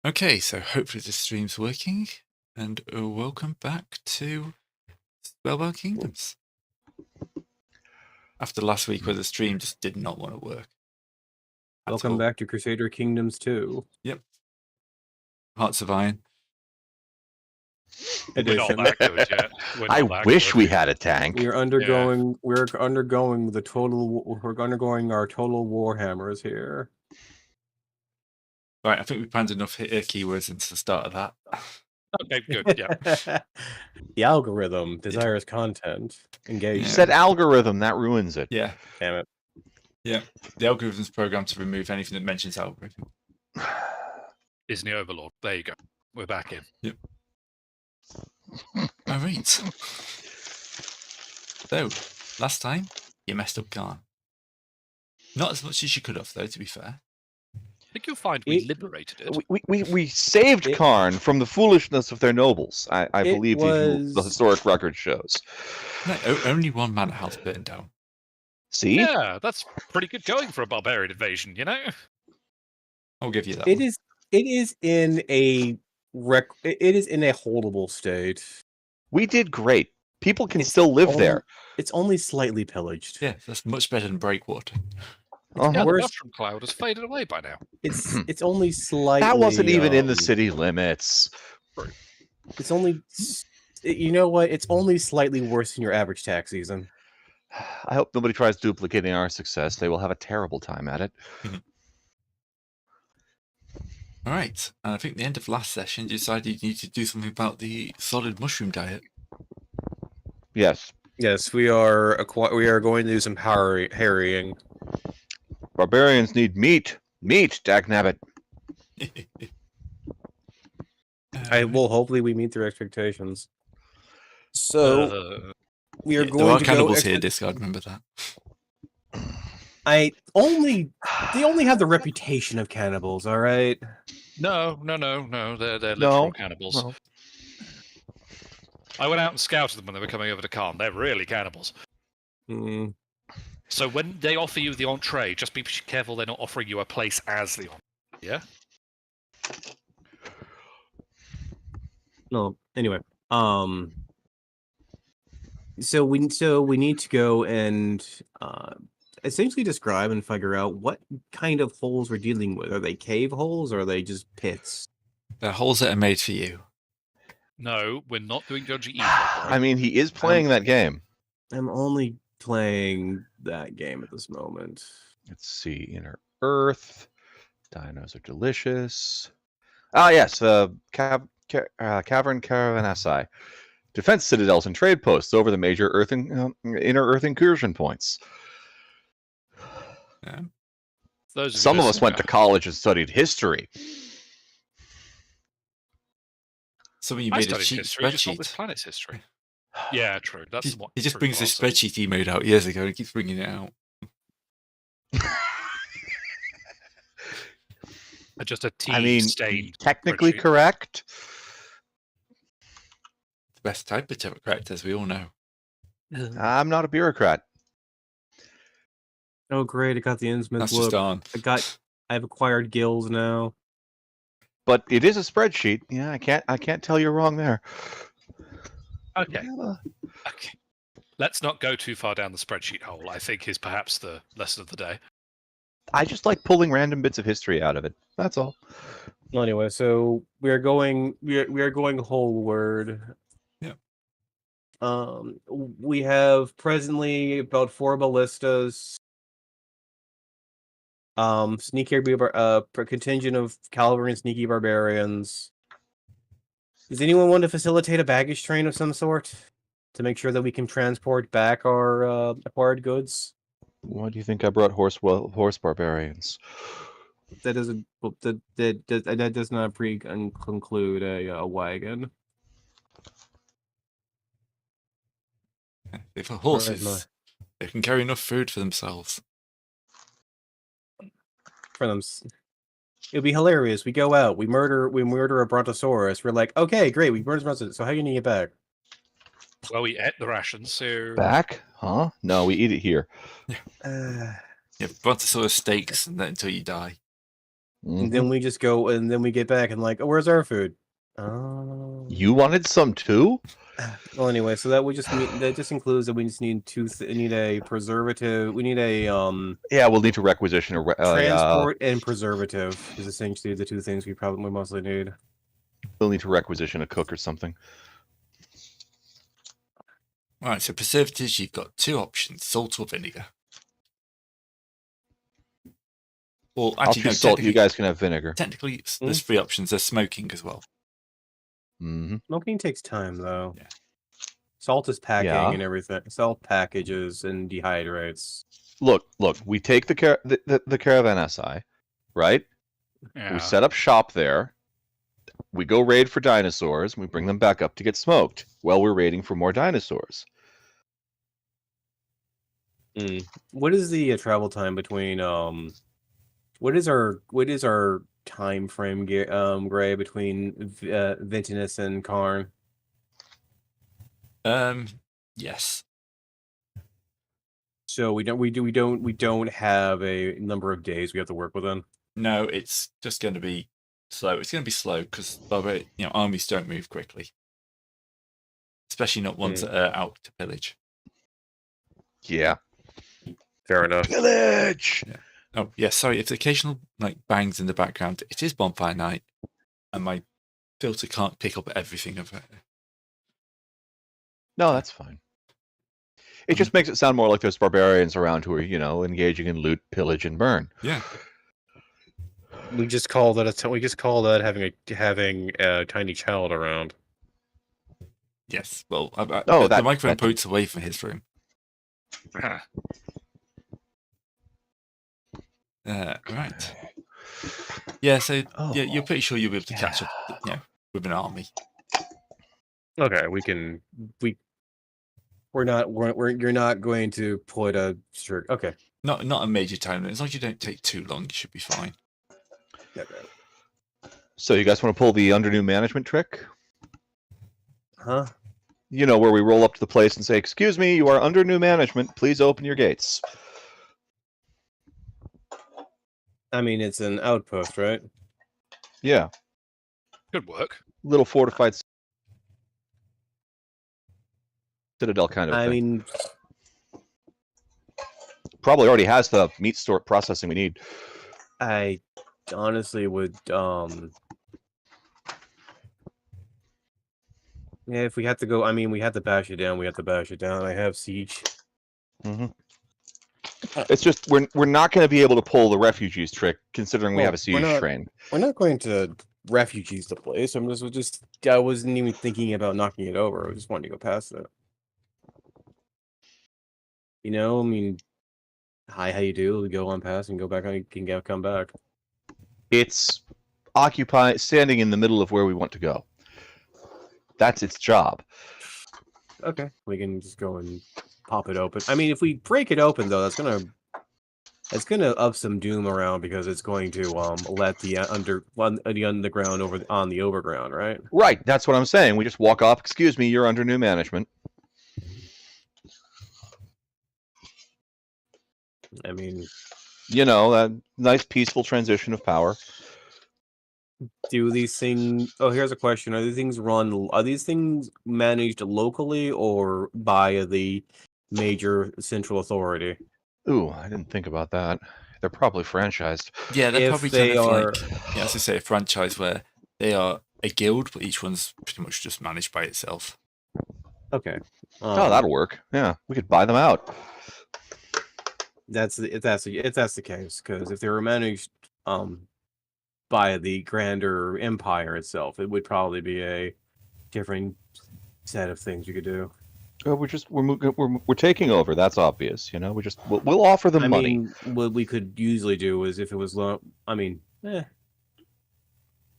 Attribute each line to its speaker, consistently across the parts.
Speaker 1: Okay, so hopefully the stream's working, and welcome back to Spellbound Kingdoms. After last week where the stream just did not want to work.
Speaker 2: Welcome back to Crusader Kingdoms 2.
Speaker 1: Yep. Hearts of Iron.
Speaker 3: We're not that good yet.
Speaker 4: I wish we had a tank.
Speaker 2: We're undergoing our total Warhammers here.
Speaker 1: Right, I think we planned enough keywords since the start of that.
Speaker 3: Okay, good. Yeah.
Speaker 2: The algorithm desires content. Engage.
Speaker 4: You said algorithm, that ruins it.
Speaker 1: Yeah.
Speaker 2: Damn it.
Speaker 1: Yeah. The algorithm's programmed to remove anything that mentions algorithm.
Speaker 3: Disney Overlord. There you go. We're back in.
Speaker 1: Yep. All right. So, last time, you messed up Khan. Not as much as you could have, though, to be fair.
Speaker 3: I think you'll find we liberated it.
Speaker 4: We saved Karn from the foolishness of their nobles. I believe the historic record shows.
Speaker 1: No, only one manor house burned down.
Speaker 4: See?
Speaker 3: Yeah, that's pretty good going for a barbarian invasion, you know?
Speaker 1: I'll give you that.
Speaker 2: It is in a holdable state.
Speaker 4: We did great. People can still live there.
Speaker 2: It's only slightly pillaged.
Speaker 1: Yeah, that's much better than Breakwater.
Speaker 3: Yeah, the mushroom cloud has faded away by now.
Speaker 2: It's only slightly.
Speaker 4: That wasn't even in the city limits.
Speaker 2: It's only. You know what? It's only slightly worse than your average tax season.
Speaker 4: I hope nobody tries duplicating our success. They will have a terrible time at it.
Speaker 1: All right, and I think the end of last session, you decided you need to do something about the solid mushroom diet.
Speaker 4: Yes.
Speaker 2: Yes, we are going to do some harrying.
Speaker 4: Barbarians need meat. Meat, dagnabbit.
Speaker 2: Hopefully we meet their expectations. So we are going
Speaker 1: there are
Speaker 2: to
Speaker 1: cannibals here, Discard, remember that.
Speaker 2: They only have the reputation of cannibals, all right?
Speaker 3: No. They're literal cannibals. No. I went out and scouted them when they were coming over to Khan. They're really cannibals.
Speaker 2: Mm.
Speaker 3: So when they offer you the entree, just be careful they're not offering you a place as the entree. Yeah?
Speaker 2: No, anyway. So we need to go and essentially describe and figure out what kind of holes we're dealing with. Are they cave holes or are they just pits?
Speaker 1: They're holes that are made for you.
Speaker 3: No, we're not doing Dodgy Evil.
Speaker 4: I mean, he is playing that game.
Speaker 2: I'm only playing that game at this moment.
Speaker 4: Let's see. Inner Earth. Dinos are delicious. Ah, yes. Cavern Caravanassi. Defense citadels and trade posts over the major inner Earth incursion points.
Speaker 1: Yeah.
Speaker 4: Some of us went to college and studied history.
Speaker 1: Some of you made a cheap
Speaker 3: history,
Speaker 1: spreadsheet.
Speaker 3: Not this planet's history. Yeah, true. That's what
Speaker 1: he just brings this spreadsheet he made out years ago and he keeps bringing it out.
Speaker 3: Just a tea-stained
Speaker 4: technically correct.
Speaker 1: The best type of correct, as we all know.
Speaker 4: I'm not a bureaucrat.
Speaker 2: Oh, great! I got the Innsmouth
Speaker 1: That's just on.
Speaker 2: I've acquired gills now.
Speaker 4: But it is a spreadsheet. Yeah, I can't tell you wrong there.
Speaker 3: Okay. Okay. Let's not go too far down the spreadsheet hole, I think is perhaps the lesson of the day.
Speaker 4: I just like pulling random bits of history out of it. That's all.
Speaker 2: Well, anyway, so we are going holeward.
Speaker 1: Yeah.
Speaker 2: We have presently about 4 ballistas. Contingent of cavalry and sneaky barbarians. Does anyone want to facilitate a baggage train of some sort to make sure that we can transport back our acquired goods?
Speaker 4: Why do you think I brought horse barbarians?
Speaker 2: That doesn't. That does not conclude a wagon.
Speaker 1: If horses, they can carry enough food for themselves.
Speaker 2: It'd be hilarious. We go out, we murder a brontosaurus. We're like, okay, great, we murdered a brontosaurus. So how are you gonna get back?
Speaker 3: Well, we ate the rations, so
Speaker 4: back? Huh? No, we eat it here.
Speaker 1: Yeah, brontosaurus steaks and then until you die.
Speaker 2: And then we just go, and then we get back and like, oh, where's our food? Oh.
Speaker 4: You wanted some too?
Speaker 2: Well, anyway, so that just includes that we just need need a preservative. We need a
Speaker 4: Yeah, we'll need to requisition a
Speaker 2: transport and preservative is essentially the two things we probably mostly need.
Speaker 4: we'll need to requisition a cook or something.
Speaker 1: Right, so preservatives, you've got two options, salt or vinegar. Or
Speaker 4: I'll
Speaker 1: actually, no,
Speaker 4: choose salt. You guys can have vinegar.
Speaker 1: technically, there's three options. There's smoking as well.
Speaker 2: Smoking takes time, though.
Speaker 1: Yeah.
Speaker 2: Salt is packing
Speaker 4: Yeah.
Speaker 2: and everything. Salt packages and dehydrates.
Speaker 4: Look. We take the caravan SI, right?
Speaker 3: Yeah.
Speaker 4: We set up shop there. We go raid for dinosaurs. And we bring them back up to get smoked while we're raiding for more dinosaurs.
Speaker 2: What is the travel time between What is our time frame, Gray, between Ventinus and Karn?
Speaker 1: Yes.
Speaker 2: So we don't have a number of days we have to work within.
Speaker 1: No, it's just going to be slow. It's going to be slow because armies don't move quickly, especially not ones that are out to pillage.
Speaker 4: Yeah.
Speaker 2: Fair enough.
Speaker 4: Pillage.
Speaker 1: Yeah. Oh, yeah. Sorry, if the occasional bangs in the background, it is bonfire night, and my filter can't pick up everything of it.
Speaker 4: No, that's fine. It just makes it sound more like there's barbarians around who are, engaging in loot, pillage, and burn.
Speaker 1: Yeah.
Speaker 2: We just call that having a tiny child around.
Speaker 1: Yes. Well, the microphone points away from his room. Right. Yeah. So you're pretty sure you'll be able to catch up, with an army.
Speaker 2: Okay, you're not going to put a strict. Okay.
Speaker 1: Not a major time. As long as you don't take too long, you should be fine.
Speaker 2: Okay.
Speaker 4: So you guys want to pull the under new management trick?
Speaker 2: Huh?
Speaker 4: Where we roll up to the place and say, "Excuse me, you are under new management. Please open your gates."
Speaker 2: I mean, it's an outpost, right?
Speaker 4: Yeah.
Speaker 3: Good work.
Speaker 4: Little fortified citadel kind of thing.
Speaker 2: I mean,
Speaker 4: probably already has the meat store processing we need.
Speaker 2: I honestly would yeah, if we have to go, I mean, we have to bash it down. I have siege.
Speaker 4: It's just we're not going to be able to pull the refugees trick considering we have a siege train.
Speaker 2: We're not going to refugees the place. I wasn't even thinking about knocking it over. I just wanted to go past it. I mean, hi, how you do? We go on past and go back on. Come back.
Speaker 4: It's standing in the middle of where we want to go. That's its job.
Speaker 2: Okay, we can just go and pop it open. I mean, if we break it open, though, that's gonna up some doom around because it's going to let the underground over on the overground, right?
Speaker 4: Right. That's what I'm saying. We just walk off. Excuse me, you're under new management.
Speaker 2: I mean,
Speaker 4: that nice peaceful transition of power.
Speaker 2: Do these things? Oh, here's a question: Are these things managed locally or by the major central authority?
Speaker 4: Ooh, I didn't think about that. They're probably franchised.
Speaker 1: Yeah, they're probably
Speaker 2: they are.
Speaker 1: As I say, a franchise where they are a guild, but each one's pretty much just managed by itself.
Speaker 2: Okay.
Speaker 4: That'll work. Yeah, we could buy them out.
Speaker 2: If that's the case, because if they were managed by the grander empire itself, it would probably be a different set of things you could do.
Speaker 4: We're taking over. That's obvious. We'll offer them money.
Speaker 2: Mean, what we could usually do is if it was low. I mean,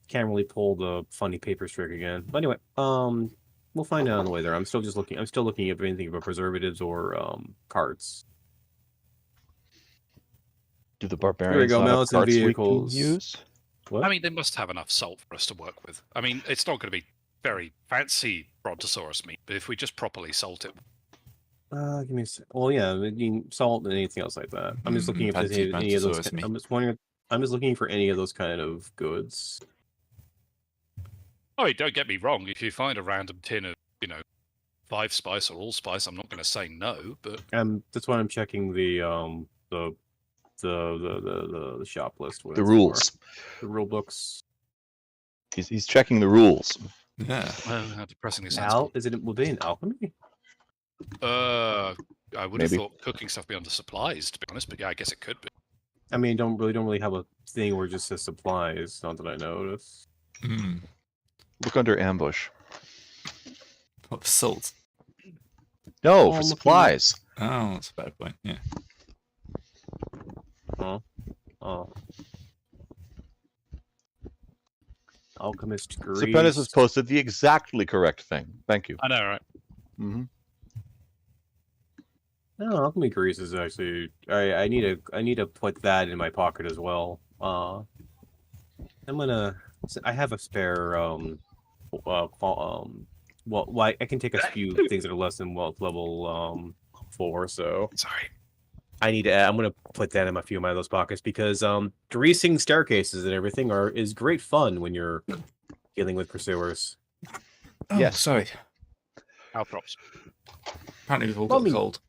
Speaker 2: can't really pull the funny paper trick again. But anyway, we'll find out on the way there. I'm still looking at anything about preservatives or carts.
Speaker 4: Do the barbarians
Speaker 2: have
Speaker 4: carts
Speaker 2: and
Speaker 4: vehicles we can use?
Speaker 2: What?
Speaker 3: I mean, they must have enough salt for us to work with. I mean, it's not going to be very fancy brontosaurus meat, but if we just properly salt it.
Speaker 2: Give me a sec. Well, yeah, I mean, salt and anything else like that. I'm just looking if there's any of those. I'm just wondering. I'm just looking for any of those kind of goods.
Speaker 3: Oh, don't get me wrong. If you find a random tin of, 5-spice or allspice, I'm not going to say no. But
Speaker 2: That's why I'm checking the shop list.
Speaker 4: The rules.
Speaker 2: The rule books.
Speaker 4: He's checking the rules.
Speaker 1: Yeah.
Speaker 3: how depressingly sensible.
Speaker 2: Will they in alchemy?
Speaker 3: I would
Speaker 4: Maybe.
Speaker 3: have thought cooking stuff be under supplies, to be honest. But yeah, I guess it could be.
Speaker 2: I mean, don't really have a thing where it just says supplies. Not that I notice.
Speaker 1: Mm.
Speaker 4: Look under ambush.
Speaker 1: What, for salt?
Speaker 4: No,
Speaker 2: Oh,
Speaker 4: for
Speaker 2: I'm
Speaker 4: supplies.
Speaker 1: Oh, that's a better point. Yeah.
Speaker 2: Oh. Alchemist grease.
Speaker 4: Serpentis has posted the exactly correct thing. Thank you.
Speaker 3: I know, right?
Speaker 4: Mm-hmm.
Speaker 2: No, alchemy grease is actually. I need to put that in my pocket as well. I have a spare. Well, I can take a few things that are less than level 4. So
Speaker 3: Sorry.
Speaker 2: I'm gonna put that in a few of those pockets because greasing staircases and everything is great fun when you're dealing with pursuers.
Speaker 1: Oh,
Speaker 4: Yes.
Speaker 1: sorry.
Speaker 3: Caltrops.
Speaker 1: Apparently we've all
Speaker 2: Well,
Speaker 1: got
Speaker 2: I mean,
Speaker 1: a cold.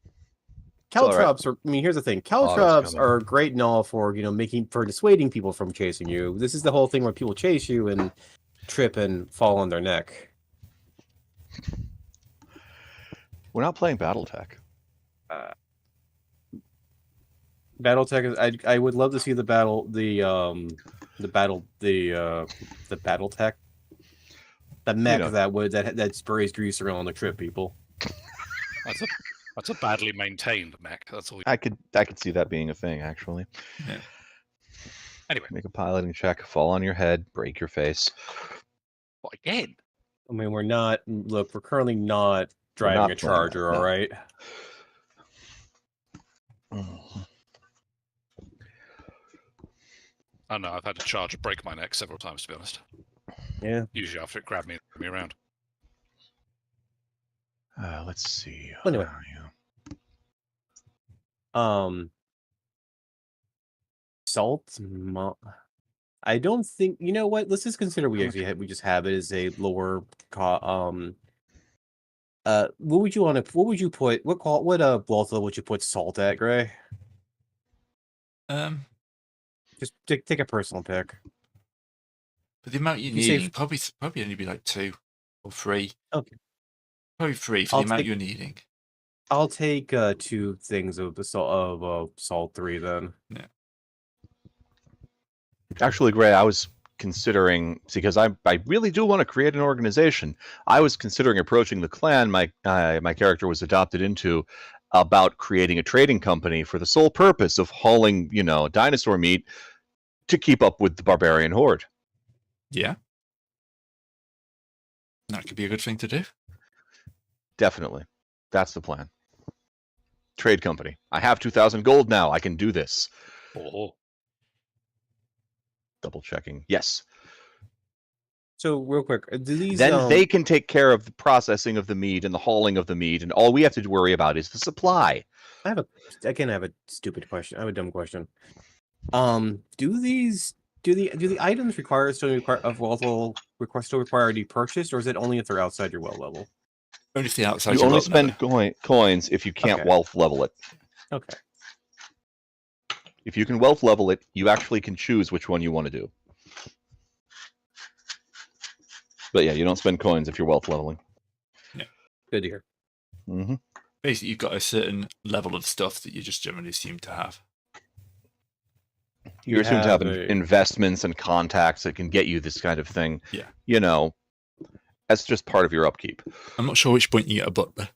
Speaker 2: Caltrops are. I mean, here's the thing.
Speaker 4: Autumn's
Speaker 2: Caltrops
Speaker 4: coming.
Speaker 2: are great and all for dissuading people from chasing you. This is the whole thing where people chase you and trip and fall on their neck.
Speaker 4: We're not playing BattleTech.
Speaker 2: BattleTech is. I would love to see the BattleTech. The mech that sprays grease around the trip people.
Speaker 3: That's a badly maintained mech. That's all.
Speaker 4: I could see that being a thing, actually.
Speaker 1: Yeah.
Speaker 3: Anyway,
Speaker 4: Make a piloting check, fall on your head, break your face.
Speaker 3: what again?
Speaker 2: I mean, we're currently not driving
Speaker 4: not
Speaker 2: a
Speaker 4: playing
Speaker 2: Charger,
Speaker 4: that, no.
Speaker 2: all right?
Speaker 3: I know. I've had to charge and break my neck several times, to be honest.
Speaker 2: Yeah.
Speaker 3: Usually after it grabbed me and threw me around.
Speaker 4: Let's see.
Speaker 2: Anyway. Salt. I don't think. You know what? Let's just consider we just have it as a lower. What would you want to? What would you put? What wealth level would you put salt at, Gray? Just take a personal pick.
Speaker 1: But the amount you need, probably only be like 2 or 3.
Speaker 2: Okay.
Speaker 1: Probably 3 for the amount you're needing.
Speaker 2: I'll take 2 things of the salt 3 then.
Speaker 1: Yeah.
Speaker 4: Actually, Gray, I was considering, because I really do want to create an organization. I was considering approaching the clan my character was adopted into about creating a trading company for the sole purpose of hauling, dinosaur meat to keep up with the barbarian horde.
Speaker 1: Yeah. That could be a good thing to do.
Speaker 4: Definitely. That's the plan. Trade company. I have 2,000 gold now. I can do this.
Speaker 3: Oh.
Speaker 4: Double checking. Yes.
Speaker 2: So real quick, do these
Speaker 4: then they can take care of the processing of the meat and the hauling of the meat, and all we have to worry about is the supply.
Speaker 2: I have a stupid question. I have a dumb question. Do the items still require to be purchased, or is it only if they're outside your well level?
Speaker 1: Only if the outside.
Speaker 4: You only spend coins if you can't wealth level it.
Speaker 2: Okay.
Speaker 4: If you can wealth level it, you actually can choose which one you want to do. But yeah, you don't spend coins if you're wealth leveling.
Speaker 1: Yeah.
Speaker 2: Good to hear.
Speaker 4: Mm-hmm.
Speaker 1: Basically, you've got a certain level of stuff that you just generally assume to have.
Speaker 4: You assume to have investments and contacts that can get you this kind of thing.
Speaker 1: Yeah.
Speaker 4: That's just part of your upkeep.
Speaker 1: I'm not sure which point you get a butler.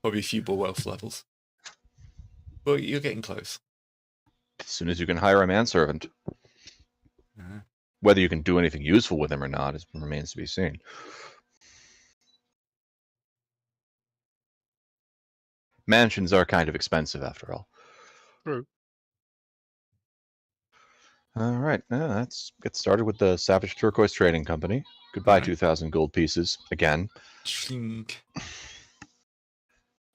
Speaker 1: Probably a few more wealth levels. Well, you're getting close.
Speaker 4: As soon as you can hire a manservant. Whether you can do anything useful with him or not remains to be seen. Mansions are kind of expensive, after all.
Speaker 3: True.
Speaker 4: All right, let's get started with the Savage Turquoise Trading Company. Goodbye, 2,000 gold pieces again.
Speaker 1: Shrink.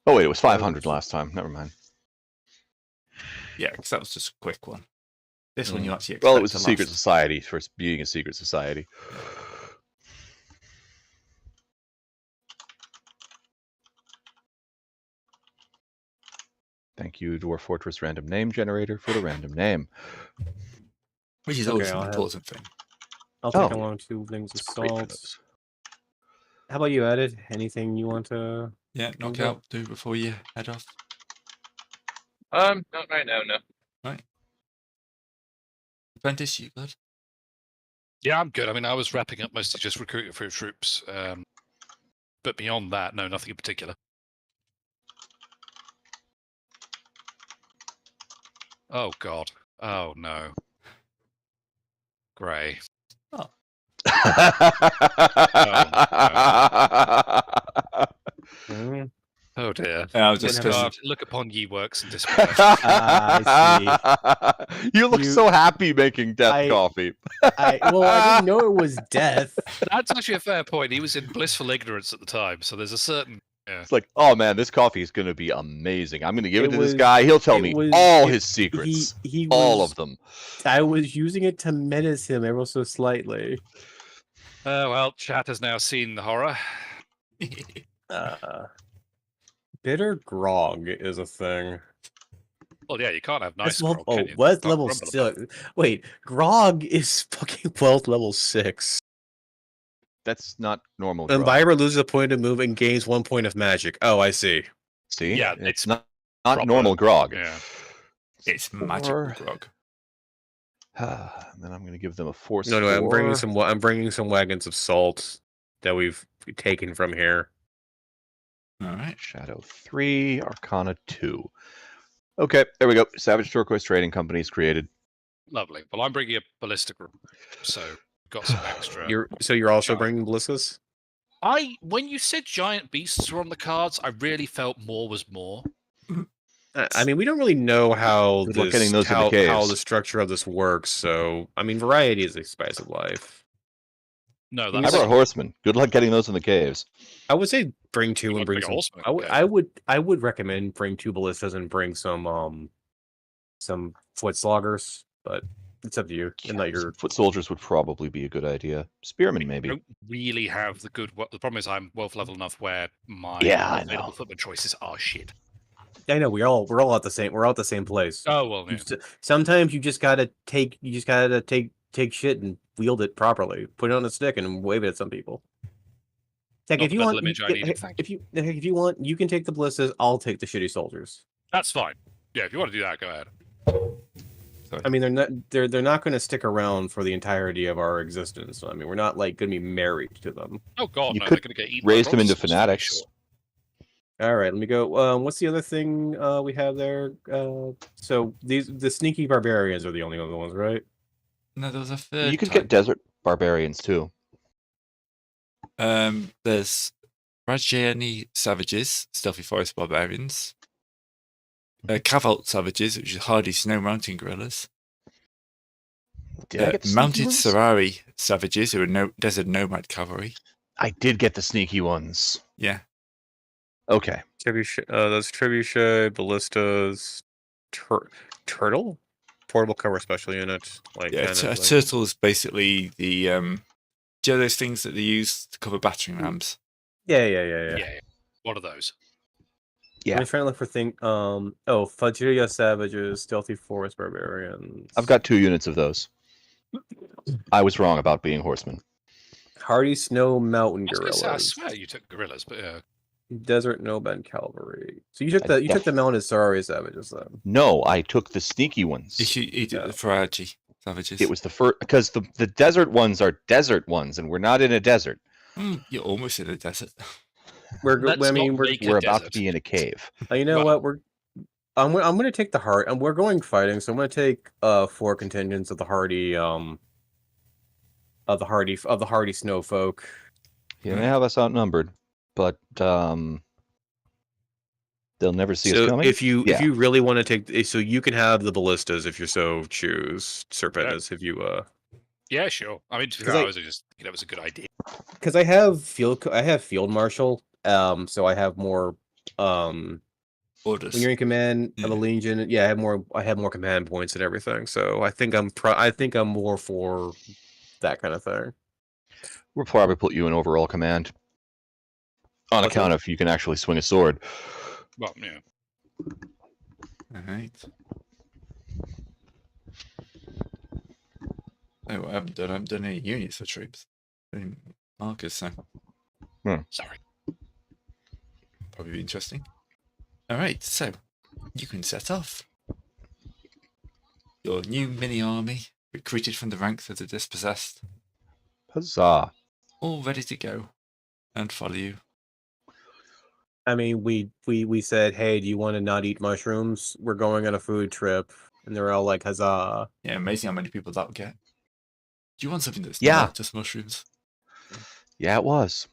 Speaker 4: Oh wait, it was 500 last time. Never mind.
Speaker 1: Yeah, because that was just a quick one. This one you actually expect
Speaker 4: Well, it was
Speaker 1: to
Speaker 4: a secret
Speaker 1: last.
Speaker 4: society for being a secret society. Thank you, Dwarf Fortress Random Name Generator, for the random name.
Speaker 1: Which is
Speaker 2: Okay,
Speaker 1: always an
Speaker 2: I'll have-
Speaker 1: important thing.
Speaker 2: I'll take
Speaker 4: Oh.
Speaker 2: along 2 things of
Speaker 4: It's great for
Speaker 2: salt.
Speaker 4: those.
Speaker 2: How about you, Edit? Anything you want to?
Speaker 1: Yeah, knock
Speaker 2: Okay.
Speaker 1: out, do before you head off.
Speaker 5: Not right now, no.
Speaker 1: Right. Apprentice, you good?
Speaker 3: Yeah, I'm good. I mean, I was wrapping up mostly just recruiting for troops. But beyond that, no, nothing in particular. Oh, God. Oh, no. Grey.
Speaker 2: Mm,
Speaker 3: Oh, dear.
Speaker 1: I was just
Speaker 2: Good
Speaker 1: because
Speaker 3: Look upon ye works and despair.
Speaker 2: I
Speaker 4: You look
Speaker 2: You-
Speaker 4: so happy making death
Speaker 2: I-
Speaker 4: coffee.
Speaker 2: I didn't know it was death.
Speaker 3: That's actually a fair point. He was in blissful ignorance at the time, so there's a certain...
Speaker 4: It's like, oh man, this coffee is going to be amazing. I'm going to give it
Speaker 2: It
Speaker 4: to this
Speaker 2: was-
Speaker 4: guy. He'll tell
Speaker 2: it
Speaker 4: me
Speaker 2: was-
Speaker 4: all
Speaker 2: it-
Speaker 4: his secrets.
Speaker 2: He
Speaker 4: All
Speaker 2: was,
Speaker 4: of them.
Speaker 2: I was using it to menace him ever so slightly.
Speaker 3: well, chat has now seen the horror.
Speaker 2: Bitter grog is a thing.
Speaker 3: Well, yeah, you can't have nice
Speaker 2: That's level,
Speaker 3: grog, can you?
Speaker 2: West
Speaker 3: Can't
Speaker 2: level
Speaker 3: grumble
Speaker 2: still.
Speaker 3: about it.
Speaker 2: Wait, grog is fucking wealth level 6.
Speaker 4: That's not normal.
Speaker 2: And
Speaker 4: grog.
Speaker 2: Vibra loses a point of move and gains 1 point of magic. Oh, I see.
Speaker 4: See?
Speaker 3: Yeah,
Speaker 4: it's
Speaker 3: it's
Speaker 4: not
Speaker 3: proper-
Speaker 4: normal grog.
Speaker 3: Yeah.
Speaker 1: it's magical
Speaker 4: Or-
Speaker 1: grog.
Speaker 4: Then I'm going to give them a force.
Speaker 2: No, I'm bringing
Speaker 4: 4.
Speaker 2: I'm bringing some wagons of salt that we've taken from here.
Speaker 1: All right.
Speaker 4: Shadow 3, Arcana 2. Okay, there we go. Savage Turquoise Trading Company is created.
Speaker 3: Lovely. Well, I'm bringing a ballistic group, so got some extra.
Speaker 2: You're also
Speaker 3: Giant.
Speaker 2: bringing ballistas?
Speaker 3: When you said giant beasts were on the cards, I really felt more was more.
Speaker 2: I mean, we don't really know how
Speaker 4: Good luck getting those in the
Speaker 2: how
Speaker 4: caves.
Speaker 2: the structure of this works. So, I mean, variety is the spice of life.
Speaker 3: No,
Speaker 2: I
Speaker 4: I
Speaker 3: that's
Speaker 4: brought horsemen. Good luck getting those in the caves.
Speaker 2: I would say bring 2
Speaker 3: You
Speaker 2: and
Speaker 3: might
Speaker 2: bring
Speaker 3: bring a
Speaker 2: some.
Speaker 3: horseman,
Speaker 2: I
Speaker 3: okay.
Speaker 2: would recommend bring 2 ballistas and bring some foot sloggers, but it's up to you. And not your
Speaker 4: Foot soldiers would probably be a good idea. Spearmen,
Speaker 3: I
Speaker 4: maybe.
Speaker 3: don't really have the good. The problem is I'm wealth level enough where my
Speaker 4: Yeah, I
Speaker 3: available
Speaker 4: know.
Speaker 3: footman choices are shit.
Speaker 2: I know we're all at the same. We're all at the same place.
Speaker 3: Oh well,
Speaker 2: You
Speaker 3: yeah.
Speaker 2: just- Sometimes you just gotta take shit and wield it properly. Put it on a stick and wave it at some people. Like
Speaker 3: Not
Speaker 2: if
Speaker 3: the
Speaker 2: you
Speaker 3: mental
Speaker 2: want,
Speaker 3: image I needed, thank
Speaker 2: if you want, you can take the ballistas. I'll take the shitty soldiers.
Speaker 3: That's fine. Yeah, if you want to do that, go ahead.
Speaker 2: I mean, they're not going to stick around for the entirety of our existence. I mean, we're not like going to be married to them.
Speaker 3: Oh god,
Speaker 4: You
Speaker 3: no,
Speaker 4: could
Speaker 3: they're going to get eaten. by
Speaker 4: raise them into
Speaker 3: Protestants, to be
Speaker 4: fanatics.
Speaker 3: sure.
Speaker 2: All right, let me go. What's the other thing we have there? So the sneaky barbarians are the only other ones, right?
Speaker 1: No, there was a third.
Speaker 4: You could
Speaker 1: type.
Speaker 4: get desert barbarians too.
Speaker 1: There's Rajani savages, stealthy forest barbarians. Cavalt savages, which is hardy snow mountain gorillas.
Speaker 4: Did I get the sneaky
Speaker 1: Mounted
Speaker 4: ones?
Speaker 1: Sarari savages, who are desert nomad cavalry.
Speaker 4: I did get the sneaky ones.
Speaker 1: Yeah.
Speaker 4: Okay.
Speaker 2: That's trebuchet, ballistas, turtle, portable cover special unit. Like
Speaker 1: Yeah,
Speaker 2: kind
Speaker 1: a
Speaker 2: of like-
Speaker 1: turtle is basically the do you know those things that they use to cover battering rams?
Speaker 2: Yeah.
Speaker 3: Yeah. What are those?
Speaker 4: Yeah.
Speaker 2: I'm trying to look for Fajria savages, stealthy forest barbarians.
Speaker 4: I've got 2 units of those. I was wrong about being horsemen.
Speaker 2: hardy snow mountain
Speaker 3: I was gonna say, I
Speaker 2: gorillas,
Speaker 3: swear you took gorillas, but yeah.
Speaker 2: desert nomad cavalry. So you took
Speaker 4: I
Speaker 2: the mounted Sarari savages then.
Speaker 4: No, I took the sneaky ones.
Speaker 1: He did
Speaker 2: Yeah.
Speaker 1: the Faraji savages.
Speaker 4: It was the first because the desert ones are desert ones, and we're not in a desert.
Speaker 1: You're almost in a desert.
Speaker 3: Let's
Speaker 2: I mean,
Speaker 3: not
Speaker 2: we're
Speaker 3: make
Speaker 4: We're
Speaker 3: a
Speaker 4: about to
Speaker 3: desert.
Speaker 4: be in a cave.
Speaker 2: you know
Speaker 3: Well-
Speaker 2: what I'm going to take the heart, and we're going fighting. So I'm going to take 4 contingents of the hardy snow folk.
Speaker 4: You may have us outnumbered, but they'll never see us
Speaker 2: So
Speaker 4: coming.
Speaker 2: if you
Speaker 4: Yeah.
Speaker 2: really want to take, so you can have the ballistas if you so choose, Serpentis, if you
Speaker 3: Yeah, sure. I mean, to be
Speaker 2: 'Cause
Speaker 3: fair,
Speaker 2: I-
Speaker 3: I was just thinking that was a good idea.
Speaker 2: because I have field marshal, so I have more
Speaker 1: Orders.
Speaker 2: When you're in command of a legion, yeah, I have more command points and everything. So I think I'm more for that kind of thing.
Speaker 4: We'll probably put you in overall command on
Speaker 2: What's
Speaker 4: account
Speaker 2: that?
Speaker 4: of you can actually swing a sword.
Speaker 3: Well, yeah.
Speaker 1: All right. Oh, I haven't done any units for troops. Any markers, so
Speaker 3: Sorry.
Speaker 1: probably be interesting. All right, so you can set off. Your new mini army, recruited from the ranks of the dispossessed,
Speaker 4: Huzzah!
Speaker 1: all ready to go and follow you.
Speaker 2: I mean, we said, hey, do you want to not eat mushrooms? We're going on a food trip, and they're all like, huzzah!
Speaker 1: Yeah, amazing how many people that'll get. Do you want something that's
Speaker 4: Yeah.
Speaker 1: not just mushrooms?
Speaker 4: Yeah, it was.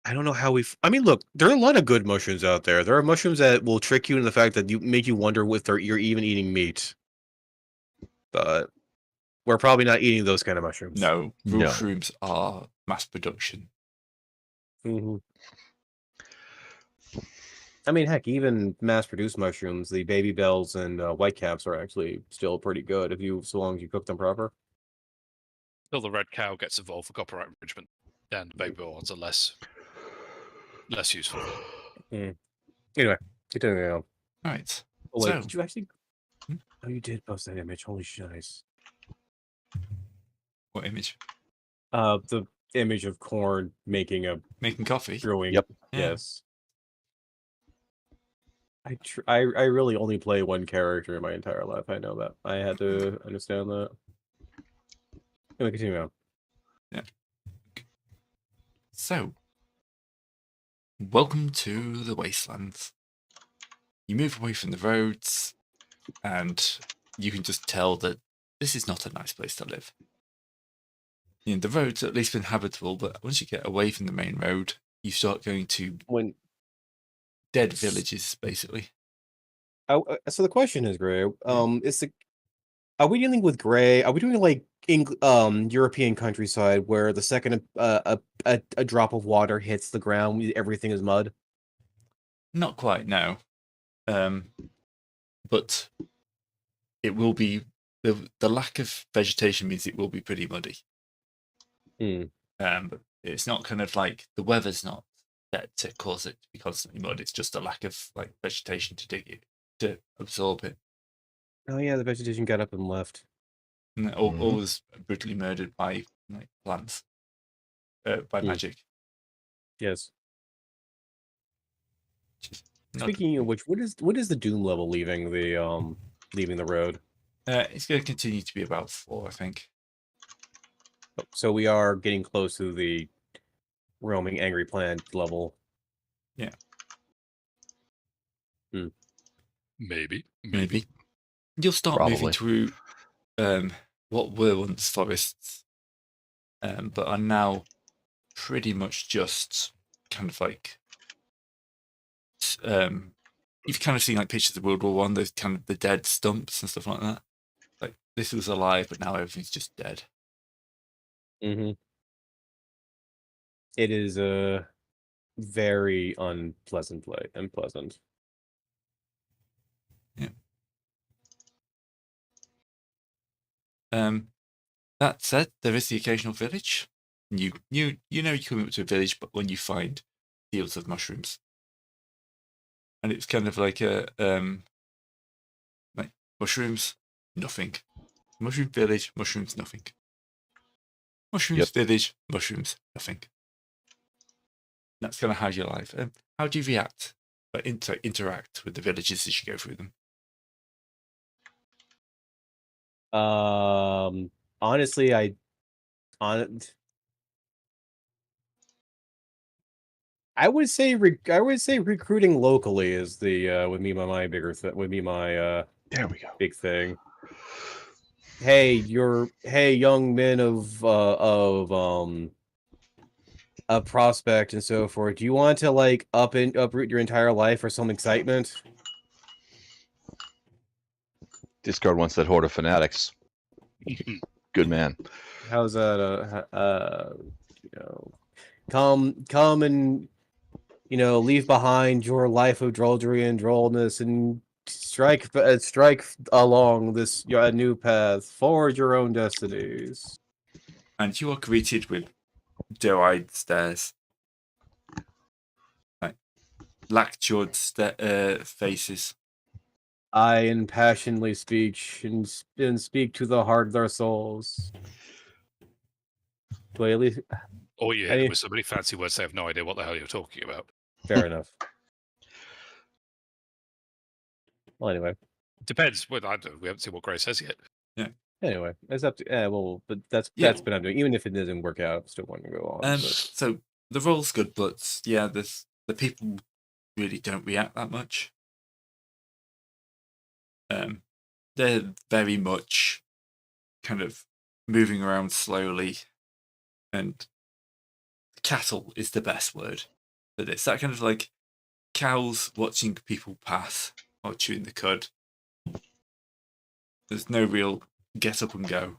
Speaker 2: I don't know how I mean, look, there are a lot of good mushrooms out there. There are mushrooms that will trick you into the fact that you make you wonder if you're even eating meat. But we're probably not eating those kind of mushrooms.
Speaker 1: No,
Speaker 4: No.
Speaker 1: mushrooms are mass production.
Speaker 2: Mm-hmm. I mean, heck, even mass-produced mushrooms, the baby bells and whitecaps are actually still pretty good so long as you cook them proper.
Speaker 3: Till the red cow gets involved for copyright infringement, and the baby ones are less useful.
Speaker 2: Anyway, continuing on.
Speaker 1: All right.
Speaker 2: Oh, wait,
Speaker 1: So-
Speaker 2: did you actually?
Speaker 1: Hmm?
Speaker 2: Oh, you did post that image. Holy shiz!
Speaker 1: What image?
Speaker 2: The image of corn making a
Speaker 1: Making coffee?
Speaker 2: brewing.
Speaker 4: Yep.
Speaker 1: Yeah.
Speaker 2: Yes. I really only play one character in my entire life. I know that. I had to understand that. Anyway, continue on.
Speaker 1: So, welcome to the wastelands. You move away from the roads, and you can just tell that this is not a nice place to live. You know, the roads are at least been habitable, but once you get away from the main road, you start going to
Speaker 2: When
Speaker 1: dead villages, basically.
Speaker 2: so the question is, Gray, are we dealing with Gray? Are we doing like European countryside where the second a drop of water hits the ground, everything is mud?
Speaker 1: Not quite, no. But it will be the lack of vegetation means it will be pretty muddy. But it's not kind of like the weather's not set to cause it to be constantly mud. It's just a lack of like vegetation to dig it to absorb it.
Speaker 2: Oh yeah, the vegetation got up and left.
Speaker 1: And all was brutally murdered by like plants, by magic.
Speaker 2: Yes.
Speaker 1: Not-
Speaker 2: Speaking of which, what is the doom level leaving the road?
Speaker 1: it's going to continue to be about 4, I think.
Speaker 2: So we are getting close to the roaming angry plant level.
Speaker 1: Yeah.
Speaker 3: Maybe.
Speaker 1: You'll start moving
Speaker 4: Probably.
Speaker 1: through what were once forests, but are now pretty much just kind of like you've kind of seen like pictures of World War One, those kind of the dead stumps and stuff like that. Like this was alive, but now everything's just dead.
Speaker 2: Mm-hmm. It is a very unpleasant.
Speaker 1: Yeah. That said, there is the occasional village. You know you're coming up to a village, but when you find fields of mushrooms, and it's kind of like a like mushrooms, nothing. Mushroom village, mushrooms, nothing. Mushrooms village, mushrooms, nothing. That's kind of how you live. How do you react, or interact with the villages as you go through them?
Speaker 2: Honestly, I would say recruiting locally is would be my bigger would be my
Speaker 4: There we go.
Speaker 2: big thing. Hey, young men of a prospect and so forth. Do you want to like uproot your entire life for some excitement?
Speaker 4: Discard once that horde of fanatics. Good man.
Speaker 2: How's that? Come and leave behind your life of drudgery and drollness and strike along this your new path, forge your own destinies.
Speaker 1: And you are greeted with doe-eyed stares. Like, lack-jawed faces.
Speaker 2: I impassionedly speak and speak to the heart of their souls. Well, at least,
Speaker 3: Or you hit them with so many fancy words they have no idea what the hell you're talking about.
Speaker 2: fair enough. Well, anyway.
Speaker 3: Depends. We haven't seen what Grace says yet.
Speaker 1: Yeah.
Speaker 2: Anyway, it's up to but that's what I'm doing. Even if it doesn't work out, I still want to go on.
Speaker 1: So the role's good, but yeah, the people really don't react that much. They're very much kind of moving around slowly, and cattle is the best word for this. That kind of like cows watching people pass or chewing the cud. There's no real get up and go.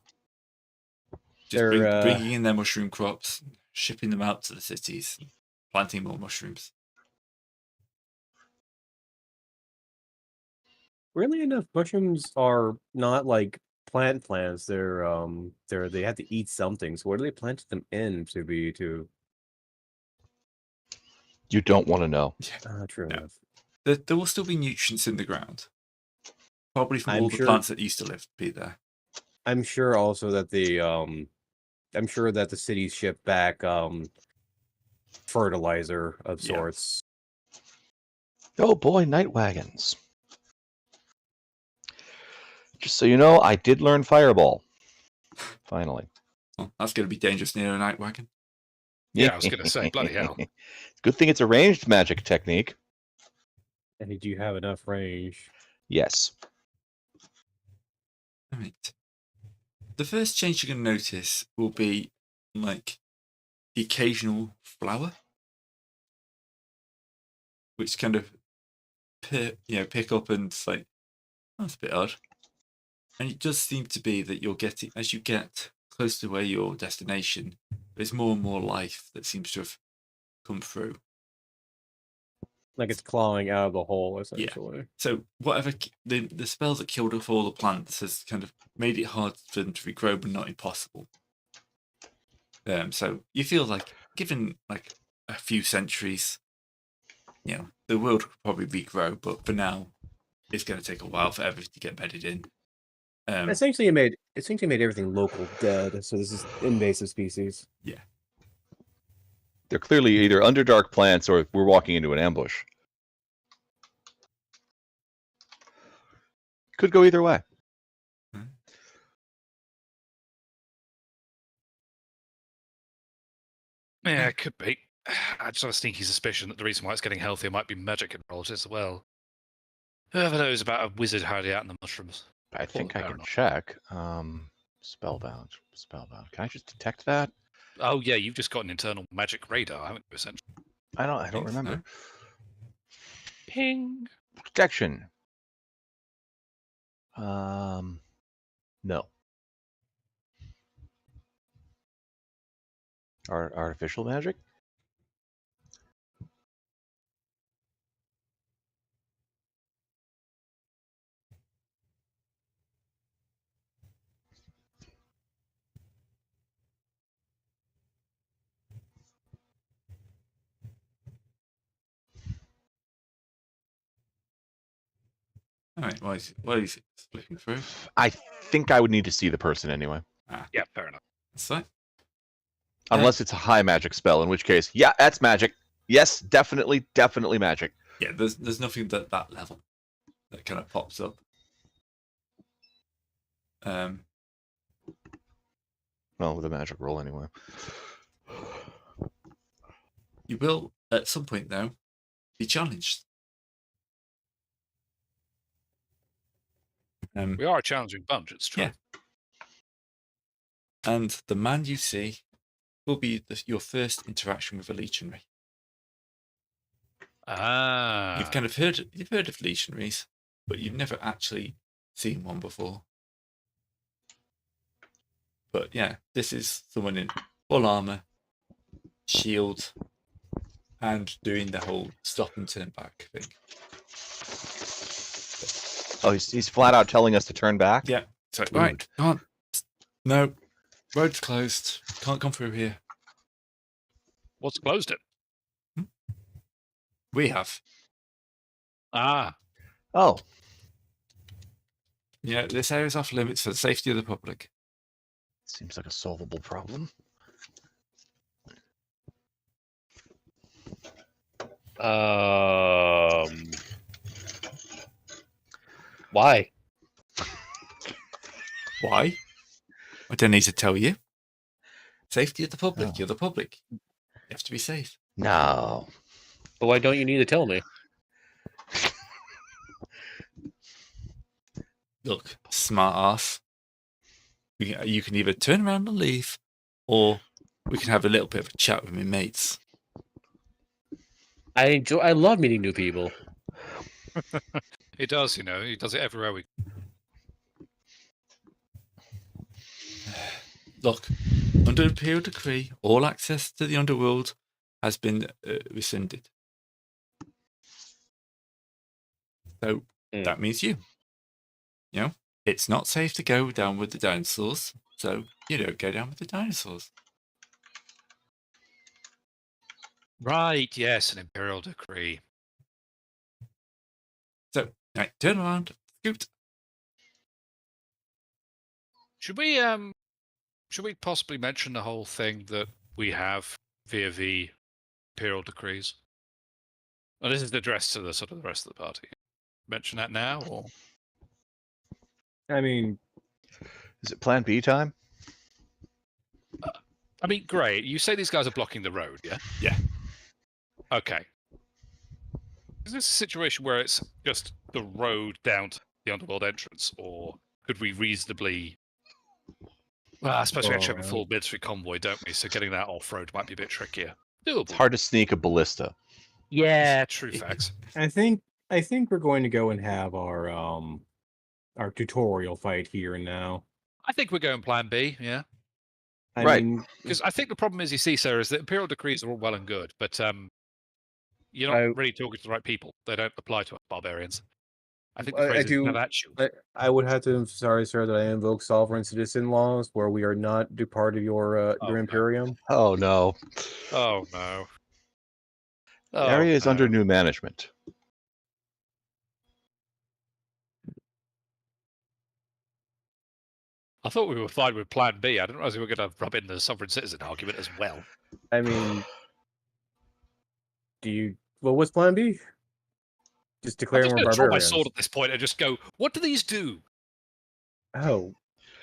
Speaker 1: Just bringing in their mushroom crops, shipping them out to the cities, planting more mushrooms.
Speaker 2: Really enough, mushrooms are not like plants. They have to eat something. So what do they plant them in to be to?
Speaker 4: You don't want to know.
Speaker 2: True enough.
Speaker 1: There will still be nutrients in the ground. Probably from all the plants that used to be there.
Speaker 2: I'm sure also that I'm sure that the cities ship back fertilizer of sorts.
Speaker 4: Oh boy, night wagons. Just so you know, I did learn Fireball. Finally.
Speaker 1: Well, that's going to be dangerous near a night wagon.
Speaker 3: Yeah, I was going to say, bloody hell.
Speaker 4: Good thing it's a ranged magic technique.
Speaker 2: And do you have enough range?
Speaker 4: Yes.
Speaker 1: All right. The first change you're going to notice will be like the occasional flower, which kind of pick up and it's like, that's a bit odd. And it does seem to be that you're getting, as you get close to where your destination, there's more and more life that seems to have come through.
Speaker 2: Like it's clawing out of the hole, essentially.
Speaker 1: Yeah. So whatever the spells that killed off all the plants has kind of made it hard for them to regrow, but not impossible. So you feel like, given like a few centuries, the world could probably regrow, but for now, it's going to take a while for everything to get bedded in.
Speaker 2: Essentially, it made everything local dead. So this is invasive species.
Speaker 1: Yeah.
Speaker 4: They're clearly either underdark plants or we're walking into an ambush. Could go either way.
Speaker 3: Yeah, it could be. I just have a sneaky suspicion that the reason why it's getting healthier might be magic involved as well. Whoever knows about a wizard hiding out in the mushrooms?
Speaker 4: I think I can check. Spellbound. Can I just detect that?
Speaker 3: Oh yeah, you've just got an internal magic radar, haven't you, essentially?
Speaker 4: I don't remember.
Speaker 1: No.
Speaker 3: Ping.
Speaker 4: Detection. No. Artificial magic?
Speaker 1: All right. What is it flipping through?
Speaker 4: I think I would need to see the person anyway.
Speaker 3: Yeah, fair enough.
Speaker 1: That's fine.
Speaker 4: Unless it's a high magic spell, in which case, yeah, that's magic. Yes, definitely magic.
Speaker 1: Yeah, there's nothing at that level that kind of pops up.
Speaker 4: Well, with a magic roll anyway.
Speaker 1: You will, at some point, though, be challenged.
Speaker 3: We are a challenging bunch, it's true.
Speaker 1: Yeah. And the man you see will be your first interaction with a legionary. You've kind of heard of legionaries, but you've never actually seen one before. But yeah, this is someone in full armor, shield, and doing the whole stop and turn back thing.
Speaker 4: Oh, he's flat out telling us to turn back?
Speaker 1: Yeah. So, right, can't. No, road's closed. Can't come through here.
Speaker 3: What's closed it?
Speaker 1: We have.
Speaker 3: Ah,
Speaker 4: Oh,
Speaker 1: Yeah, this area's off limits for the safety of the public.
Speaker 4: seems like a solvable problem.
Speaker 6: Why?
Speaker 1: Why? I don't need to tell you. Safety of the public.
Speaker 4: Oh.
Speaker 1: You're the public. You have to be safe.
Speaker 4: No.
Speaker 6: But why don't you need to tell me?
Speaker 1: Look, smart ass. You can either turn around and leave, or we can have a little bit of a chat with my mates.
Speaker 6: I love meeting new people.
Speaker 3: he does. He does it everywhere we.
Speaker 1: Look, under Imperial decree, all access to the underworld has been rescinded. So that means you. You know, it's not safe to go down with the dinosaurs, so you don't go down with the dinosaurs.
Speaker 3: Right. Yes, an imperial decree.
Speaker 1: So, right, turn around, scoot.
Speaker 3: Should we possibly mention the whole thing that we have via the imperial decrees? Well, this is addressed to the sort of the rest of the party. Mention that now, or
Speaker 2: I mean,
Speaker 4: Is it Plan B time?
Speaker 3: I mean, great. You say these guys are blocking the road, yeah?
Speaker 1: Yeah.
Speaker 3: Okay. Is this a situation where it's just the road down to the underworld entrance, or could we reasonably? Well, I suppose we actually have a full military convoy, don't we? So getting that off road might be a bit trickier. Doable.
Speaker 4: It's hard to sneak a ballista.
Speaker 3: Yeah, true facts.
Speaker 2: I think we're going to go and have our tutorial fight here and now.
Speaker 3: I think we're going Plan B, yeah.
Speaker 2: I
Speaker 4: Right.
Speaker 2: mean,
Speaker 3: Because I think the problem is, you see, sir, is that imperial decrees are all well and good, but you're not really talking to the right people. They don't apply to us barbarians. I think the phrase is "never at you."
Speaker 2: I would have to. Sorry, sir, that I invoke sovereign citizen laws where we are not part of your
Speaker 3: no.
Speaker 2: imperium.
Speaker 4: Oh no.
Speaker 3: Oh no.
Speaker 4: The area is under new management.
Speaker 3: I thought we were fine with Plan B. I didn't realize we were going to rub in the sovereign citizen argument as well.
Speaker 2: I mean, what's Plan B? Just declaring we're
Speaker 3: I'm just going to draw my
Speaker 2: barbarians.
Speaker 3: sword at this point and just go, what do these do?
Speaker 2: Oh,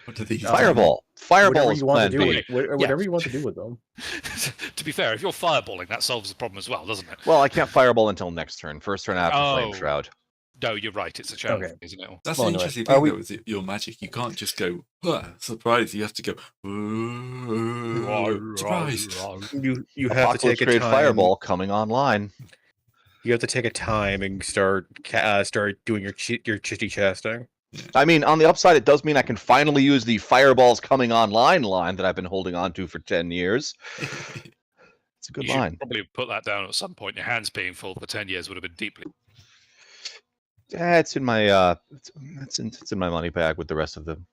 Speaker 1: What do these
Speaker 4: Fireball. Fireball
Speaker 2: whatever
Speaker 4: is
Speaker 2: you want
Speaker 4: Plan
Speaker 2: to do
Speaker 4: B.
Speaker 2: with it, whatever you want to do with them.
Speaker 3: To be fair, if you're fireballing, that solves the problem as well, doesn't it?
Speaker 4: Well, I can't fireball until next turn. First turn after Flame
Speaker 3: Oh.
Speaker 4: Shroud.
Speaker 3: No, you're right. It's a challenge,
Speaker 2: Okay.
Speaker 3: isn't it?
Speaker 1: That's
Speaker 2: Well,
Speaker 1: the
Speaker 2: anyway,
Speaker 1: interesting
Speaker 2: are
Speaker 1: thing,
Speaker 2: we-
Speaker 1: though, is your magic. You can't just go, surprise. You have to go, surprise.
Speaker 2: You have to take a
Speaker 4: Grade
Speaker 2: time.
Speaker 4: Fireball coming online.
Speaker 2: You have to take a time and start doing your chitty chasting.
Speaker 4: I mean, on the upside, it does mean I can finally use the Fireballs coming online line that I've been holding on to for 10 years. It's a good
Speaker 3: You should
Speaker 4: line.
Speaker 3: probably put that down at some point. Your hands being full for 10 years would have been deeply.
Speaker 4: Yeah, it's in my it's in my money bag with the rest of them.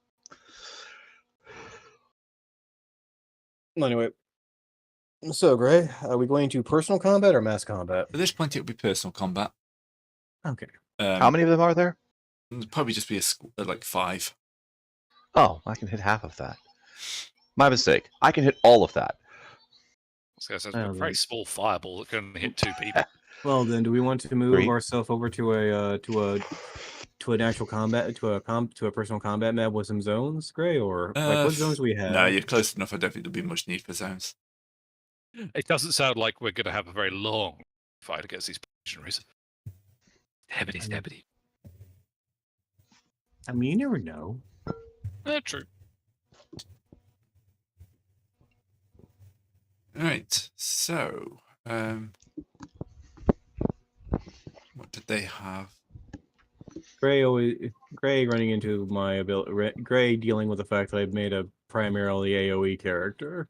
Speaker 2: Anyway, so Gray, are we going to personal combat or mass combat?
Speaker 1: At this point, it would be personal combat.
Speaker 2: Okay.
Speaker 4: How many of them are there?
Speaker 1: It'd probably just be like 5.
Speaker 4: Oh, I can hit half of that. My mistake. I can hit all of that.
Speaker 3: So it's a very small fireball that can hit 2 people.
Speaker 2: Well, then, do we want to move
Speaker 4: Three.
Speaker 2: ourselves over to an actual combat to a personal combat map with some zones, Gray, or like what zones we have?
Speaker 1: No, you're close enough. I don't think there'll be much need for zones.
Speaker 3: It doesn't sound like we're going to have a very long fight against these missionaries. Stebbity.
Speaker 2: I mean, you never know.
Speaker 3: True.
Speaker 1: All right. So, what did they have?
Speaker 2: Gray running into my ability. Gray dealing with the fact that I've made a primarily AOE character.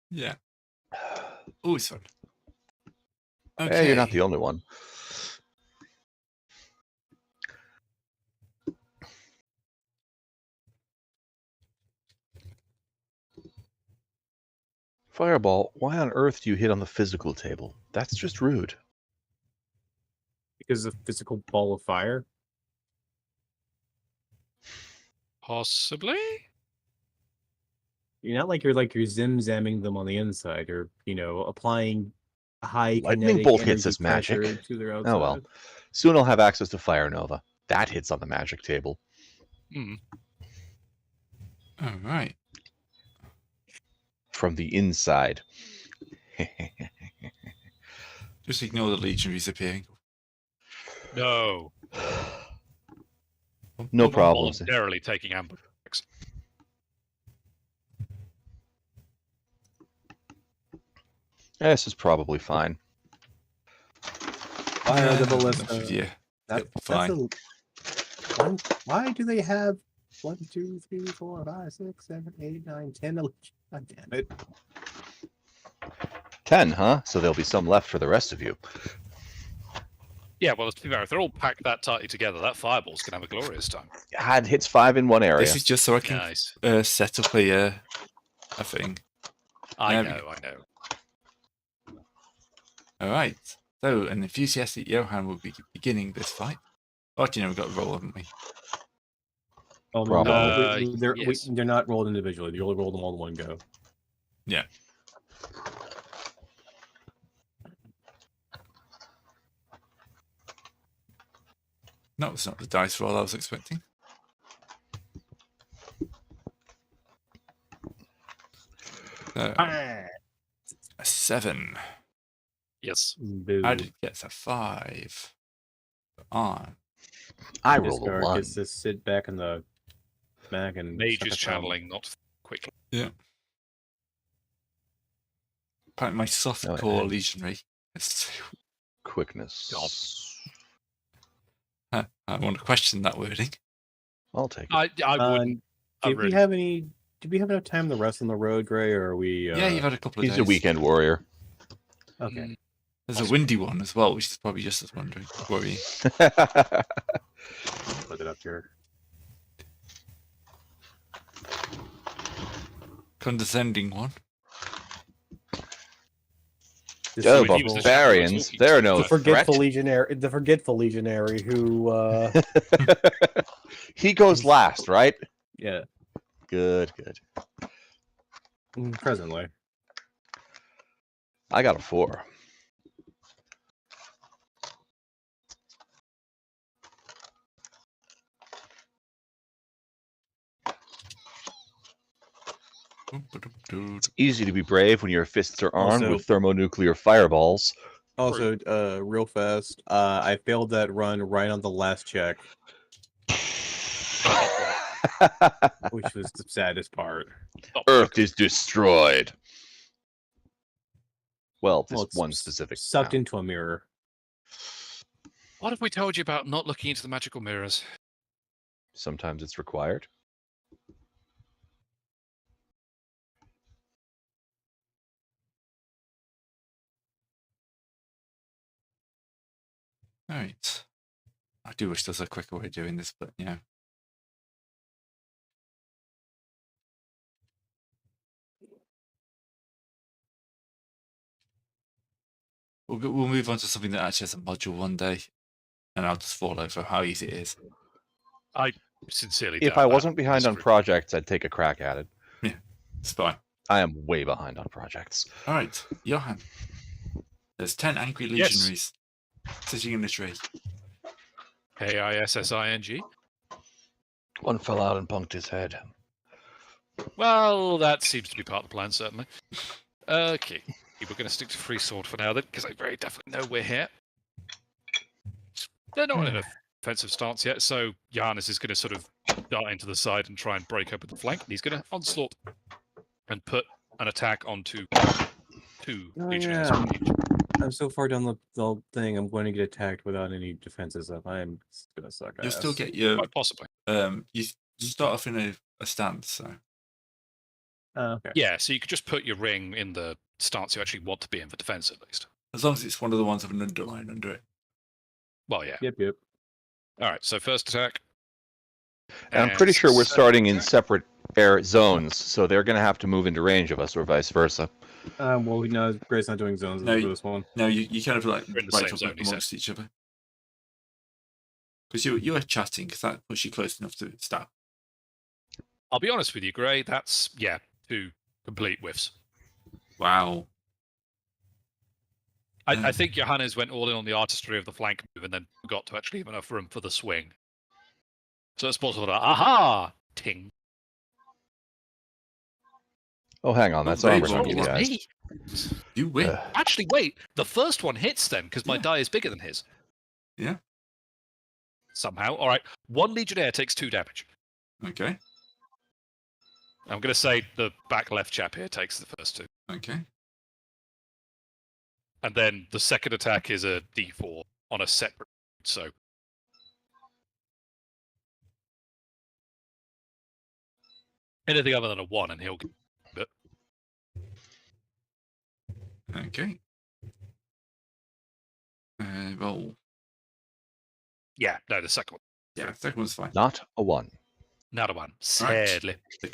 Speaker 1: Yeah. Always fun. Okay.
Speaker 4: Hey, you're not the only one. Fireball, why on earth do you hit on the physical table? That's just rude.
Speaker 2: Because of physical ball of fire.
Speaker 3: Possibly.
Speaker 2: You're not like you're zim-zamming them on the inside, or applying high
Speaker 4: Lightning
Speaker 2: kinetic
Speaker 4: bolt hits
Speaker 2: energy
Speaker 4: as magic.
Speaker 2: pressure to their outside.
Speaker 4: Oh well. Soon I'll have access to Fire Nova. That hits on the magic table.
Speaker 3: Hmm.
Speaker 1: All right.
Speaker 4: From the inside.
Speaker 1: Just ignore the legionaries appearing.
Speaker 3: No.
Speaker 4: No problems.
Speaker 3: Voluntarily taking ambush.
Speaker 4: This is probably fine.
Speaker 2: Fire the ballista.
Speaker 1: Yeah.
Speaker 2: That,
Speaker 1: Yep, fine.
Speaker 2: Why do they have 1, 2, 3, 4, 5, 6, 7, 8, 9, 10? God damn it.
Speaker 4: 10, huh? So there'll be some left for the rest of you.
Speaker 3: Yeah, well, to be fair, if they're all packed that tightly together, that fireball's going to have a glorious time.
Speaker 4: Had hits 5 in one area.
Speaker 1: This is just so I can
Speaker 3: Nice.
Speaker 1: set up a thing.
Speaker 3: I
Speaker 1: There we
Speaker 3: know.
Speaker 1: All right. So an enthusiastic Johan will be beginning this fight. Oh, actually, no, we've got a roll, haven't we?
Speaker 2: Oh,
Speaker 4: Probably.
Speaker 3: Yes.
Speaker 2: they're not rolled individually. You only roll them all in one go.
Speaker 1: Yeah. No, it's not the dice roll I was expecting. So, a 7.
Speaker 3: Yes.
Speaker 2: Boo.
Speaker 1: How did it get a 5? On.
Speaker 4: I
Speaker 2: This
Speaker 4: rolled a
Speaker 2: guard
Speaker 4: 1.
Speaker 2: gets to sit back in the back and
Speaker 3: Mage
Speaker 2: suck
Speaker 3: is
Speaker 2: a thumb.
Speaker 3: channeling, not quickly.
Speaker 1: Apparently my soft
Speaker 4: Oh,
Speaker 1: core
Speaker 4: yeah.
Speaker 1: legionary is
Speaker 4: Quickness.
Speaker 1: I want to question that wording.
Speaker 4: I'll take it.
Speaker 3: I wouldn't. I
Speaker 2: Did we
Speaker 3: really-
Speaker 2: have any? Did we have enough time to rest on the road, Gray, or are we?
Speaker 1: Yeah, you've had a couple of
Speaker 4: He's
Speaker 1: days.
Speaker 4: a weekend warrior.
Speaker 2: Okay.
Speaker 1: There's a windy one as well, which is probably just as worrying.
Speaker 2: Put it up here.
Speaker 1: Condescending one.
Speaker 4: Oh,
Speaker 3: If he was the
Speaker 4: barbarians.
Speaker 3: champion,
Speaker 4: They're no
Speaker 2: The forgetful
Speaker 4: threat.
Speaker 2: legionary. The forgetful legionary who.
Speaker 4: He goes last, right?
Speaker 2: Yeah.
Speaker 4: Good.
Speaker 2: Presently.
Speaker 4: I got a 4. It's easy to be brave when your fists are armed
Speaker 2: Also-
Speaker 4: with thermonuclear fireballs.
Speaker 2: Also, real fast. I failed that run right on the last check, which was the saddest part.
Speaker 4: Earth is destroyed. Well, this
Speaker 2: it's
Speaker 4: one specific.
Speaker 2: sucked
Speaker 4: town.
Speaker 2: into a mirror.
Speaker 3: What have we told you about not looking into the magical mirrors?
Speaker 4: Sometimes it's required.
Speaker 1: All right. I do wish there was a quicker way of doing this, but yeah. We'll move on to something that actually has a module one day, and I'll just fall over how easy it is.
Speaker 3: I sincerely
Speaker 4: If
Speaker 3: doubt
Speaker 4: I
Speaker 3: that.
Speaker 4: wasn't behind on
Speaker 3: Disagree.
Speaker 4: projects, I'd take a crack at it.
Speaker 1: It's fine.
Speaker 4: I am way behind on projects.
Speaker 1: All right, Johan. There's 10 angry
Speaker 3: Yes.
Speaker 1: legionaries sitting in a tree.
Speaker 3: K-I-S-S-I-N-G.
Speaker 4: One fell out and punked his head.
Speaker 3: Well, that seems to be part of the plan, certainly. Okay, we're going to stick to free sword for now, then, because I very definitely know we're here. They're not in an offensive stance yet, so Giannis is going to sort of dart into the side and try and break open the flank. And he's going to onslaught and put an attack onto 2
Speaker 2: Oh,
Speaker 3: legionaries.
Speaker 2: yeah. I'm so far down the thing. I'm going to get attacked without any defenses up. I'm gonna suck
Speaker 1: You'll
Speaker 2: ass.
Speaker 1: still get your
Speaker 3: Quite possibly.
Speaker 1: you start off in a stance, so
Speaker 2: Oh, okay.
Speaker 3: Yeah, so you could just put your ring in the stance you actually want to be in for defense, at least.
Speaker 1: As long as it's one of the ones with an underline under it.
Speaker 3: Well, yeah.
Speaker 2: Yep.
Speaker 3: All right. So first attack.
Speaker 4: And I'm pretty sure we're
Speaker 3: second
Speaker 4: starting in
Speaker 3: attack.
Speaker 4: separate air zones, so they're going to have to move into range of us, or vice versa.
Speaker 2: Well, no, Grace not doing zones
Speaker 1: No,
Speaker 2: for this one.
Speaker 1: No, you kind of like
Speaker 3: We're in the
Speaker 1: right
Speaker 3: same
Speaker 1: up
Speaker 3: zone, he
Speaker 1: amongst each other. Because you were chatting, because that puts you close enough to start.
Speaker 3: I'll be honest with you, Gray. That's 2 complete whiffs.
Speaker 1: Wow.
Speaker 3: I think Johannes went all in on the artistry of the flank move and then forgot to actually have enough room for the swing. So it's possible that aha ting.
Speaker 4: Oh, hang on, that's
Speaker 1: they
Speaker 4: armor,
Speaker 1: rolled
Speaker 4: not you
Speaker 1: one.
Speaker 4: guys.
Speaker 3: Me.
Speaker 1: You win.
Speaker 3: Actually, wait. The first one hits then because my
Speaker 1: Yeah.
Speaker 3: die is bigger than his.
Speaker 1: Yeah.
Speaker 3: Somehow. All right. 1 Legionnaire takes 2 damage.
Speaker 1: Okay.
Speaker 3: I'm going to say the back left chap here takes the first 2.
Speaker 1: Okay.
Speaker 3: And then the second attack is a d4 on a separate. So anything other than a 1 and he'll get it.
Speaker 1: Okay. Roll.
Speaker 3: Yeah, no, the second one.
Speaker 1: Yeah, second one's fine.
Speaker 4: Not a 1.
Speaker 3: Not a 1.
Speaker 1: Right.
Speaker 3: Sadly.
Speaker 1: The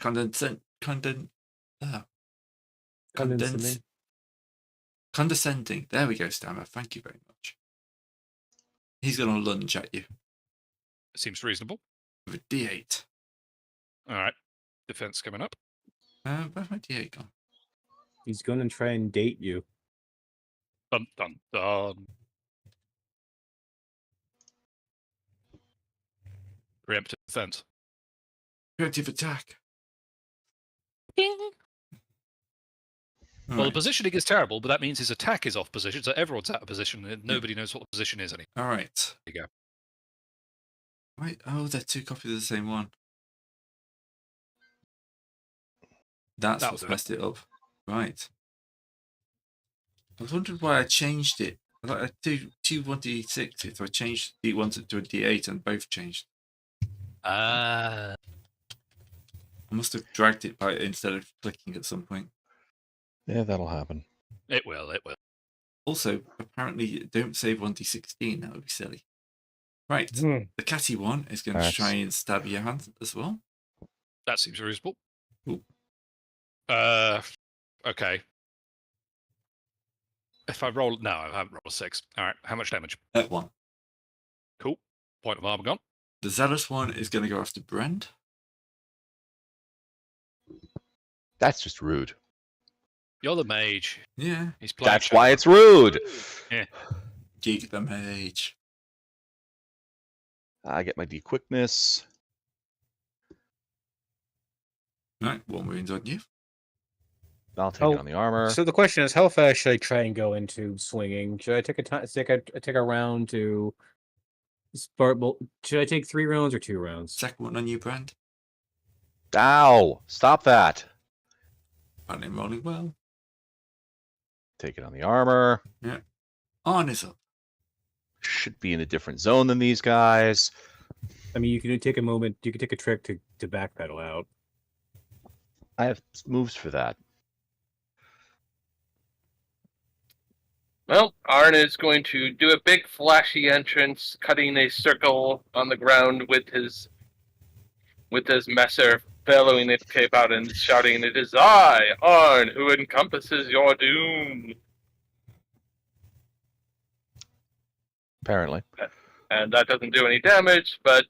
Speaker 1: condescending. There we go, Stammer. Thank you very much. He's going to lunge at you
Speaker 3: Seems reasonable.
Speaker 1: with a D8.
Speaker 3: All right. Defense coming up.
Speaker 1: Where's my D8 gone?
Speaker 2: He's going to try and date you.
Speaker 3: Dun, dun, dun. Preemptive defense.
Speaker 1: Preemptive attack.
Speaker 3: Ding.
Speaker 1: All
Speaker 3: Well,
Speaker 1: right.
Speaker 3: the positioning is terrible, but that means his attack is off position, so everyone's out of position, and nobody knows what the position is anymore.
Speaker 1: All right.
Speaker 3: There you go.
Speaker 1: Right. Oh, they're 2 copies of the same one. That's
Speaker 3: That'll
Speaker 1: what's
Speaker 3: do it.
Speaker 1: messed it up. Right. I was wondering why I changed it. I do 1d6, so I changed D1 to a D8 and both changed.
Speaker 3: Ah.
Speaker 1: I must have dragged it by instead of clicking at some point.
Speaker 4: Yeah, that'll happen.
Speaker 3: It will, it will.
Speaker 1: Also, apparently, don't save 1d16. That would be silly. Right.
Speaker 2: Hmm.
Speaker 1: The catty one is going to
Speaker 4: That's-
Speaker 1: try and stab your hand as well.
Speaker 3: That seems reasonable.
Speaker 1: Cool.
Speaker 3: Okay. If I roll... No, I haven't rolled a 6. All right, how much damage?
Speaker 1: That one.
Speaker 3: Cool. Point of armor gone.
Speaker 1: The zealous one is going to go after Brand.
Speaker 4: That's just rude.
Speaker 3: You're the mage.
Speaker 1: Yeah.
Speaker 3: He's playing
Speaker 4: That's why
Speaker 3: Shadow.
Speaker 4: it's rude.
Speaker 1: Gig the mage.
Speaker 4: I get my D quickness.
Speaker 1: Right. 1 wound on you.
Speaker 4: I'll take
Speaker 2: Oh,
Speaker 4: it on the armor.
Speaker 2: So the question is, how fast should I try and go into swinging? Should I take take a round to start? Should I take 3 rounds or 2 rounds?
Speaker 1: Second one on you, Brand.
Speaker 4: Ow! Stop that.
Speaker 1: Running, rolling well.
Speaker 4: Take it on the armor.
Speaker 1: On is up.
Speaker 4: Should be in a different zone than these guys.
Speaker 2: I mean, you can take a moment. You can take a trick to backpedal out.
Speaker 4: I have moves for that.
Speaker 5: Well, Arn is going to do a big flashy entrance, cutting a circle on the ground with his messer, bellowing it cape out and shouting, "It is I, Arn, who encompasses your doom."
Speaker 4: Apparently.
Speaker 5: And that doesn't do any damage, but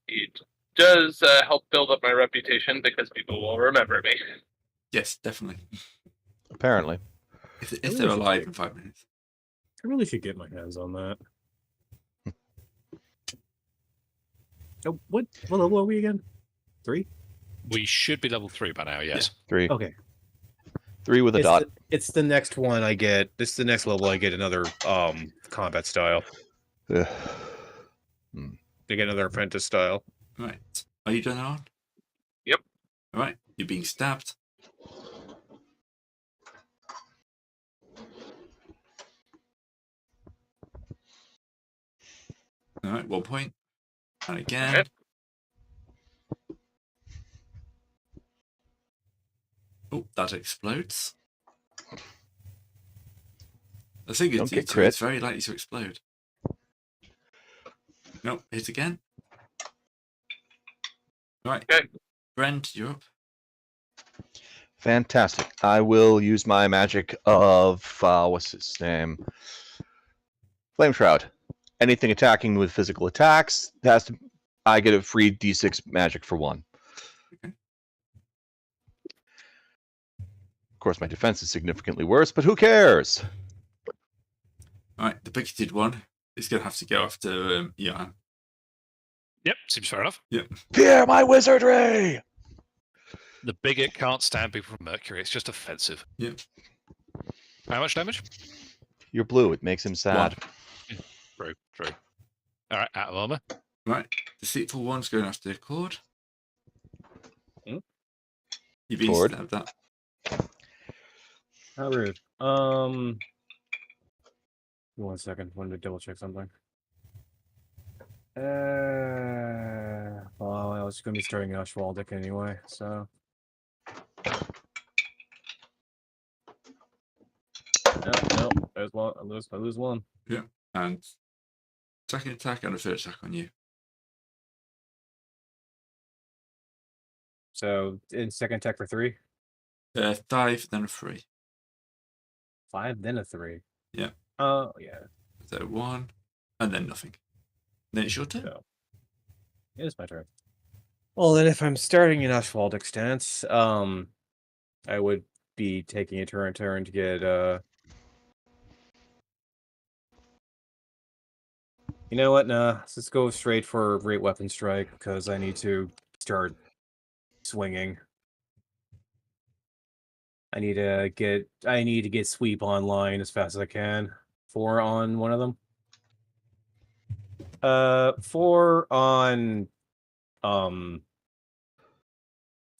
Speaker 5: it does help build up my reputation because people will remember me.
Speaker 1: Yes, definitely.
Speaker 4: Apparently.
Speaker 1: If
Speaker 2: really
Speaker 1: they're
Speaker 2: should
Speaker 1: alive
Speaker 2: take-
Speaker 1: in 5 minutes.
Speaker 2: I really should get my hands on that. Oh, what level are we again? 3?
Speaker 3: We should be level 3 by now, yes.
Speaker 4: 3.
Speaker 2: Okay.
Speaker 4: 3 with a dot.
Speaker 2: It's the next one I get. This is the next level I get another combat style.
Speaker 4: Ugh.
Speaker 2: I get another apprentice style.
Speaker 1: Right. Are you done, Aaron?
Speaker 5: Yep.
Speaker 1: All right. You're being stabbed. All right. 1 point. And again.
Speaker 5: Okay.
Speaker 1: Oh, that explodes. The thing
Speaker 4: Don't
Speaker 1: is,
Speaker 4: get
Speaker 1: it's
Speaker 4: crit.
Speaker 1: very likely to explode. Nope, hit again. Right.
Speaker 5: Okay.
Speaker 1: Brent, you're up.
Speaker 4: Fantastic. I will use my magic of what's his name? Flame Shroud. Anything attacking with physical attacks has to. I get a free D6 magic for 1.
Speaker 1: Okay.
Speaker 4: Of course, my defense is significantly worse, but who cares?
Speaker 1: Alright, the bigoted one is going to have to go after Johan.
Speaker 3: Yep, seems fair enough.
Speaker 4: Fear my wizardry!
Speaker 3: The bigot can't stand people from Mercury. It's just offensive.
Speaker 1: Yep.
Speaker 3: How much damage?
Speaker 4: You're blue. It makes him sad.
Speaker 3: True. All right, out of armor.
Speaker 1: Right, Deceitful one's going after Cord.
Speaker 2: Hmm?
Speaker 1: You've been
Speaker 4: Cord.
Speaker 1: stabbed that.
Speaker 2: How rude. 1 second. Wanted to double check something. Well, I was going to be starting Ashwaldic anyway, so. No, there's one. I lose one.
Speaker 1: And second attack and a third attack on you.
Speaker 2: So, in second attack for 3,
Speaker 1: 5, then a 3.
Speaker 2: 5, then a 3.
Speaker 1: Yeah.
Speaker 2: Oh, yeah.
Speaker 1: So 1, and then nothing. Then it's your turn.
Speaker 2: So, it is my turn. Well, then if I'm starting an Ashwaldic stance, I would be taking a turn to get, You know what? Nah, let's just go straight for Great Weapon Strike, because I need to start swinging. I need to get sweep online as fast as I can. 4 on one of them. 4 on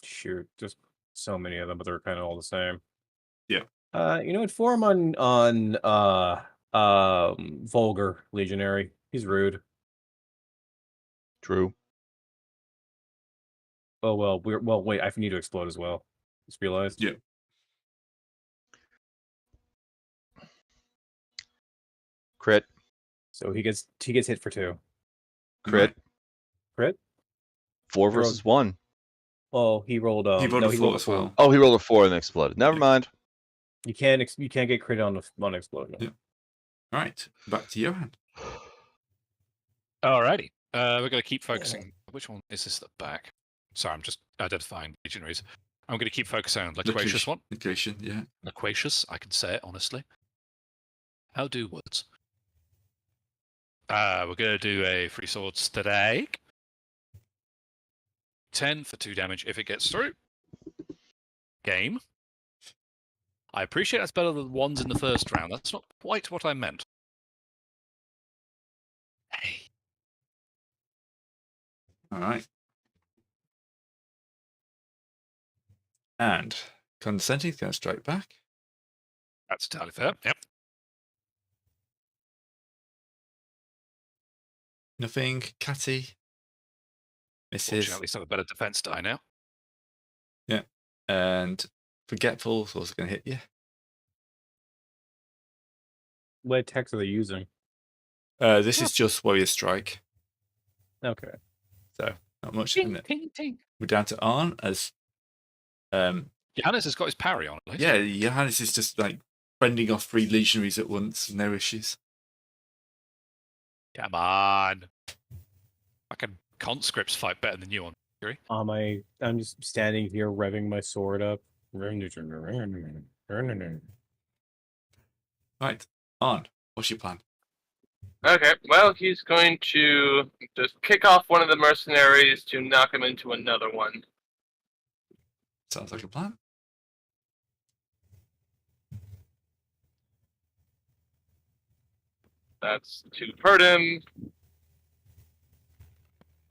Speaker 2: shoot, just so many of them, but they're kind of all the same.
Speaker 1: Yeah.
Speaker 2: You know what? 4 on Vulgar Legionary. He's rude.
Speaker 4: True.
Speaker 2: Oh well, wait, I need to explode as well. Just realized.
Speaker 1: Yeah.
Speaker 4: Crit.
Speaker 2: So he gets hit for 2.
Speaker 4: Crit.
Speaker 2: Crit?
Speaker 4: 4
Speaker 2: He rolled-
Speaker 4: versus 1.
Speaker 2: Oh, he rolled
Speaker 1: He rolled
Speaker 2: no,
Speaker 1: a
Speaker 2: he
Speaker 1: 4
Speaker 2: rolled a
Speaker 1: as
Speaker 2: 4.
Speaker 1: well.
Speaker 4: Oh, he rolled a 4 and exploded. Never
Speaker 1: Yeah.
Speaker 4: mind.
Speaker 2: You can't get crit on the explosion.
Speaker 1: Yeah. Right, back to Johan.
Speaker 3: Alrighty. We're going to keep focusing. Which one is this at the back? Sorry, I'm just identifying legionaries. I'm going to keep focusing on Loquacious one.
Speaker 1: Location, yeah.
Speaker 3: Loquacious, I can say it honestly. How do words? We're going to do a free sword strike. 10 for 2 damage if it gets through. Game. I appreciate that's better than the ones in the first round. That's not quite what I meant. Hey.
Speaker 1: Alright. And Condescending's going to strike back.
Speaker 3: That's entirely fair. Yep.
Speaker 1: Nothing. Catty. Misses.
Speaker 3: Fortunately, at least I have a better defense die now.
Speaker 1: And Forgetful is also going to hit you.
Speaker 2: What attacks are they using?
Speaker 1: This is just Warrior Strike.
Speaker 2: Okay.
Speaker 1: So, not much.
Speaker 3: Ting,
Speaker 1: Isn't it?
Speaker 3: ting, ting.
Speaker 1: We're down to Arn as.
Speaker 3: Johannes has got his parry on at least.
Speaker 1: Yeah, Johannes is just like fending off 3 legionaries at once. No issues.
Speaker 3: Come on. Fucking conscripts fight better than you on Mercury.
Speaker 2: I'm just standing here revving my sword up.
Speaker 1: Right, Arn, what's your plan?
Speaker 5: Okay, well, he's going to just kick off one of the mercenaries to knock him into another one.
Speaker 1: Sounds like a plan.
Speaker 5: That's to hurt him.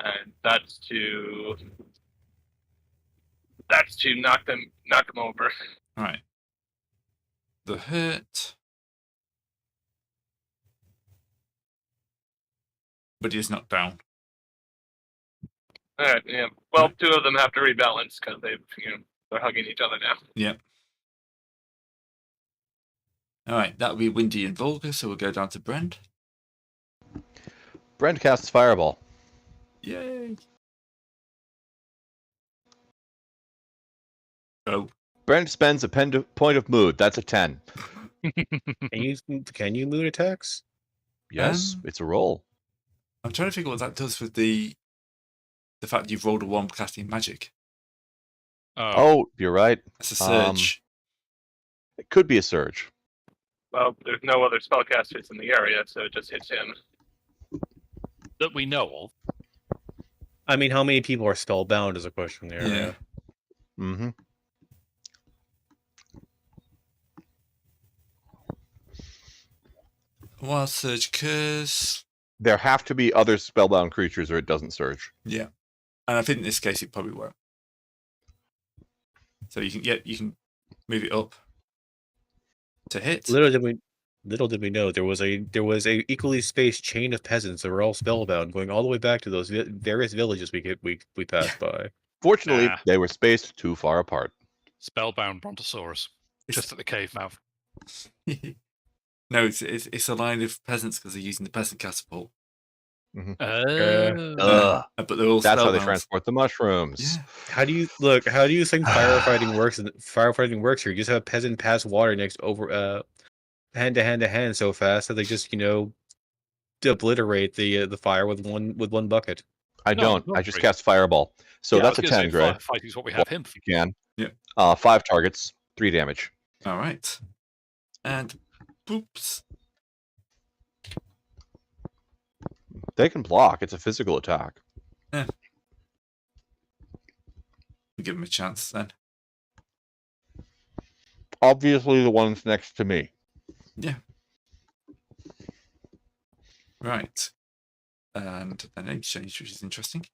Speaker 5: And that's to knock him over.
Speaker 1: Alright. The hurt. But he is knocked down.
Speaker 5: Alright, yeah. Well, 2 of them have to rebalance because they're hugging each other now.
Speaker 1: Yep. All right, that'll be Windy and Volga, so we'll go down to Brend.
Speaker 4: Brent casts Fireball.
Speaker 1: Yay! Oh,
Speaker 4: Brent spends a point of mood. That's a 10.
Speaker 2: Can you mood attacks?
Speaker 4: Yes, it's a roll.
Speaker 1: I'm trying to figure what that does with the fact that you've rolled a 1 casting magic.
Speaker 4: Oh, you're right.
Speaker 1: That's a surge.
Speaker 4: It could be a surge.
Speaker 5: Well, there's no other spellcasters in the area, so it just hits him.
Speaker 3: That we know of.
Speaker 2: I mean, how many people are spellbound is a question there.
Speaker 1: Yeah.
Speaker 4: Mm-hmm.
Speaker 1: Wild surge curse.
Speaker 4: There have to be other spellbound creatures, or it doesn't surge.
Speaker 1: Yeah, and I think in this case it probably won't. So you can move it up to hit.
Speaker 2: Little did we know there was a equally spaced chain of peasants that were all spellbound, going all the way back to those various villages we passed by.
Speaker 4: Fortunately,
Speaker 3: Nah.
Speaker 4: they were spaced too far apart.
Speaker 3: Spellbound Brontosaurus. Just at the cave mouth.
Speaker 1: No, it's a line of peasants because they're using the peasant catapult.
Speaker 3: Oh.
Speaker 1: But they're all
Speaker 4: That's how they
Speaker 1: spellbound.
Speaker 4: transport the mushrooms.
Speaker 1: Yeah.
Speaker 2: How do you think firefighting works? Firefighting works here. You just have a peasant pass water hand to hand so fast that they just obliterate the fire with one bucket.
Speaker 4: I
Speaker 3: No,
Speaker 4: don't.
Speaker 3: not
Speaker 4: I just
Speaker 3: really.
Speaker 4: cast Fireball. So
Speaker 3: Yeah,
Speaker 4: that's
Speaker 3: I
Speaker 4: a
Speaker 3: was gonna
Speaker 4: 10,
Speaker 3: say,
Speaker 4: Gray.
Speaker 3: Fighting's what we have him for.
Speaker 4: You can.
Speaker 1: Yeah.
Speaker 4: 5 targets, 3 damage.
Speaker 1: All right. And boops.
Speaker 4: They can block. It's a physical attack.
Speaker 1: We'll give him a chance then.
Speaker 4: Obviously, the ones next to me.
Speaker 1: Yeah. Right. And the name change, which is interesting.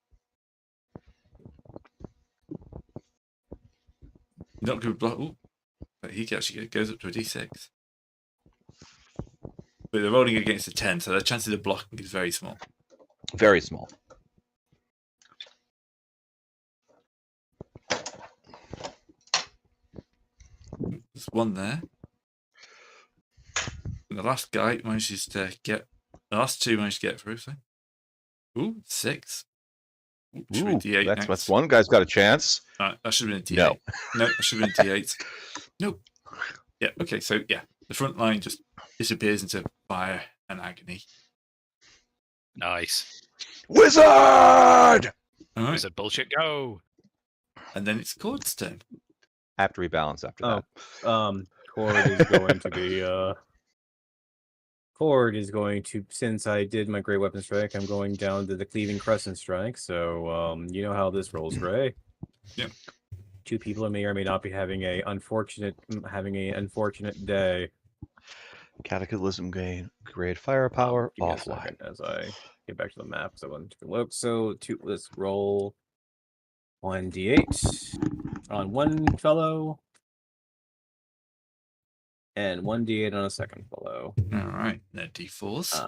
Speaker 1: Not going to block. Ooh. But he actually goes up to a d6. But they're rolling against a 10, so their chances of blocking is very small.
Speaker 4: Very small.
Speaker 1: There's one there. And the last guy manages to get. The last 2 managed to get through, so. Ooh, 6. Ooh, should
Speaker 4: Ooh,
Speaker 1: be a D8
Speaker 4: that's
Speaker 1: next.
Speaker 4: one guy's got a chance.
Speaker 1: That should have been a D8.
Speaker 4: No.
Speaker 1: No, that should have been a D8. Nope. Yeah, okay, so yeah. The front line just disappears into fire and agony.
Speaker 3: Nice.
Speaker 4: Wizard!
Speaker 1: All right.
Speaker 3: Wizard bullshit, go.
Speaker 1: And then it's Cord's turn.
Speaker 4: I have to rebalance after that.
Speaker 2: Cord is going to be Cord is going to, since I did my Great Weapon Strike, I'm going down to the Cleaving Crescent Strike. So you know how this rolls, Gray.
Speaker 1: Yep.
Speaker 2: 2 people may or may not be having a unfortunate day.
Speaker 4: Cataclysm gain, great firepower,
Speaker 2: Give me a
Speaker 4: offline.
Speaker 2: second as I get back to the map. So I want to take a look. So let's roll 1d8 on one fellow, and 1d8 on a second fellow.
Speaker 1: All right, they're D4s.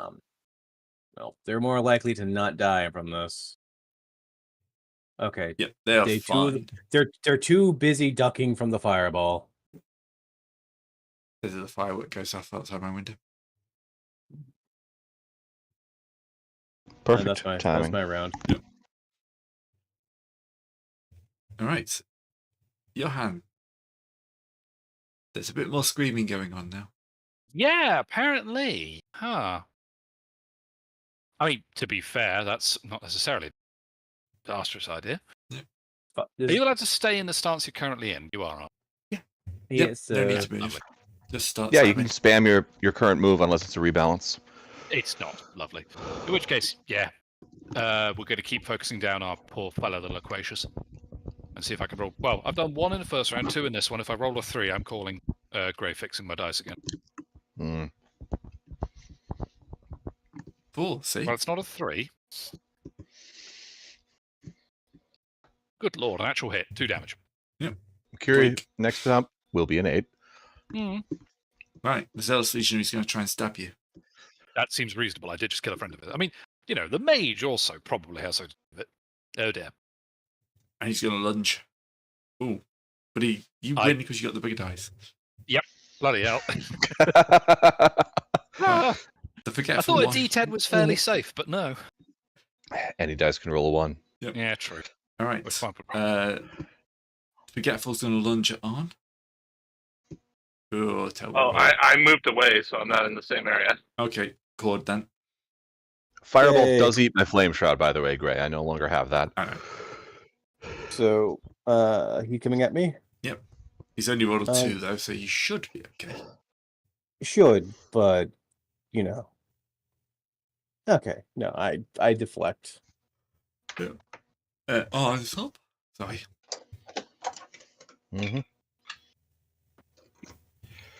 Speaker 2: Well, they're more likely to not die from this. Okay,
Speaker 1: Yep, they are
Speaker 2: they
Speaker 1: fine.
Speaker 2: they're too busy ducking from the fireball.
Speaker 1: Because the firework goes off outside my window.
Speaker 4: Perfect
Speaker 2: That's
Speaker 4: timing.
Speaker 2: my round.
Speaker 1: All right. Johan. There's a bit more screaming going on now.
Speaker 3: Yeah, apparently. Huh. I mean, to be fair, that's not necessarily the disastrous idea. Are you allowed to stay in the stance you're currently in? You are, aren't
Speaker 1: Yep,
Speaker 2: Yes,
Speaker 1: no need to move.
Speaker 3: lovely.
Speaker 1: Just start
Speaker 4: Yeah, you
Speaker 1: slamming.
Speaker 4: can spam your current move unless it's a rebalance.
Speaker 3: It's not. Lovely. In which case, yeah. We're going to keep focusing down our poor fellow, the Loquacious. And see if I can roll. Well, I've done 1 in the first round, 2 in this one. If I roll a 3, I'm calling Grey fixing my dice again.
Speaker 4: Hmm.
Speaker 1: 4, see?
Speaker 3: Well, it's not a 3. Good lord, an actual hit. 2 damage.
Speaker 4: Curie
Speaker 1: Blink.
Speaker 4: next up will be an 8.
Speaker 1: Right, the Zealous Legionary is going to try and stab you.
Speaker 3: That seems reasonable. I did just kill a friend of it. I mean, the mage also probably has something to do with it. Oh dear.
Speaker 1: And he's going to lunge. Ooh. But you win because you got the bigger dice.
Speaker 3: Yep. Bloody hell.
Speaker 1: The
Speaker 3: I
Speaker 1: forgetful
Speaker 3: thought a
Speaker 1: one.
Speaker 3: D10 was fairly safe, but no.
Speaker 4: Any dice can roll a 1.
Speaker 3: Yeah, true.
Speaker 1: All
Speaker 3: We're
Speaker 1: right.
Speaker 3: fine.
Speaker 1: Forgetful's going to lunge it on. Oh, terrible.
Speaker 5: Oh, I moved away, so I'm not in the same area.
Speaker 1: Okay, Claude then.
Speaker 4: Firebolt
Speaker 2: Yay.
Speaker 4: does eat my flame shroud, by the way, Gray. I no longer have that.
Speaker 1: I know.
Speaker 2: So, he coming at me?
Speaker 1: He's only rolled a 2 though, so you should be okay.
Speaker 2: Should, but you know. Okay, no, I deflect.
Speaker 1: It's up. Sorry.
Speaker 4: Mm-hmm.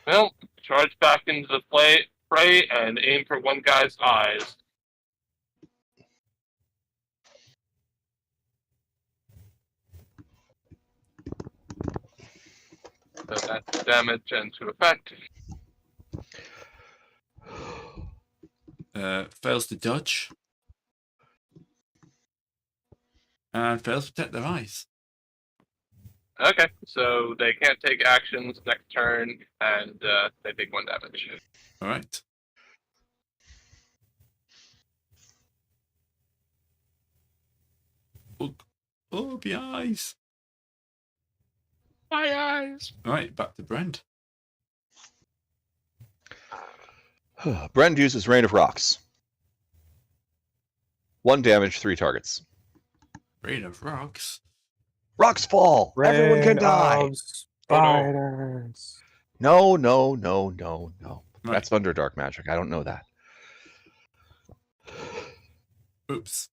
Speaker 5: Well, charge back into the fray and aim for one guy's eyes. So that's damage and to effect.
Speaker 1: Fails to dodge. And fails to protect their eyes.
Speaker 5: Okay, so they can't take actions next turn, and they take 1 damage.
Speaker 1: All right. Oh, the eyes.
Speaker 3: My eyes.
Speaker 1: All right, back to Brent.
Speaker 4: Brend uses Rain of Rocks. 1 damage, 3 targets.
Speaker 1: Rain of rocks.
Speaker 4: Rocks fall! Everyone can die!
Speaker 2: Of spiders.
Speaker 4: No.
Speaker 1: Right.
Speaker 4: That's Underdark magic. I don't know that.
Speaker 1: Oops.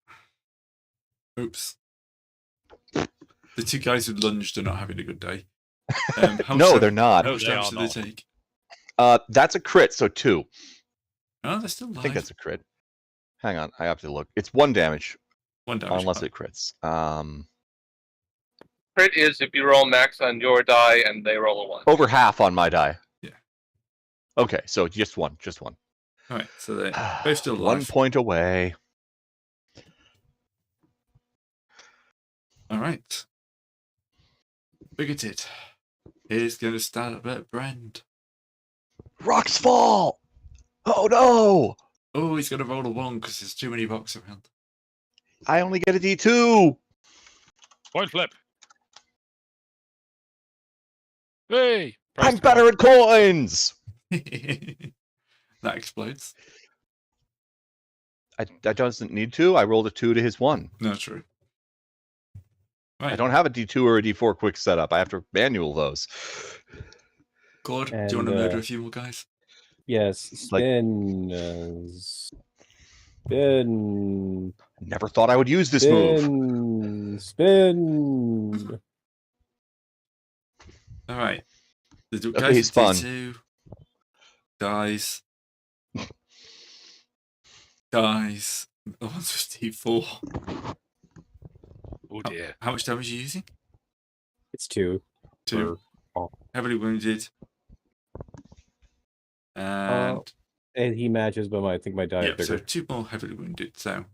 Speaker 1: The 2 guys who lunged are not having a good day.
Speaker 4: No, they're not.
Speaker 1: How much
Speaker 3: They
Speaker 1: damage
Speaker 3: are
Speaker 1: do
Speaker 3: not.
Speaker 1: they take?
Speaker 4: That's a crit, so 2.
Speaker 1: Oh, they're still alive.
Speaker 4: I think that's a crit. Hang on, I have to look. It's 1 damage,
Speaker 1: 1 damage.
Speaker 4: unless it crits.
Speaker 5: Crit is if you roll max on your die and they roll a 1.
Speaker 4: Over half on my die.
Speaker 1: Yeah.
Speaker 4: Okay, so just one.
Speaker 1: All right, so they're both still alive.
Speaker 4: 1 point away.
Speaker 1: All right. Bigoted is going to start up at Brand.
Speaker 4: Rocks fall! Oh no!
Speaker 1: Oh, he's going to roll a 1 because there's too many rocks around.
Speaker 4: I only get a D2!
Speaker 3: Point flip. Hey!
Speaker 4: I'm better at coins!
Speaker 1: That explodes.
Speaker 4: I doesn't need to. I rolled a 2 to his 1.
Speaker 1: No, true. Right.
Speaker 4: I don't have a D2 or a D4 quick setup. I have to manual those.
Speaker 1: God, do you want
Speaker 2: And,
Speaker 1: to murder a few more guys?
Speaker 2: Yes, spin. Spin.
Speaker 4: Never thought I would use this move.
Speaker 2: Spin.
Speaker 1: All right. The
Speaker 4: Okay,
Speaker 1: guys
Speaker 4: he's
Speaker 1: with
Speaker 4: fun.
Speaker 1: D2 dies. Dies. The one's with D4.
Speaker 3: Oh dear.
Speaker 1: How much damage are you using?
Speaker 2: It's 2.
Speaker 1: 2.
Speaker 2: Oh.
Speaker 1: Heavily wounded. And
Speaker 2: And he matches, but I think my die
Speaker 1: yeah,
Speaker 2: is
Speaker 1: so
Speaker 2: bigger.
Speaker 1: 2 more heavily wounded. So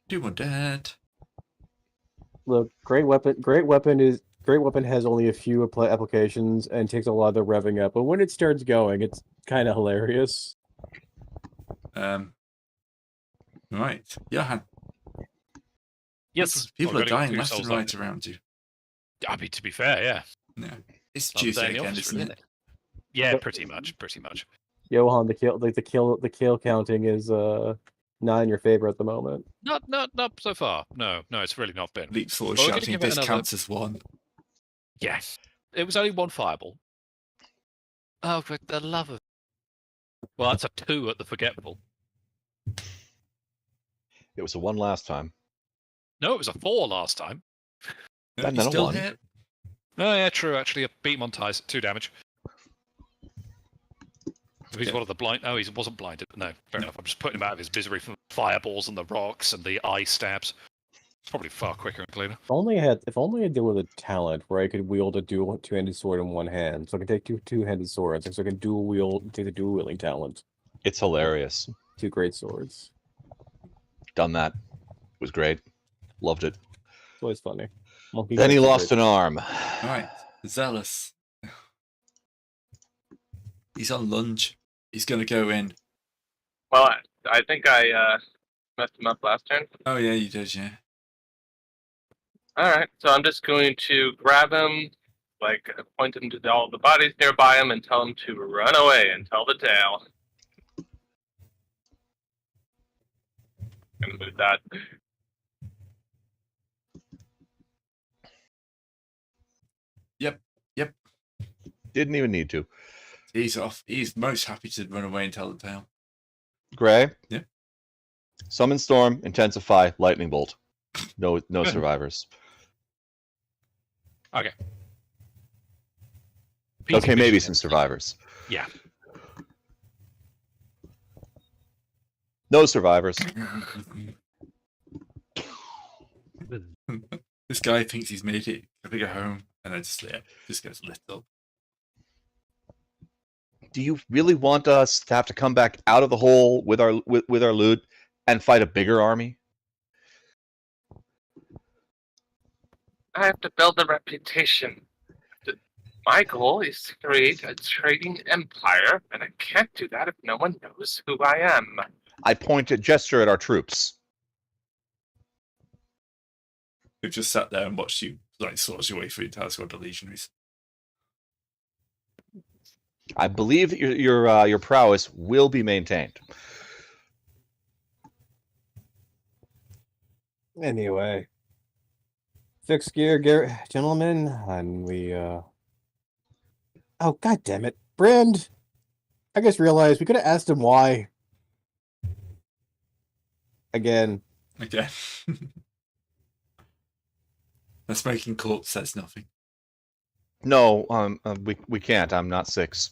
Speaker 1: 2 more dead.
Speaker 2: Look, great weapon has only a few applications and takes a lot of the revving up, but when it starts going, it's kind of hilarious.
Speaker 1: Right. Johan.
Speaker 3: Yes.
Speaker 1: People are
Speaker 3: I've got
Speaker 1: dying
Speaker 3: two
Speaker 1: left and
Speaker 3: souls
Speaker 1: right
Speaker 3: left.
Speaker 1: around you.
Speaker 3: I mean, to be fair, yeah.
Speaker 1: No. It's
Speaker 3: Not
Speaker 1: Tuesday
Speaker 3: saying the
Speaker 1: again,
Speaker 3: opposite,
Speaker 1: isn't
Speaker 3: really.
Speaker 1: it?
Speaker 3: Yeah,
Speaker 2: Yep.
Speaker 3: pretty much.
Speaker 2: Johan, the kill counting is not in your favor at the moment.
Speaker 3: Not so far. No, it's really not been.
Speaker 1: Leap forward
Speaker 3: Well, we're gonna
Speaker 1: shouting,
Speaker 3: give it
Speaker 1: this
Speaker 3: another-
Speaker 1: counts as 1.
Speaker 3: Yes. It was only 1 fireball. Oh, for the love of... Well, that's a 2 at the forgetful.
Speaker 4: It was a 1 last time.
Speaker 3: No, it was a 4 last time.
Speaker 1: No,
Speaker 4: And
Speaker 1: you
Speaker 4: then a
Speaker 1: still
Speaker 4: 1.
Speaker 1: hit.
Speaker 3: Oh, yeah, true. Actually, I beat him on ties. 2 damage. He's one of the blind... Oh, he wasn't blinded. No, fair enough. I'm just putting him out of his misery from fireballs and the rocks and the eye stabs. It's probably far quicker and cleaner.
Speaker 2: If only I deal with a talent where I could wield a two-handed sword in one hand, so I can take two-handed swords, so I can take the dual wielding talent.
Speaker 4: It's hilarious.
Speaker 2: 2 great swords.
Speaker 4: Done that. It was great. Loved it.
Speaker 2: It's always funny. Monkey
Speaker 4: Then he
Speaker 2: gets
Speaker 4: lost
Speaker 2: great.
Speaker 4: an arm.
Speaker 1: Right. Zealous. He's on lunge. He's going to go in.
Speaker 5: Well, I think I messed him up last turn.
Speaker 1: Oh, yeah, you did, yeah.
Speaker 5: Alright, so I'm just going to grab him, like, point him to all the bodies nearby him and tell him to run away and tell the tale. Gonna move that.
Speaker 1: Yep.
Speaker 4: Didn't even need to.
Speaker 1: He's off. He's most happy to run away and tell the tale.
Speaker 4: Gray.
Speaker 1: Yeah.
Speaker 4: Summon storm, intensify, lightning bolt. No survivors.
Speaker 3: Okay.
Speaker 4: Okay, maybe
Speaker 3: Peasy.
Speaker 4: some survivors.
Speaker 3: Yeah.
Speaker 4: No survivors.
Speaker 1: This guy thinks he's made it. Gonna go home, and then just gets lit up.
Speaker 4: Do you really want us to have to come back out of the hole with our loot and fight a bigger army?
Speaker 5: I have to build a reputation. My goal is to create a trading empire, and I can't do that if no one knows who I am.
Speaker 4: I point a gesture at our troops.
Speaker 1: They've just sat there and watched you like sort your way through the entire squad of legionaries.
Speaker 4: I believe that your prowess will be maintained.
Speaker 2: Anyway, fixed gear, gentlemen, and we. Oh, god damn it, Brand! I just realized we could have asked him why. Again.
Speaker 1: Okay. The smoking corpse says nothing.
Speaker 4: No, we can't. I'm not 6.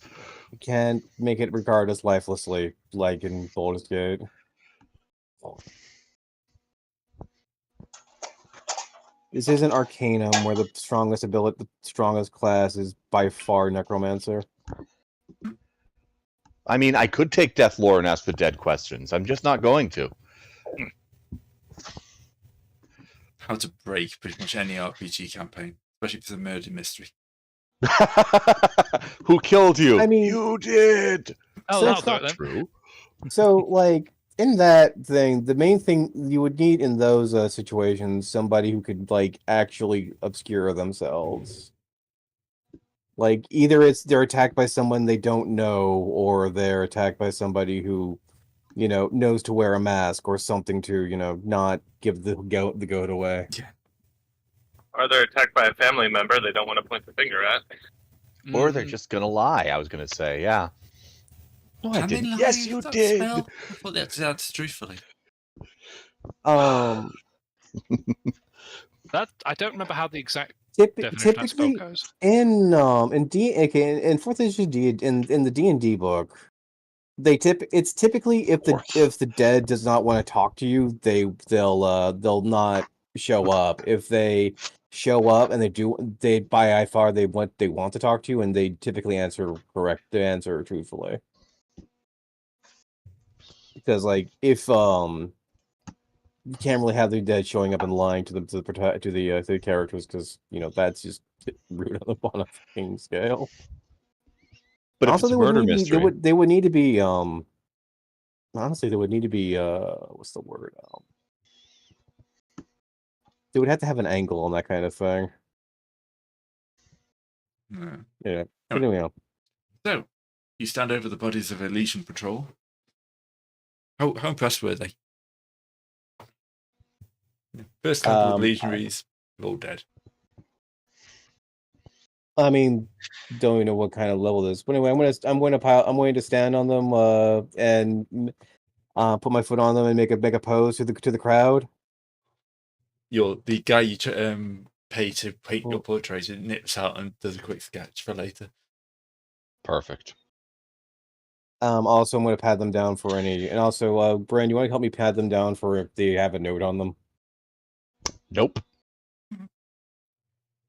Speaker 2: We can't make it regard us lifelessly, like in Baldur's Gate. This isn't Arcanum, where the strongest class is by far Necromancer.
Speaker 4: I mean, I could take Death Lore and ask the dead questions. I'm just not going to.
Speaker 1: How to break pretty much any RPG campaign, especially if it's a murder mystery.
Speaker 4: Who killed you?
Speaker 2: I mean,
Speaker 4: you did.
Speaker 3: Oh,
Speaker 2: So
Speaker 3: that'll
Speaker 2: it's
Speaker 3: do
Speaker 4: Not
Speaker 3: it then.
Speaker 4: true.
Speaker 2: So, like, in that thing, the main thing you would need in those situations, somebody who could, like, actually obscure themselves. Like, either they're attacked by someone they don't know, or they're attacked by somebody who, knows to wear a mask or something to, not give the goat away.
Speaker 5: Or they're attacked by a family member they don't want to point the finger at.
Speaker 4: Or they're just gonna lie. I was gonna say, yeah. No, I
Speaker 1: Can they
Speaker 4: didn't.
Speaker 1: lie
Speaker 4: Yes,
Speaker 1: with
Speaker 4: you
Speaker 1: that
Speaker 4: did.
Speaker 1: spell? I thought they had to say that truthfully.
Speaker 3: That I don't remember how the exact definition of that spell
Speaker 2: Typically,
Speaker 3: goes.
Speaker 2: in fourth edition in the D&D book, it's typically if the dead does not want to talk to you, they'll not show up. If they show up and they by far they want to talk to you, and they typically answer truthfully. Because like if you can't really have the dead showing up and lying to the characters, because that's just rude on a fucking scale.
Speaker 4: But
Speaker 2: Also,
Speaker 4: if it's a murder mystery,
Speaker 2: they would need to be honestly, they would need to be what's the word? They would have to have an angle on that kind of thing.
Speaker 1: Yeah.
Speaker 2: Yeah.
Speaker 1: Oh.
Speaker 2: Anyway,
Speaker 1: So, you stand over the bodies of a Legion patrol. How impressed were they? First couple of legionaries, all dead.
Speaker 2: I mean, don't even know what kind of level this. But anyway, I'm going to stand on them and put my foot on them and make a pose to the crowd.
Speaker 1: The guy you pay to paint your portrait nips out and does a quick sketch for later.
Speaker 4: perfect.
Speaker 2: Also, I'm going to pat them down for any, and also, Brand, you want to help me pat them down for if they have a note on them?
Speaker 4: Nope.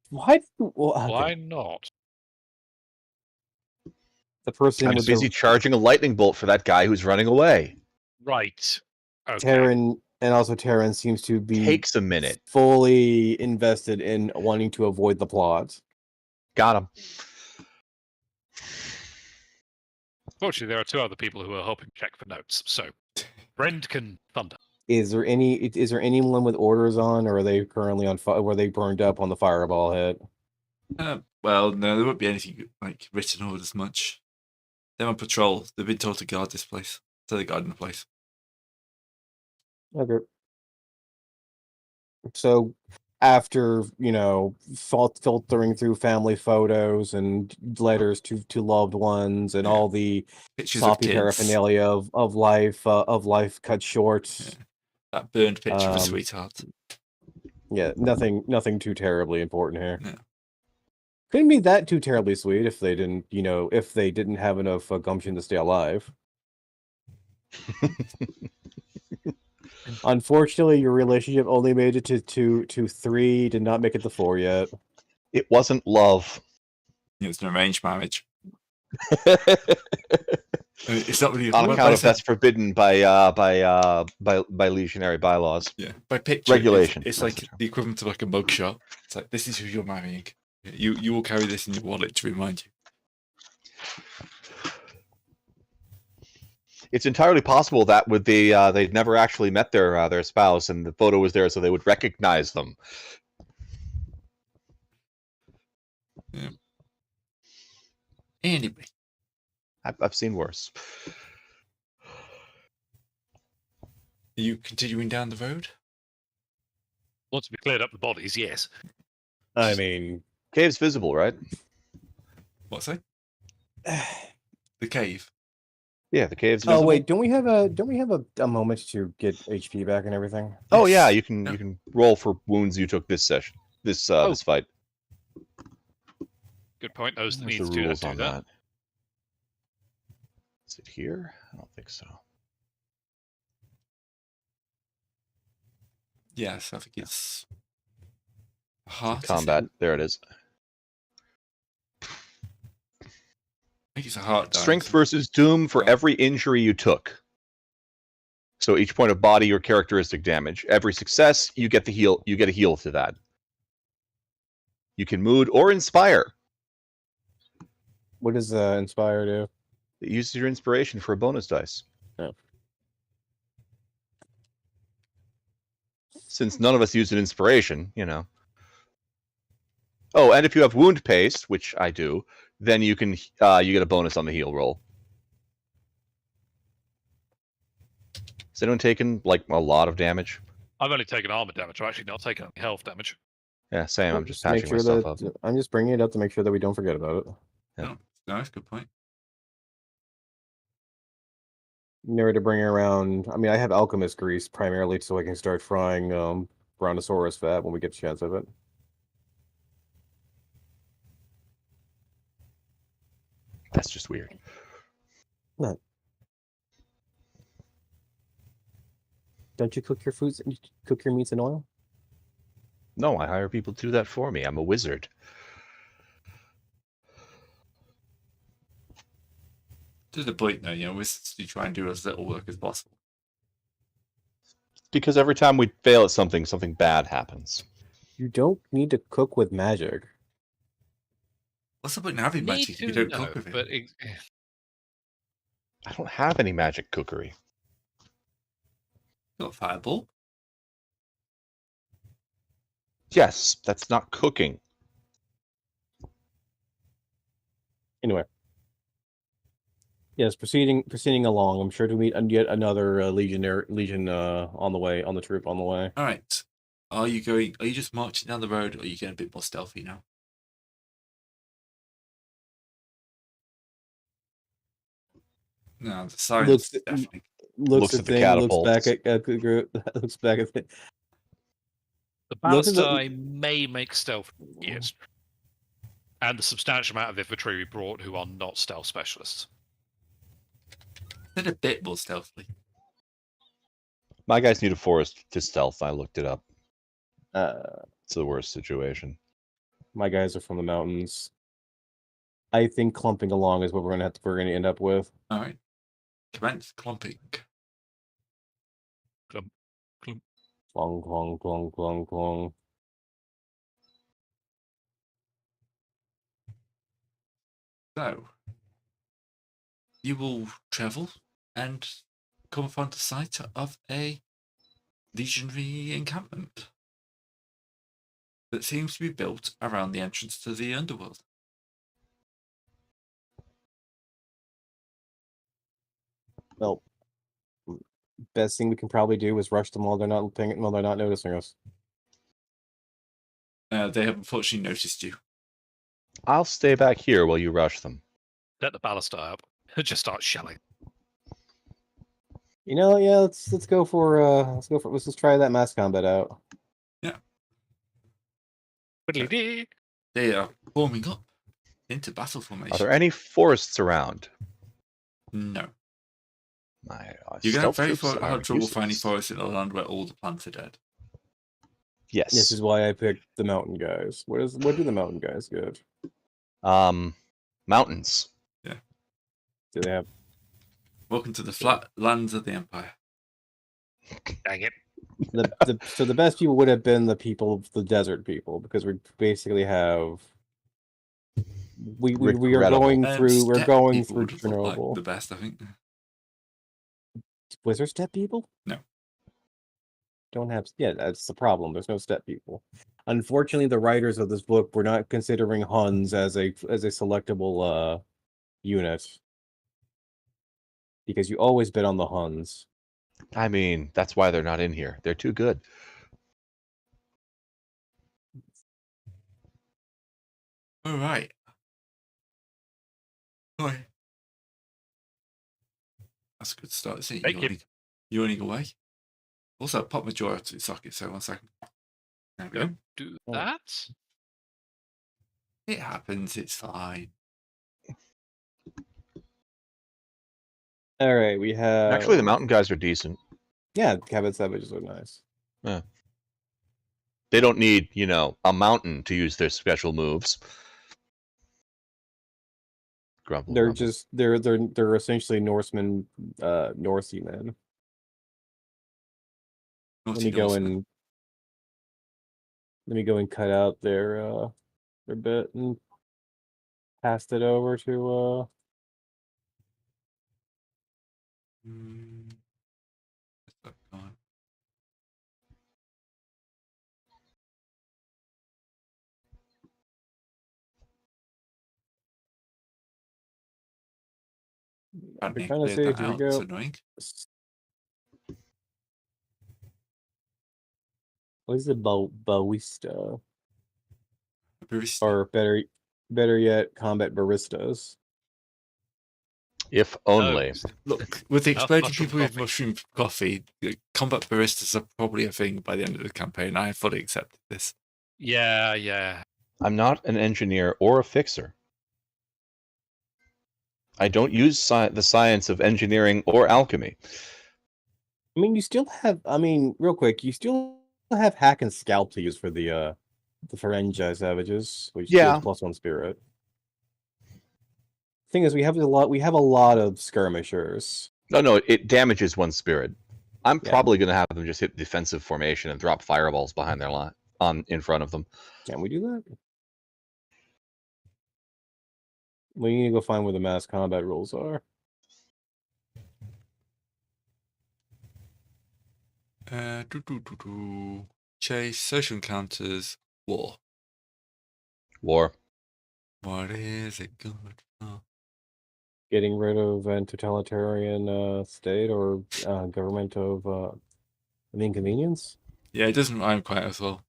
Speaker 2: Why? Well, okay.
Speaker 3: Why not?
Speaker 2: The person
Speaker 4: I'm
Speaker 2: with
Speaker 4: busy charging a lightning bolt for that guy who's running away.
Speaker 3: Right. Okay.
Speaker 2: Terran seems to be
Speaker 4: Takes a minute.
Speaker 2: fully invested in wanting to avoid the plot.
Speaker 4: Got him.
Speaker 3: Fortunately, there are two other people who are helping check for notes, so Brend can thunder.
Speaker 2: Is there anyone with orders on, or are they currently on fire? Were they burned up on the fireball hit?
Speaker 1: Well, no, there won't be anything like written orders much. They're on patrol. They've been told to guard this place. So they're guarding the place.
Speaker 2: Okay. So after, filtering through family photos and letters to loved ones and
Speaker 1: Yeah.
Speaker 2: all the
Speaker 1: Pictures
Speaker 2: sloppy
Speaker 1: of kids.
Speaker 2: paraphernalia of life cut short.
Speaker 1: Yeah. That burned picture of a
Speaker 2: Um,
Speaker 1: sweetheart.
Speaker 2: Yeah, nothing too terribly important here.
Speaker 1: No.
Speaker 2: Couldn't be that too terribly sweet if they didn't have enough gumption to stay alive. Unfortunately, your relationship only made it to 3, did not make it to 4 yet.
Speaker 4: It wasn't love.
Speaker 1: It was an arranged marriage. It's not really
Speaker 4: On account of that's forbidden by legionary bylaws.
Speaker 1: Yeah, by picture
Speaker 4: Regulation.
Speaker 1: It's like the equivalent of like a mugshot. It's like, this is who you're marrying. You will carry this in your wallet to remind you.
Speaker 4: It's entirely possible that with they'd never actually met their spouse, and the photo was there so they would recognize them.
Speaker 1: Yeah. Anyway,
Speaker 4: I've seen worse.
Speaker 1: are you continuing down the road?
Speaker 3: Once we cleared up the bodies, yes.
Speaker 2: I mean,
Speaker 4: Cave's visible, right?
Speaker 1: What's that? The cave.
Speaker 4: Yeah, the cave's visible.
Speaker 2: oh wait, don't we have a moment to get HP back and everything?
Speaker 4: Oh yeah,
Speaker 1: Yes.
Speaker 4: you can roll for wounds you took this session, this fight.
Speaker 3: Good point. Those that
Speaker 4: Where's
Speaker 3: need
Speaker 4: the
Speaker 3: to do
Speaker 4: rules
Speaker 3: that,
Speaker 4: on
Speaker 3: do that.
Speaker 4: that? Is it here? I don't think so.
Speaker 1: Yes, I think it's heart.
Speaker 4: Combat. There it is.
Speaker 1: I think it's a heart. die,
Speaker 4: Strength
Speaker 1: isn't it?
Speaker 4: versus doom for
Speaker 1: Oh.
Speaker 4: every injury you took. So each point of body or characteristic damage. Every success, you get the heal. You get a heal to that. You can mood or inspire.
Speaker 2: What does Inspire do?
Speaker 4: It uses your inspiration for a bonus dice.
Speaker 2: Oh.
Speaker 4: Since none of us use an inspiration, Oh, and if you have wound paste, which I do, then you can you get a bonus on the heal roll. Has anyone taken like a lot of damage?
Speaker 3: I've only taken armor damage. I've actually not taken any health damage.
Speaker 4: Yeah, same. I'm just
Speaker 2: make
Speaker 4: patching
Speaker 2: sure
Speaker 4: myself
Speaker 2: that
Speaker 4: up.
Speaker 2: I'm just bringing it up to make sure that we don't forget about it.
Speaker 1: No, that's a good point.
Speaker 2: Never to bring around. I mean, I have alchemist grease primarily so I can start frying brontosaurus fat when we get a chance of it.
Speaker 4: That's just weird.
Speaker 2: Don't you cook your foods? Cook your meats in oil?
Speaker 4: No, I hire people to do that for me. I'm a wizard.
Speaker 1: To the point, though, we try and do as little work as possible.
Speaker 4: Because every time we fail at something, something bad happens.
Speaker 2: You don't need to cook with magic.
Speaker 1: What's the point in having magic if you don't cook with it?
Speaker 3: But
Speaker 4: I don't have any magic cookery.
Speaker 1: Got a fireball.
Speaker 4: Yes, that's not cooking.
Speaker 2: Anyway. Yes, proceeding along. I'm sure to meet yet another legion on the way, on the troop on the way.
Speaker 1: All right. Are you just marching down the road, or are you getting a bit more stealthy now? No, the science definitely.
Speaker 4: Looks at the catapults.
Speaker 2: Looks back at looks back at the,
Speaker 3: the
Speaker 2: Look at the-
Speaker 3: ballast may make stealth yes. And the substantial amount of infantry we brought who are not stealth specialists.
Speaker 1: They're a bit more stealthy.
Speaker 4: My guys need a forest to stealth. I looked it up.
Speaker 2: uh
Speaker 4: It's the worst situation.
Speaker 2: my guys are from the mountains. I think clumping along is what we're gonna end up with.
Speaker 1: All right. Commence clumping.
Speaker 3: Clump, clump.
Speaker 2: Clong, clong, clong, clong, clong.
Speaker 1: So, you will travel and come upon the site of a legionary encampment that seems to be built around the entrance to the underworld.
Speaker 2: Well, best thing we can probably do is rush them while they're not noticing us.
Speaker 1: They have unfortunately noticed you.
Speaker 4: I'll stay back here while you rush them.
Speaker 3: Let the ballista up. Just start shelling.
Speaker 2: You know, yeah, let's go for let's just try that mass combat out.
Speaker 3: Widdly-dee.
Speaker 1: They are forming up into battle
Speaker 4: Are
Speaker 1: formation.
Speaker 4: there any forests around?
Speaker 1: No.
Speaker 4: My
Speaker 1: You're going to have
Speaker 4: stealth
Speaker 1: very
Speaker 4: troops are
Speaker 1: hard trouble finding
Speaker 4: useless.
Speaker 1: forests in a land where all the plants are dead.
Speaker 4: Yes.
Speaker 2: This is why I picked the mountain guys. What do the mountain guys get?
Speaker 4: Mountains.
Speaker 2: Do they have?
Speaker 1: Welcome to the flat lands of the Empire.
Speaker 3: Dang it.
Speaker 2: So the best people would have been the desert people, because we basically have we are
Speaker 4: Regrettable.
Speaker 2: going through
Speaker 1: Steppe people would have looked like
Speaker 2: Chernobyl.
Speaker 1: the best, I think.
Speaker 2: Was there steppe people?
Speaker 1: No.
Speaker 2: Don't have. Yeah, that's the problem. There's no steppe people. Unfortunately, the writers of this book were not considering Huns as a selectable unit, because you always bet on the Huns.
Speaker 4: I mean, that's why they're not in here. They're too good.
Speaker 1: All right. Hi. That's a good start, isn't it?
Speaker 3: Thank you.
Speaker 1: You're running away. Also, pop majority socket, so 1 second. There we go.
Speaker 3: Don't do
Speaker 2: Oh.
Speaker 3: that.
Speaker 1: It happens, it's fine.
Speaker 2: All right, we have
Speaker 4: Actually, the mountain guys are decent.
Speaker 2: Yeah, Cabot Savages are nice.
Speaker 4: They don't need, a mountain to use their special moves. Grumble,
Speaker 2: They're
Speaker 4: grumble.
Speaker 2: just they're essentially Norsemen, Norsey men. Let
Speaker 1: Naughty
Speaker 2: me go
Speaker 1: Norseman.
Speaker 2: and cut out their bit and pass it over to
Speaker 1: Where's that gone? Can't
Speaker 2: We're
Speaker 1: even
Speaker 2: trying to
Speaker 1: clear
Speaker 2: see
Speaker 1: that
Speaker 2: if we
Speaker 1: out. It's
Speaker 2: go.
Speaker 1: annoying.
Speaker 2: What is the ballista?
Speaker 1: Barista.
Speaker 2: Or better yet, combat baristas.
Speaker 4: If only.
Speaker 1: Look, with the
Speaker 3: Enough
Speaker 1: exploding
Speaker 3: mushroom
Speaker 1: people with
Speaker 3: coffee.
Speaker 1: mushroom coffee, combat baristas are probably a thing by the end of the campaign. I fully accepted this.
Speaker 3: Yeah.
Speaker 4: I'm not an engineer or a fixer. I don't use the science of engineering or alchemy.
Speaker 2: I mean, you still have. I mean, real quick, you still have hack and scalp to use for the Ferengi savages, which
Speaker 4: Yeah.
Speaker 2: gives +1 spirit. Thing is, we have a lot of skirmishers.
Speaker 4: No, it damages one spirit. I'm
Speaker 2: Yeah.
Speaker 4: probably going to have them just hit defensive formation and drop fireballs behind their line, in front of them.
Speaker 2: Can we do that? We need to go find where the mass combat rules are.
Speaker 1: Chase, social encounters, war.
Speaker 4: War.
Speaker 1: What is it good for?
Speaker 2: Getting rid of a totalitarian state or government of an inconvenience.
Speaker 1: Yeah, it doesn't rhyme quite as well.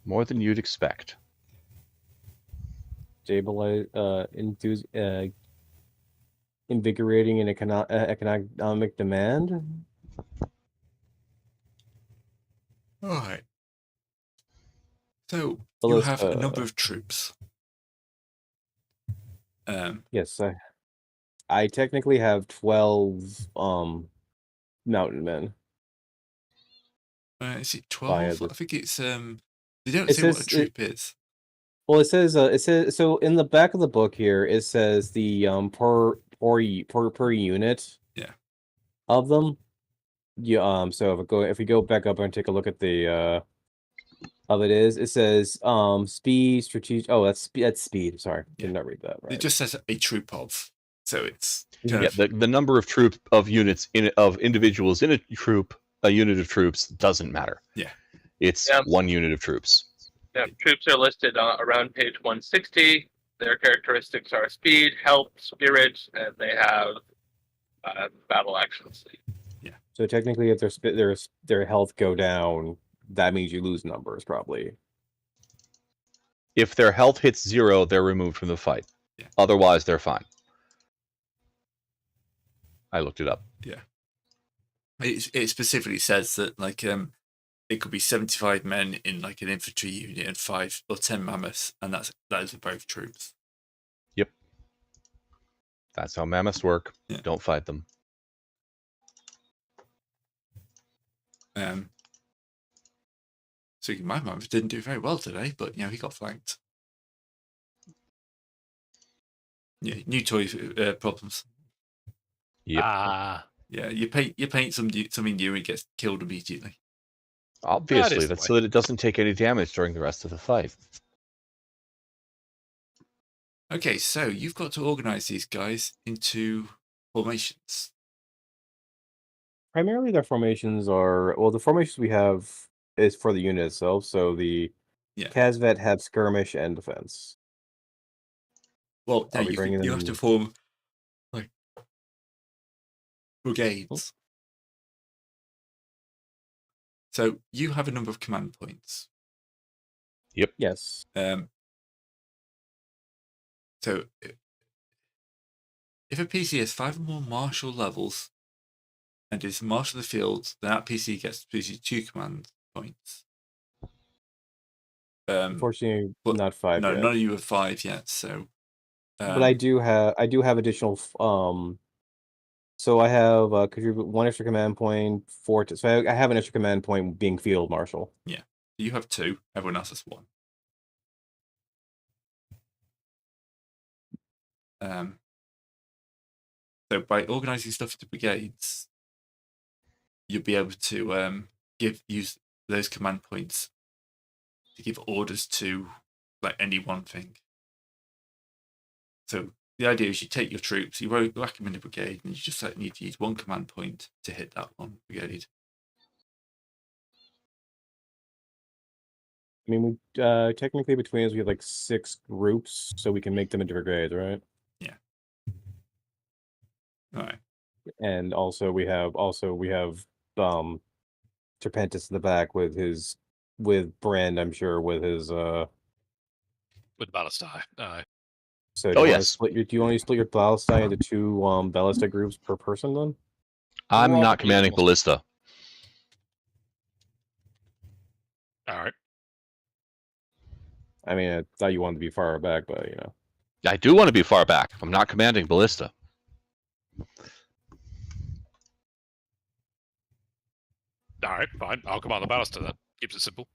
Speaker 4: More than you'd expect.
Speaker 2: Stabilize, invigorating an economic demand.
Speaker 1: All right. So
Speaker 2: Well,
Speaker 1: you
Speaker 2: let's,
Speaker 1: have a number of troops.
Speaker 2: Yes, I technically have 12 mountain men.
Speaker 1: Is it
Speaker 2: Via
Speaker 1: 12?
Speaker 2: the-
Speaker 1: I think it's they don't
Speaker 2: It
Speaker 1: say what a
Speaker 2: says-
Speaker 1: troop is.
Speaker 2: Well, it says so in the back of the book here. It says the per unit.
Speaker 1: Yeah.
Speaker 2: Of them. Yeah. So if we go back up and take a look at the of it is. It says speed, strategic. Oh, that's speed. Sorry,
Speaker 1: Yeah.
Speaker 2: did not read that right.
Speaker 1: It just says a troop of, so it's kind
Speaker 4: Yeah,
Speaker 1: of
Speaker 4: the number of units of individuals in a troop, a unit of troops doesn't matter.
Speaker 1: Yeah.
Speaker 4: It's
Speaker 5: Yeah.
Speaker 4: 1 unit of troops.
Speaker 5: Yeah, troops are listed around page 160. Their characteristics are speed, health, spirit, and they have battle actions.
Speaker 2: So technically, if their health go down, that means you lose numbers probably.
Speaker 4: If their health hits 0, they're removed from the fight.
Speaker 1: Yeah.
Speaker 4: Otherwise, they're fine. I looked it up.
Speaker 1: it specifically says that like it could be 75 men in like an infantry unit and 5 or 10 mammoths, and that is for both troops.
Speaker 4: Yep. That's how mammoths work.
Speaker 1: Yeah.
Speaker 4: Don't fight them.
Speaker 1: So my mammoth didn't do very well today, but he got flanked. Yeah, new toy problems.
Speaker 4: Yep.
Speaker 1: Yeah, you paint something new, it gets killed immediately.
Speaker 4: Obviously,
Speaker 3: the
Speaker 4: that's
Speaker 3: way.
Speaker 4: so that it doesn't take any damage during the rest of the fight.
Speaker 1: Okay, so you've got to organize these guys into formations.
Speaker 2: Primarily, their formations are the formations we have is for the unit itself. So the Kazvet have skirmish and defense.
Speaker 1: Well,
Speaker 2: Are we
Speaker 1: you
Speaker 2: bringing
Speaker 1: have to
Speaker 2: them-
Speaker 1: form like brigades. So you have a number of command points.
Speaker 2: Yes.
Speaker 1: So if a PC has 5 or more martial levels and is marshal of the field, then that PC gets usually 2 command points.
Speaker 2: Unfortunately,
Speaker 1: but
Speaker 2: not 5
Speaker 1: No,
Speaker 2: yet.
Speaker 1: none of you have 5 yet. So,
Speaker 2: But I do have additional So I have contribute 1 extra command point, 4. So I have an extra command point being field marshal.
Speaker 1: you have 2. Everyone else has 1. So by organizing stuff into brigades, you'll be able to use those command points to give orders to like any one thing. So the idea is you take your troops, you whack them in a brigade, and you just need to use 1 command point to hit that one brigade.
Speaker 2: I mean, we technically between us we have like 6 groups, so we can make them into brigades, right?
Speaker 1: Yeah. All right.
Speaker 2: And also we have Terpentus in the back with Brand, I'm sure, with his
Speaker 3: With ballistae.
Speaker 2: So
Speaker 4: Oh,
Speaker 2: do
Speaker 4: yes.
Speaker 2: you want to split your ballistae into 2 ballista groups per person then?
Speaker 4: I'm not
Speaker 3: Probably
Speaker 4: commanding
Speaker 3: almost.
Speaker 4: ballista.
Speaker 3: All right.
Speaker 2: I mean, I thought you wanted to be far back, but
Speaker 4: I do want to be far back. I'm not commanding ballista.
Speaker 3: All right, fine. I'll command the ballista then. Keeps it simple.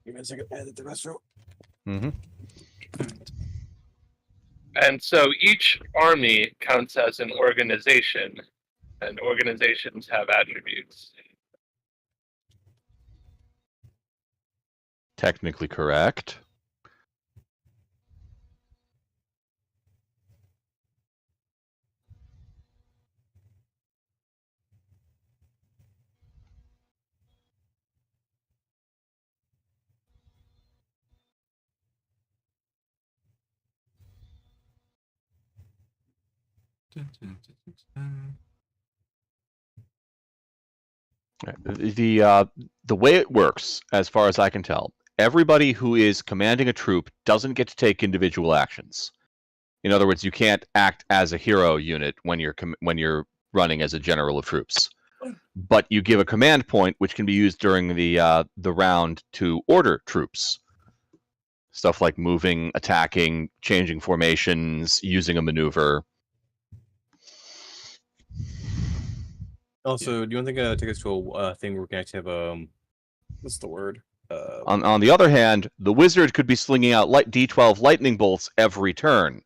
Speaker 2: Give me a second, edit the restaurant.
Speaker 4: Mm-hmm.
Speaker 5: And so each army counts as an organization, and organizations have attributes.
Speaker 4: Technically correct. The way it works, as far as I can tell, everybody who is commanding a troop doesn't get to take individual actions. In other words, you can't act as a hero unit when you're running as a general of troops. But you give a command point, which can be used during the round to order troops. Stuff like moving, attacking, changing formations, using a maneuver.
Speaker 2: Also, do you want to take us to a thing where we can actually have what's the word?
Speaker 4: On the other hand, the wizard could be slinging out D12 lightning bolts every turn.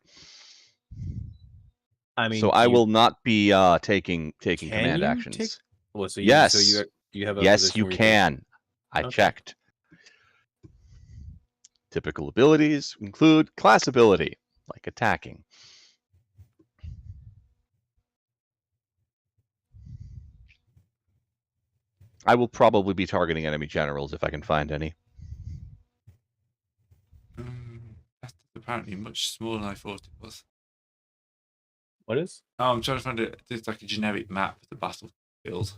Speaker 2: I mean,
Speaker 4: so I will not be taking
Speaker 2: can
Speaker 4: command
Speaker 2: you
Speaker 4: actions.
Speaker 2: Well, so
Speaker 4: Yes.
Speaker 2: So Do you have a
Speaker 4: Yes,
Speaker 2: position
Speaker 4: you
Speaker 2: where
Speaker 4: can. I
Speaker 2: Okay.
Speaker 4: checked. Typical abilities include class ability, like attacking. I will probably be targeting enemy generals if I can find any.
Speaker 1: That's apparently much smaller than I thought it was.
Speaker 2: What is?
Speaker 1: Oh, I'm trying to find it. There's like a generic map of the battlefield.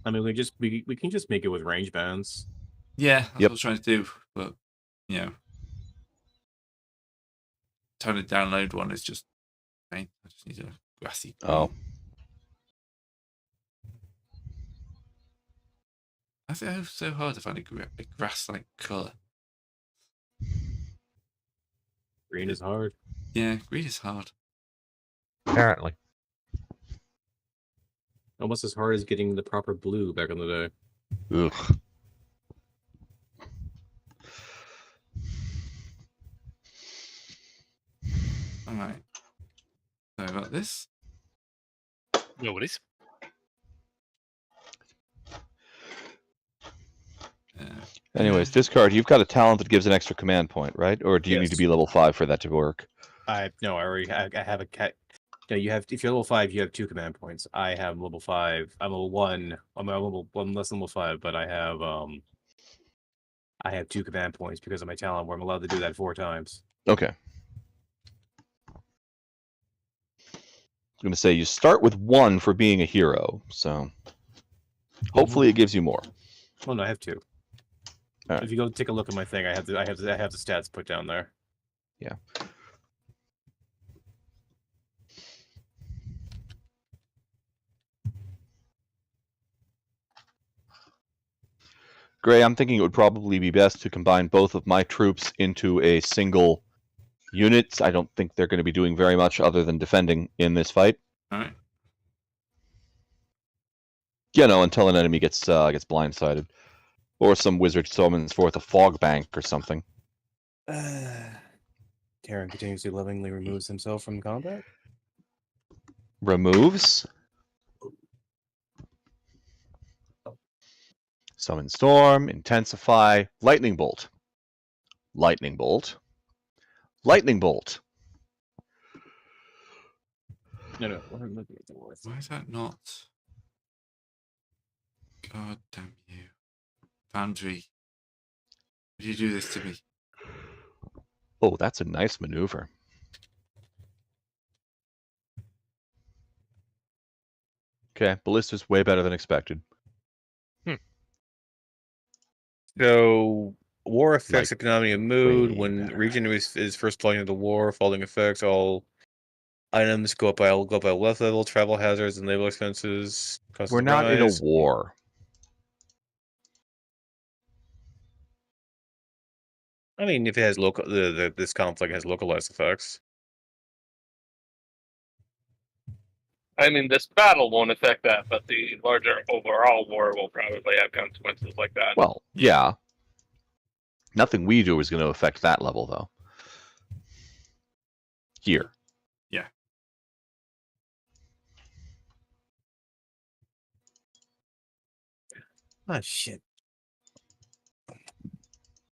Speaker 2: I mean, we can just make it with range bands.
Speaker 1: Yeah, that's
Speaker 4: Yep.
Speaker 1: what I was trying to do. But, you know, trying to download one is just pain. I just need a grassy.
Speaker 4: Oh,
Speaker 1: I think it's so hard to find a grass-like colour.
Speaker 2: Green is hard.
Speaker 1: Yeah, green is hard.
Speaker 4: apparently.
Speaker 2: Almost as hard as getting the proper blue back in the day.
Speaker 4: Ugh.
Speaker 1: All right. Sorry about this.
Speaker 3: No worries.
Speaker 4: Anyways, discard. You've got a talent that gives an extra command point, right? Or do you need to
Speaker 2: Yes.
Speaker 4: be level 5 for that to work?
Speaker 2: I have a cat. No, you have. If you're level 5, you have 2 command points. I have level 5. I'm level 1. I'm level 1 less than level 5, but I have 2 command points because of my talent, where I'm allowed to do that 4 times.
Speaker 4: Okay. I'm going to say you start with 1 for being a hero, so hopefully it gives you more.
Speaker 2: Oh no, I have 2.
Speaker 4: Alright.
Speaker 2: If you go take a look at my thing, I have the stats put down there.
Speaker 4: Yeah. Gray, I'm thinking it would probably be best to combine both of my troops into a single unit. I don't think they're going to be doing very much other than defending in this fight.
Speaker 1: All right.
Speaker 4: You know, until an enemy gets blindsided, or some wizard summons forth a fog bank or something.
Speaker 2: Terran continuously lovingly removes himself from combat.
Speaker 4: Removes. Summon storm, intensify, lightning bolt. Lightning bolt. Lightning bolt.
Speaker 2: No. We're looking at the worth.
Speaker 1: Why is that not? God damn you, Foundry! Would you do this to me?
Speaker 4: Oh, that's a nice maneuver. Okay, ballista's way better than expected.
Speaker 6: So, war affects
Speaker 4: Like
Speaker 6: economy and mood.
Speaker 4: way
Speaker 6: When
Speaker 4: better.
Speaker 6: region is first falling into war, falling effects, all items go up by wealth level, travel hazards, and label expenses. Costs
Speaker 4: We're not in a
Speaker 6: rise.
Speaker 4: war.
Speaker 6: I mean, if it has local, this conflict has localized effects.
Speaker 5: I mean, this battle won't affect that, but the larger overall war will probably have consequences like that.
Speaker 4: Well, yeah. Nothing we do is going to affect that level, though. Here.
Speaker 1: Yeah.
Speaker 2: Ah, shit.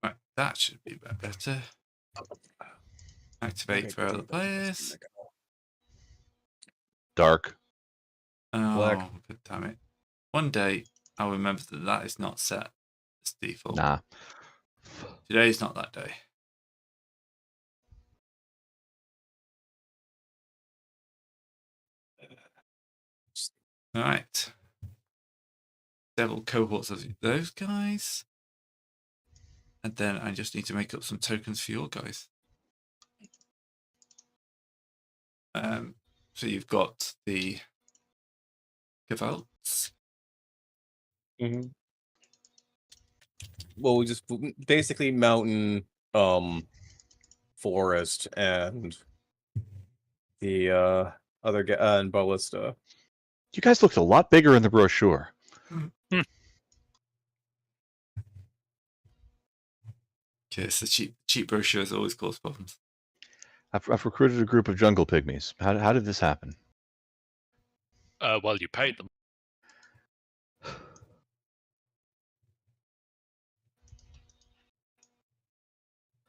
Speaker 1: Right, that should be better. Activate for other players.
Speaker 4: Dark.
Speaker 1: Oh,
Speaker 6: Black.
Speaker 1: but damn it! One day I'll remember that is not set as default.
Speaker 4: Nah.
Speaker 1: Today's not that day. All right. Several cohorts of those guys. And then I just need to make up some tokens for your guys. So you've got the Gewalts.
Speaker 2: Mm-hmm. Well, we just basically mountain, forest, and the other and ballista.
Speaker 4: You guys looked a lot bigger in the brochure.
Speaker 1: Okay, it's the cheap brochures always cause problems.
Speaker 4: I've recruited a group of jungle pygmies. How did this happen?
Speaker 3: Well, you paid them.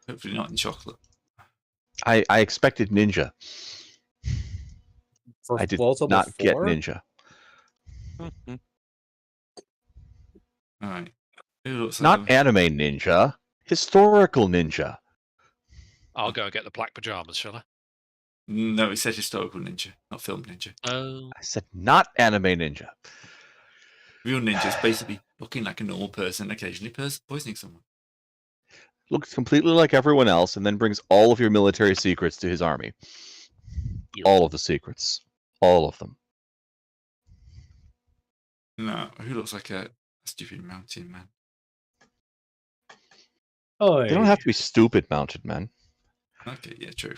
Speaker 1: Hopefully not in chocolate.
Speaker 4: I expected ninja.
Speaker 2: For
Speaker 4: I did
Speaker 2: World Level
Speaker 4: not get
Speaker 2: 4?
Speaker 4: ninja.
Speaker 1: All right. It looks like
Speaker 4: Not anime ninja. Historical ninja.
Speaker 3: I'll go and get the black pajamas, shall I?
Speaker 1: No, it said historical ninja, not film ninja.
Speaker 3: Oh.
Speaker 4: I said not anime ninja.
Speaker 1: Real ninja is basically looking like a normal person, occasionally poisoning someone.
Speaker 4: Looks completely like everyone else, and then brings all of your military secrets to his army. All of the secrets. All of them.
Speaker 1: No, who looks like a stupid mountain man?
Speaker 2: Oh,
Speaker 4: They don't have to be stupid mounted men.
Speaker 1: Okay, yeah, true.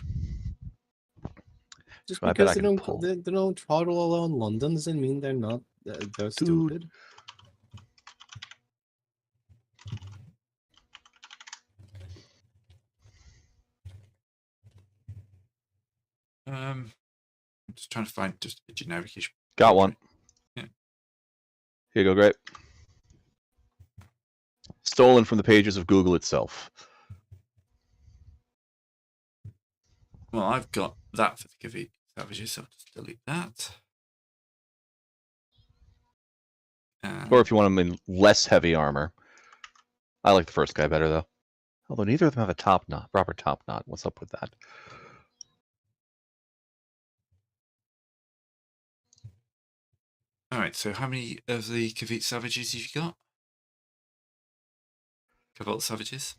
Speaker 2: Just
Speaker 4: I bet
Speaker 2: because
Speaker 4: I
Speaker 2: they
Speaker 4: can
Speaker 2: don't
Speaker 4: pull.
Speaker 2: they don't travel around London doesn't mean they're not they're stupid.
Speaker 1: I'm just trying to find just a generic issue.
Speaker 4: Got one.
Speaker 1: Yeah.
Speaker 4: Here you go, great. Stolen from the pages of Google itself.
Speaker 1: Well, I've got that for the Kavik savages, so I'll just delete that.
Speaker 4: Or if you want them in less heavy armor. I like the first guy better, though. Although neither of them have a top knot, proper top knot. What's up with that?
Speaker 1: All right, so how many of the Kavik savages have you got? Cavalt savages?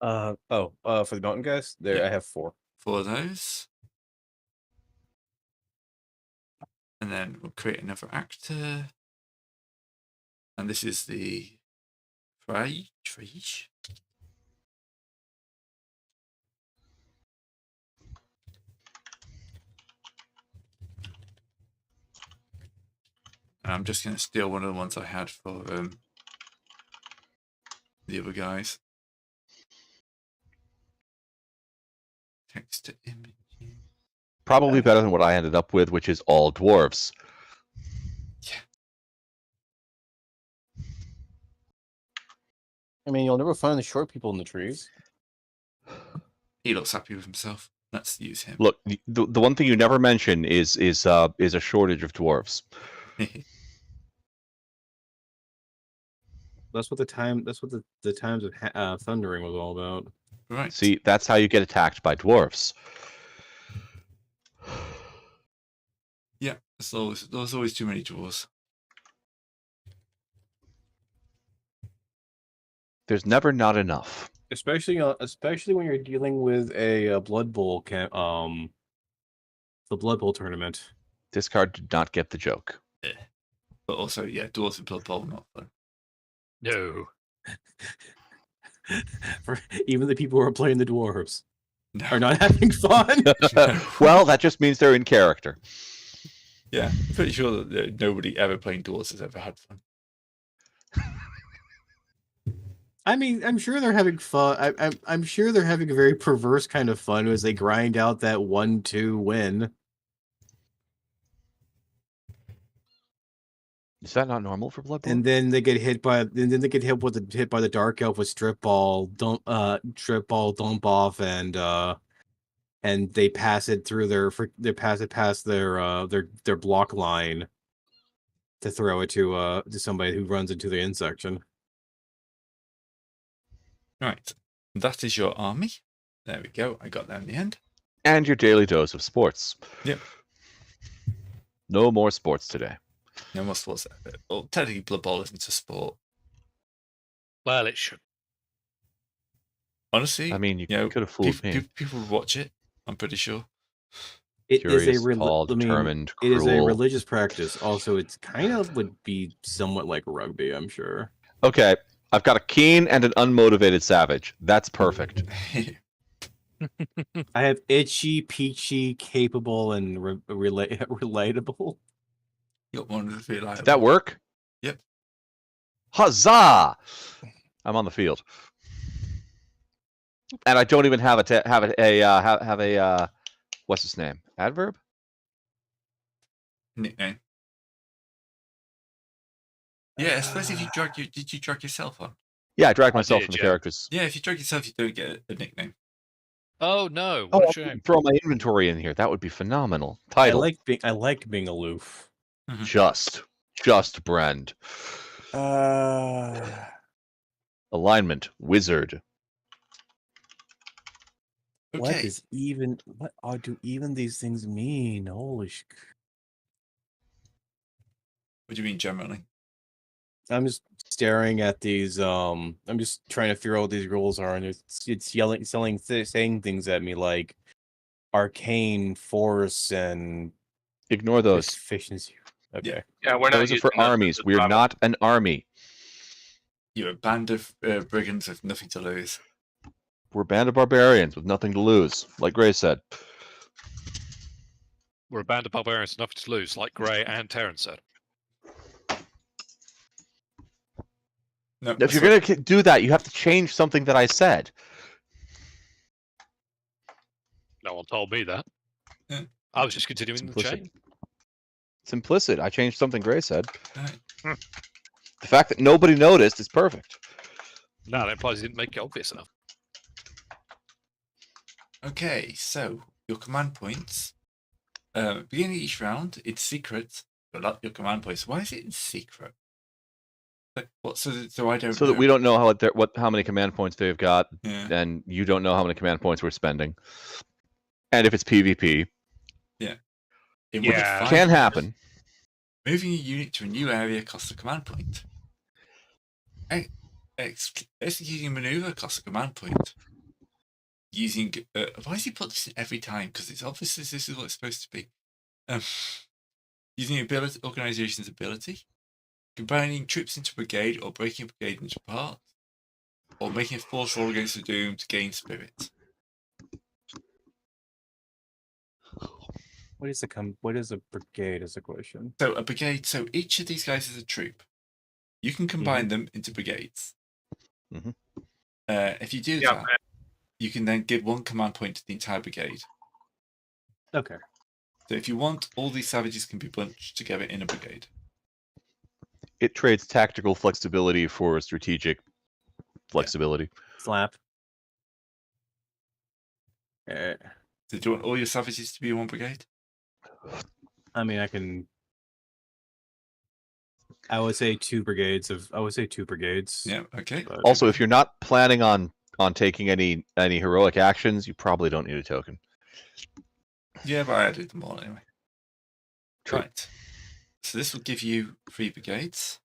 Speaker 2: For the mountain guys, there
Speaker 1: Yeah.
Speaker 2: I have 4.
Speaker 1: 4 of those. And then we'll create another actor. And this is the Frage. And I'm just going to steal one of the ones I had for the other guys. Text to image.
Speaker 4: Probably better than what I ended up with, which is all dwarves.
Speaker 1: Yeah.
Speaker 2: I mean, you'll never find the short people in the trees.
Speaker 1: He looks happy with himself. Let's use him.
Speaker 4: Look, the one thing you never mention is a shortage of dwarves.
Speaker 2: That's what the times of thundering was all about.
Speaker 1: Right.
Speaker 4: See, that's how you get attacked by dwarves.
Speaker 1: Yeah, there's always too many dwarves.
Speaker 4: There's never not enough.
Speaker 2: Especially when you're dealing with a Blood Bowl the Blood Bowl tournament.
Speaker 4: This card did not get the joke.
Speaker 1: But also, yeah, dwarves in Blood Bowl, not fun.
Speaker 3: No.
Speaker 2: For even the people who are playing the dwarves
Speaker 1: No.
Speaker 2: are not having fun.
Speaker 4: Well, that just means they're in character.
Speaker 1: Yeah, I'm pretty sure that nobody ever playing dwarves has ever had fun.
Speaker 2: I mean, I'm sure they're having fun. I'm sure they're having a very perverse kind of fun as they grind out that 1-2 win.
Speaker 4: Is that not normal for Blood Bowl?
Speaker 2: And then they get hit by the dark elf with strip ball dump off, and they pass it through past their block line to throw it to somebody who runs into the end section.
Speaker 1: Right, that is your army. There we go. I got that in the end.
Speaker 4: And your daily dose of sports.
Speaker 1: Yep.
Speaker 4: No more sports today.
Speaker 1: No more sports. Well, technically, Blood Bowl isn't a sport.
Speaker 3: Well, it should.
Speaker 1: Honestly,
Speaker 4: I mean, you
Speaker 1: know,
Speaker 4: could have fooled me.
Speaker 1: People would watch it. I'm pretty sure.
Speaker 2: It is
Speaker 4: Curious, tall, determined,
Speaker 2: it is a
Speaker 4: cruel.
Speaker 2: religious practice. Also, it's kind of would be somewhat like rugby, I'm sure.
Speaker 4: Okay, I've got a keen and an unmotivated savage. That's perfect.
Speaker 2: I have itchy, peachy, capable, and relatable.
Speaker 1: You got one of the feel like
Speaker 4: Did that work?
Speaker 1: Yep.
Speaker 4: Huzzah! I'm on the field, and I don't even have a what's his name? Adverb?
Speaker 1: nickname. Yeah, especially if you did you drag yourself on?
Speaker 4: Yeah, I dragged
Speaker 3: I
Speaker 4: myself
Speaker 3: did,
Speaker 4: from the
Speaker 3: yeah.
Speaker 4: characters.
Speaker 1: Yeah, if you drag yourself, you don't get a nickname.
Speaker 3: Oh no!
Speaker 4: Oh,
Speaker 3: What a
Speaker 4: I
Speaker 3: shame.
Speaker 4: can throw my inventory in here. That would be phenomenal.
Speaker 2: I
Speaker 4: Title.
Speaker 2: like being aloof.
Speaker 4: Just Brand. Alignment. Wizard.
Speaker 1: Okay.
Speaker 2: What do even these things mean? Holy sh!
Speaker 1: What do you mean generally?
Speaker 2: I'm just staring at these. I'm just trying to figure out what these rules are, and it's saying things at me like arcane force and
Speaker 4: Ignore those.
Speaker 2: efficiency. Okay.
Speaker 5: Yeah, we're not
Speaker 4: Those are
Speaker 5: using
Speaker 4: for
Speaker 5: those
Speaker 4: armies.
Speaker 5: as a
Speaker 4: We're
Speaker 5: problem.
Speaker 4: not an army.
Speaker 1: You're a band of brigands with nothing to lose.
Speaker 4: We're a band of barbarians with nothing to lose, like Gray said.
Speaker 3: We're a band of barbarians, nothing to lose, like Gray and Terran said.
Speaker 1: No,
Speaker 4: If you're going to do that, you have to change something that I said.
Speaker 3: No one told me that.
Speaker 1: Yeah.
Speaker 3: I was just continuing the chain.
Speaker 4: It's implicit. I changed something Gray said.
Speaker 1: Right.
Speaker 4: The fact that nobody noticed is perfect.
Speaker 3: No, that implies he didn't make it obvious enough.
Speaker 1: Okay, so your command points. Beginning of each round, it's secret. But your command points. Why is it in secret? Like, what? So I don't.
Speaker 4: So
Speaker 1: know.
Speaker 4: that we don't know how many command points they've got,
Speaker 1: Yeah.
Speaker 4: and you don't know how many command points we're spending. And if it's PvP,
Speaker 1: In
Speaker 3: Yeah.
Speaker 1: one of 5
Speaker 4: can
Speaker 1: years,
Speaker 4: happen.
Speaker 1: Moving a unit to a new area costs a command point. Executing a maneuver costs a command point. Using why does he put this in every time? Because it's obvious this is what it's supposed to be. Using organization's ability, combining troops into brigade or breaking a brigade into parts, or making a force roll against the doom to gain spirit.
Speaker 2: What is a brigade? Is a question.
Speaker 1: So a brigade. So each of these guys is a troop. You can combine them into brigades.
Speaker 4: Mhm.
Speaker 1: If you do that, you can then give 1 command point to the entire brigade.
Speaker 2: Okay.
Speaker 1: So if you want, all these savages can be bunched together in a brigade.
Speaker 4: It trades tactical flexibility for strategic flexibility.
Speaker 2: Slap.
Speaker 1: So do you want all your savages to be in 1 brigade?
Speaker 2: I mean, I would say 2 brigades
Speaker 1: Yeah. Okay.
Speaker 2: but-
Speaker 4: Also, if you're not planning on taking any heroic actions, you probably don't need a token.
Speaker 1: Yeah, but I added them all anyway.
Speaker 4: True.
Speaker 1: Right. So this will give you 3 brigades.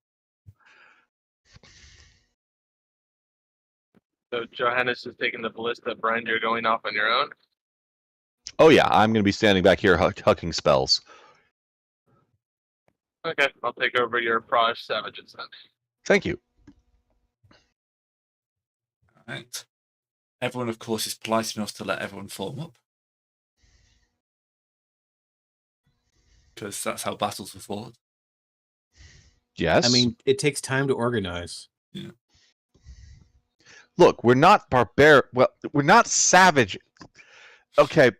Speaker 5: So Johannes is taking the ballista. Brian, you're going off on your own.
Speaker 4: Oh yeah, I'm going to be standing back here hucking spells.
Speaker 5: Okay, I'll take over your Praj savages then.
Speaker 4: Thank you.
Speaker 1: All right. Everyone, of course, is polite enough to let everyone form up. Because that's how battles were fought.
Speaker 4: Yes.
Speaker 2: I mean, it takes time to organize.
Speaker 4: look, we're not Well, we're not savage. Okay.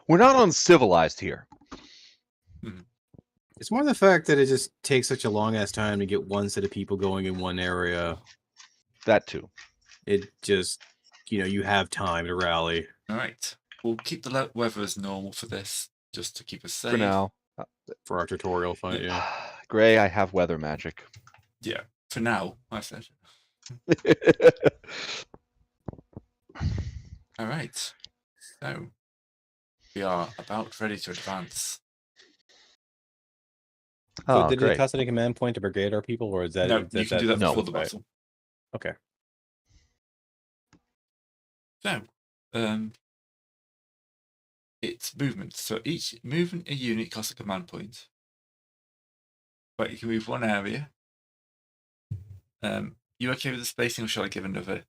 Speaker 4: We're not uncivilized here.
Speaker 2: It's more the fact that it just takes such a long ass time to get one set of people going in one area.
Speaker 4: That too.
Speaker 2: It just, you have time to rally.
Speaker 1: All right. We'll keep the weather as normal for this, just to keep us safe.
Speaker 4: For now.
Speaker 2: For our tutorial fight, yeah.
Speaker 4: Gray, I have weather magic.
Speaker 1: Yeah. For now, I said. All right. So we are about ready to advance.
Speaker 2: So
Speaker 4: Oh,
Speaker 2: did
Speaker 4: great.
Speaker 2: it cost any command point to brigade our people, or is that
Speaker 1: No, you can do that
Speaker 4: no.
Speaker 1: before the
Speaker 2: right?
Speaker 1: battle.
Speaker 2: Okay.
Speaker 1: So, it's movement. So each movement a unit costs a command point. But you can move one area. You okay with the spacing, or shall I give another?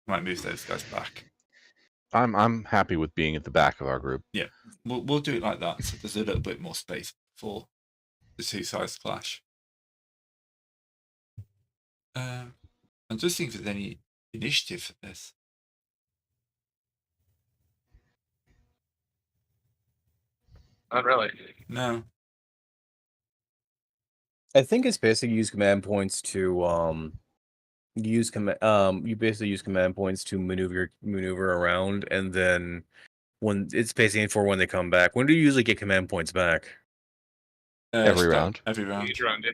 Speaker 1: Might move those guys back.
Speaker 4: I'm happy with being at the back of our group.
Speaker 1: Yeah, we'll do it like that. So there's a little bit more space before the 2 sides clash. I'm just thinking if there's any initiative for this.
Speaker 5: Not really.
Speaker 1: No.
Speaker 2: I think it's basically use command points to you basically use command points to maneuver around, and then when it's basically for when they come back. When do you usually get command points back?
Speaker 4: Every
Speaker 1: Start
Speaker 4: round.
Speaker 1: Every round.
Speaker 5: Each round, yeah.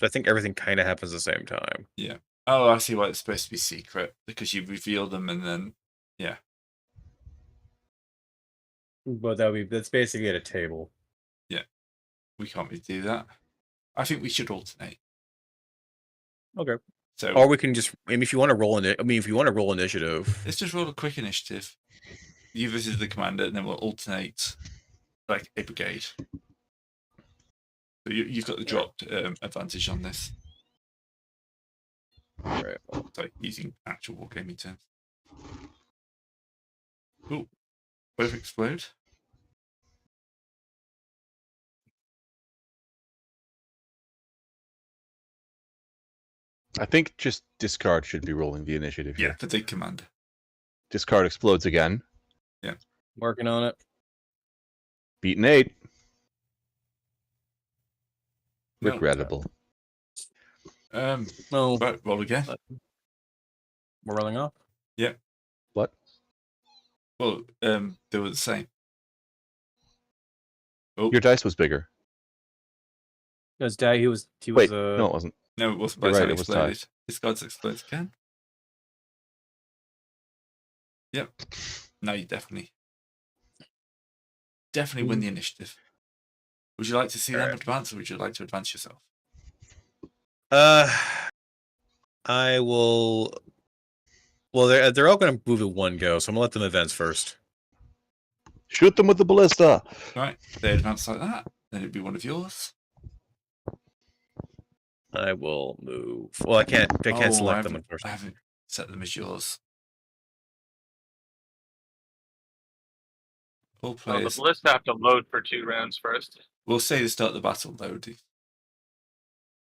Speaker 2: I think everything kind of happens at the same time.
Speaker 1: Yeah. Oh, I see why it's supposed to be secret, because you reveal them and then, yeah.
Speaker 2: But that's basically at a table.
Speaker 1: We can't really do that. I think we should alternate.
Speaker 2: Okay.
Speaker 1: So
Speaker 2: Or we can just, I mean, if you want to roll if you want to roll initiative.
Speaker 1: let's just roll a quick initiative. You visit the commander, and then we'll alternate like a brigade. So you've got the dropped advantage on this.
Speaker 2: Right.
Speaker 1: Sorry, using actual wargaming terms. Cool. Both explode.
Speaker 4: I think just discard should be rolling the initiative
Speaker 1: Yeah,
Speaker 4: here.
Speaker 1: for the commander.
Speaker 4: Discard explodes again.
Speaker 2: Working on it.
Speaker 4: Beaten 8.
Speaker 1: No.
Speaker 4: Regrettable.
Speaker 2: No,
Speaker 1: Right, roll again.
Speaker 2: we're rolling off.
Speaker 4: What?
Speaker 1: Well, they were the same. Oh,
Speaker 4: Your dice was bigger.
Speaker 2: His dad, he was
Speaker 4: Wait, no, it wasn't.
Speaker 1: no, it wasn't by
Speaker 4: You're
Speaker 1: the
Speaker 4: right,
Speaker 1: time
Speaker 4: it was
Speaker 1: exploded. This card explodes again. Yep. No, you definitely win the initiative. Would you like to see them
Speaker 2: Alright.
Speaker 1: advance, or would you like to advance yourself?
Speaker 2: I will. Well, they're all going to move at one go, so I'm gonna let them advance first.
Speaker 4: Shoot them with the ballista.
Speaker 1: Right, they advance like that, then it'd be one of yours.
Speaker 2: I will move. Well, I can't. I can't
Speaker 1: Oh,
Speaker 2: select them first.
Speaker 1: I haven't set them as yours. All
Speaker 5: Well, the
Speaker 1: players.
Speaker 5: ballista have to load for 2 rounds first.
Speaker 1: We'll say to start the battle load. It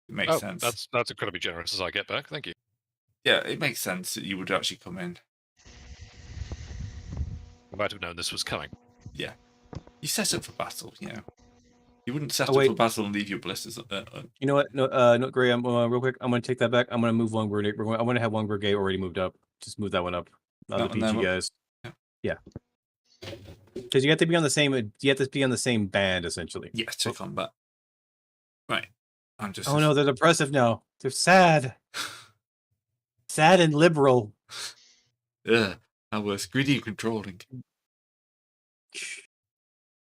Speaker 1: makes
Speaker 3: Oh,
Speaker 1: sense.
Speaker 3: that's incredibly generous as I get back. Thank you.
Speaker 1: Yeah, it makes sense that you would actually come in.
Speaker 3: I might have known this was coming.
Speaker 1: You set up for battle, you know. You wouldn't set
Speaker 2: Oh,
Speaker 1: up
Speaker 2: wait.
Speaker 1: for battle and leave your ballistas.
Speaker 2: You know what? No, Gray. Real quick. I'm gonna take that back. I'm gonna move one brigade. I'm gonna have one brigade already moved up. Just move that one up.
Speaker 1: That
Speaker 2: The
Speaker 1: one there
Speaker 2: PG
Speaker 1: up?
Speaker 2: guys.
Speaker 1: Yeah.
Speaker 2: Yeah. Because you have to be on the same. You have to be on the same band essentially.
Speaker 1: Yes, to combat. Right. I'm just.
Speaker 2: Oh no, they're depressive now. They're sad. Sad and liberal.
Speaker 1: Ugh, that was greedy and controlling.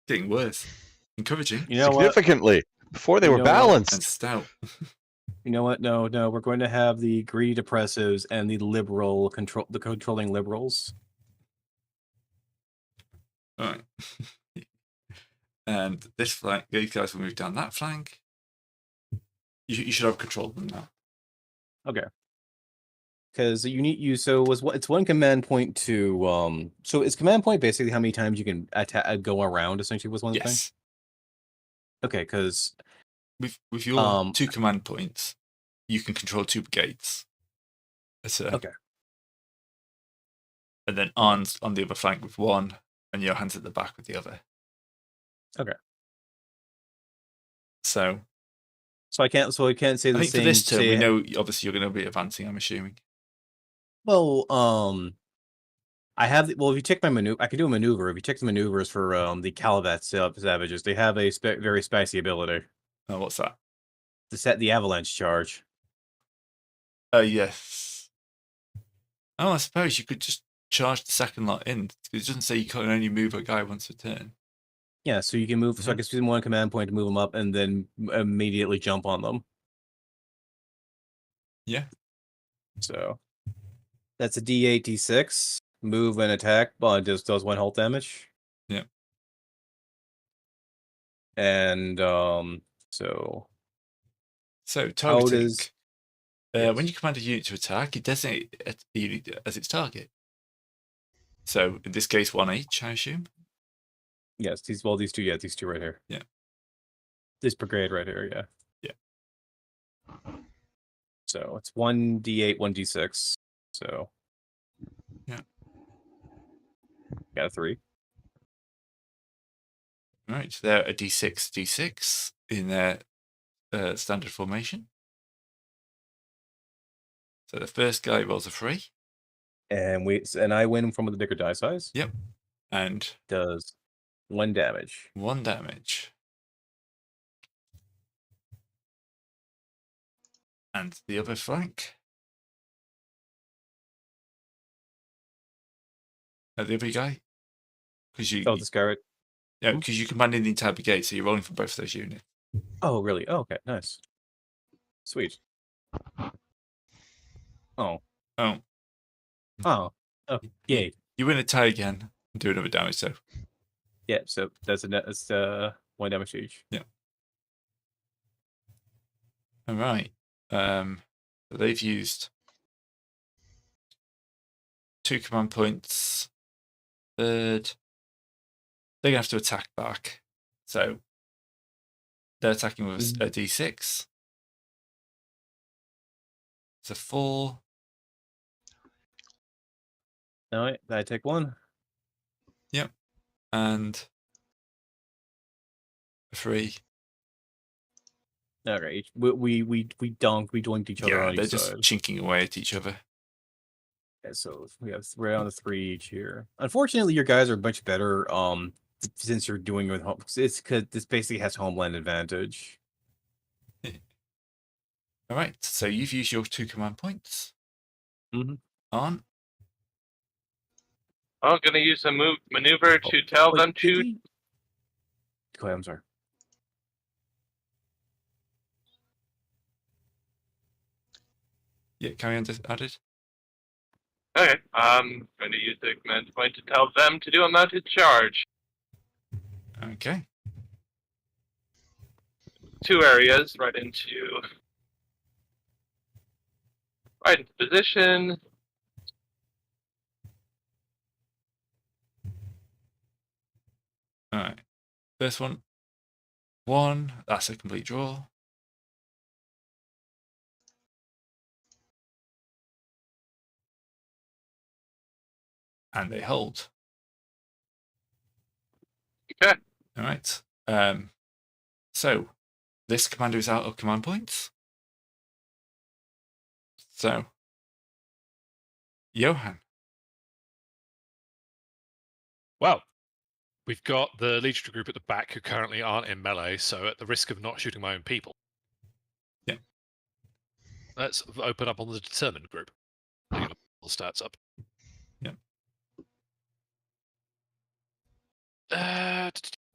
Speaker 1: Getting worse. Encouraging
Speaker 2: You know what?
Speaker 4: Significantly. Before they
Speaker 2: You
Speaker 4: were
Speaker 2: know what?
Speaker 1: and
Speaker 4: balanced.
Speaker 1: stout.
Speaker 2: You know what? No. We're going to have the greedy depressives and the controlling liberals.
Speaker 1: Alright. And this flank, these guys will move down that flank. You should have control of them now.
Speaker 2: Okay. Because it's one command point to So is command point basically how many times you can go around? Essentially, was one of the things.
Speaker 1: Yes.
Speaker 2: Okay, because
Speaker 1: With your 2 command points, you can control 2 brigades.
Speaker 2: Okay.
Speaker 1: And then Arn's on the other flank with 1, and Johan's at the back with the other.
Speaker 2: Okay.
Speaker 1: So
Speaker 2: I can't say
Speaker 1: I
Speaker 2: the
Speaker 1: think
Speaker 2: same.
Speaker 1: for this turn,
Speaker 2: say-
Speaker 1: we know obviously you're going to be advancing. I'm assuming.
Speaker 2: Well, I have. Well, if you take my maneuver, I can do a maneuver. If you take the maneuvers for the Calavat Savages, they have a very spicy ability
Speaker 1: Oh, what's that?
Speaker 2: to set the avalanche charge.
Speaker 1: Yes. Oh, I suppose you could just charge the second lot in. It doesn't say you can only move a guy once a turn.
Speaker 2: Yeah, so you can move. So I can use one command point to move them up, and then immediately jump on them.
Speaker 1: Yeah.
Speaker 2: So that's a D8, D6. Move and attack. Just does 1 health damage.
Speaker 1: Yeah.
Speaker 2: And
Speaker 1: So
Speaker 2: how
Speaker 1: targeting.
Speaker 2: does
Speaker 1: When you command a unit to attack, you designate a unit as its target. So in this case, 1 each, I assume.
Speaker 2: these two, these 2 right here.
Speaker 1: Yeah.
Speaker 2: This brigade right here, yeah.
Speaker 1: Yeah.
Speaker 2: So it's 1d8, 1d6. So
Speaker 1: Yeah.
Speaker 2: Got a 3.
Speaker 1: Right, so they're a D6, D6 in their standard formation. So the first guy rolls a 3.
Speaker 2: And I win from the bigger die size.
Speaker 1: Yep. And
Speaker 2: Does 1 damage.
Speaker 1: 1 damage. And the other flank. The other guy. Because you,
Speaker 2: Oh, this guy right.
Speaker 1: yeah, because you commanded the entire brigade, so you're rolling for both of those units.
Speaker 2: Oh, really? Oh, okay, nice. Sweet. Oh.
Speaker 1: Oh,
Speaker 2: Oh. Oh, yay.
Speaker 1: you win a tie again and do another damage. So
Speaker 2: Yeah, so that's 1 damage each.
Speaker 1: all right. So they've used 2 command points. Third, they're gonna have to attack back. So they're attacking with a D6. It's a 4.
Speaker 2: No, I take 1.
Speaker 1: And a 3.
Speaker 2: Okay, we doinked each other
Speaker 1: Yeah,
Speaker 2: on
Speaker 1: they're
Speaker 2: each
Speaker 1: just
Speaker 2: side.
Speaker 1: chinking away at each other.
Speaker 2: Yeah, so we have round of 3 each here. Unfortunately, your guys are much better. Since you're doing it with home, it's because this basically has homeland advantage.
Speaker 1: All right. So you've used your 2 command points.
Speaker 2: Mhm.
Speaker 1: On.
Speaker 5: I'm gonna use a maneuver to tell
Speaker 2: Wait,
Speaker 5: them
Speaker 2: did
Speaker 5: to.
Speaker 2: we- Go ahead. I'm sorry.
Speaker 1: Yeah, carry on. Added.
Speaker 5: Okay, I'm going to use the command point to tell them to do a mounted charge.
Speaker 1: Okay.
Speaker 5: 2 areas right into position.
Speaker 1: All right. First one. 1. That's a complete draw. And they hold.
Speaker 5: Okay.
Speaker 1: All right. So this commander is out of command points. So Johan.
Speaker 3: Well, we've got the Legion group at the back who currently aren't in melee, so at the risk of not shooting my own people.
Speaker 1: Yeah.
Speaker 3: Let's open up on the determined group. Bring the stats up.
Speaker 1: Yeah.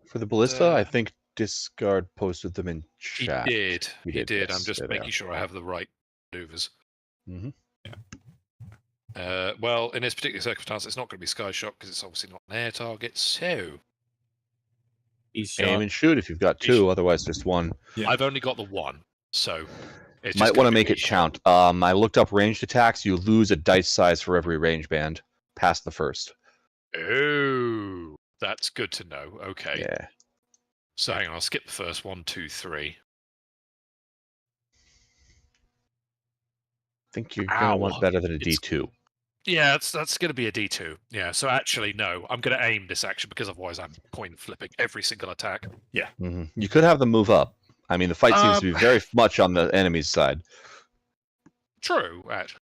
Speaker 4: For the ballista, I think Discard posted them in
Speaker 3: He
Speaker 4: chat.
Speaker 3: did.
Speaker 4: He
Speaker 3: He
Speaker 4: did,
Speaker 3: did. I'm
Speaker 4: yes,
Speaker 3: just
Speaker 4: there they
Speaker 3: making sure I have the right maneuvers.
Speaker 4: Mm-hmm.
Speaker 3: Well, in this particular circumstance, it's not going to be Sky Shot because it's obviously not an air target. So
Speaker 2: He's
Speaker 4: Aim
Speaker 2: shot.
Speaker 4: and shoot if you've got
Speaker 3: He's-
Speaker 4: 2, otherwise just 1.
Speaker 1: Yeah.
Speaker 3: I've only got the 1, so it's
Speaker 4: Might
Speaker 3: just
Speaker 4: want
Speaker 3: gonna
Speaker 4: to
Speaker 3: be
Speaker 4: make
Speaker 3: me
Speaker 4: it
Speaker 3: shot.
Speaker 4: count. I looked up ranged attacks. You lose a dice size for every range band past the first.
Speaker 3: Oh, that's good to know. Okay.
Speaker 4: Yeah.
Speaker 3: So hang on, I'll skip the first 1, 2, 3.
Speaker 4: I think you're going to want
Speaker 3: Ow.
Speaker 4: better than a
Speaker 3: It's-
Speaker 4: D2.
Speaker 3: Yeah, that's going to be a D2. Yeah, so actually, no, I'm going to aim this action because otherwise I'm coin flipping every single attack.
Speaker 4: Mm-hmm. You could have them move up. I mean, the fight seems to be very much on the enemy's side.
Speaker 3: True, actually.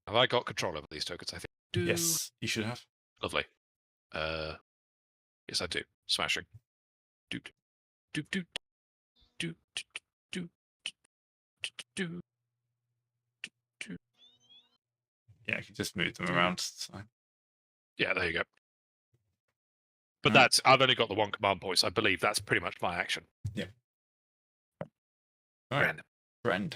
Speaker 3: Have I got control over these tokens? I think I do.
Speaker 1: Yes, you should have.
Speaker 3: Lovely. Yes, I do. Smashing. Do do do do do do do do.
Speaker 1: Yeah, you can just move them around. It's fine.
Speaker 3: Yeah, there you go. But
Speaker 1: Alright.
Speaker 3: that's I've only got the 1 command point, so I believe that's pretty much my action.
Speaker 1: All right,
Speaker 3: Random.
Speaker 1: friend.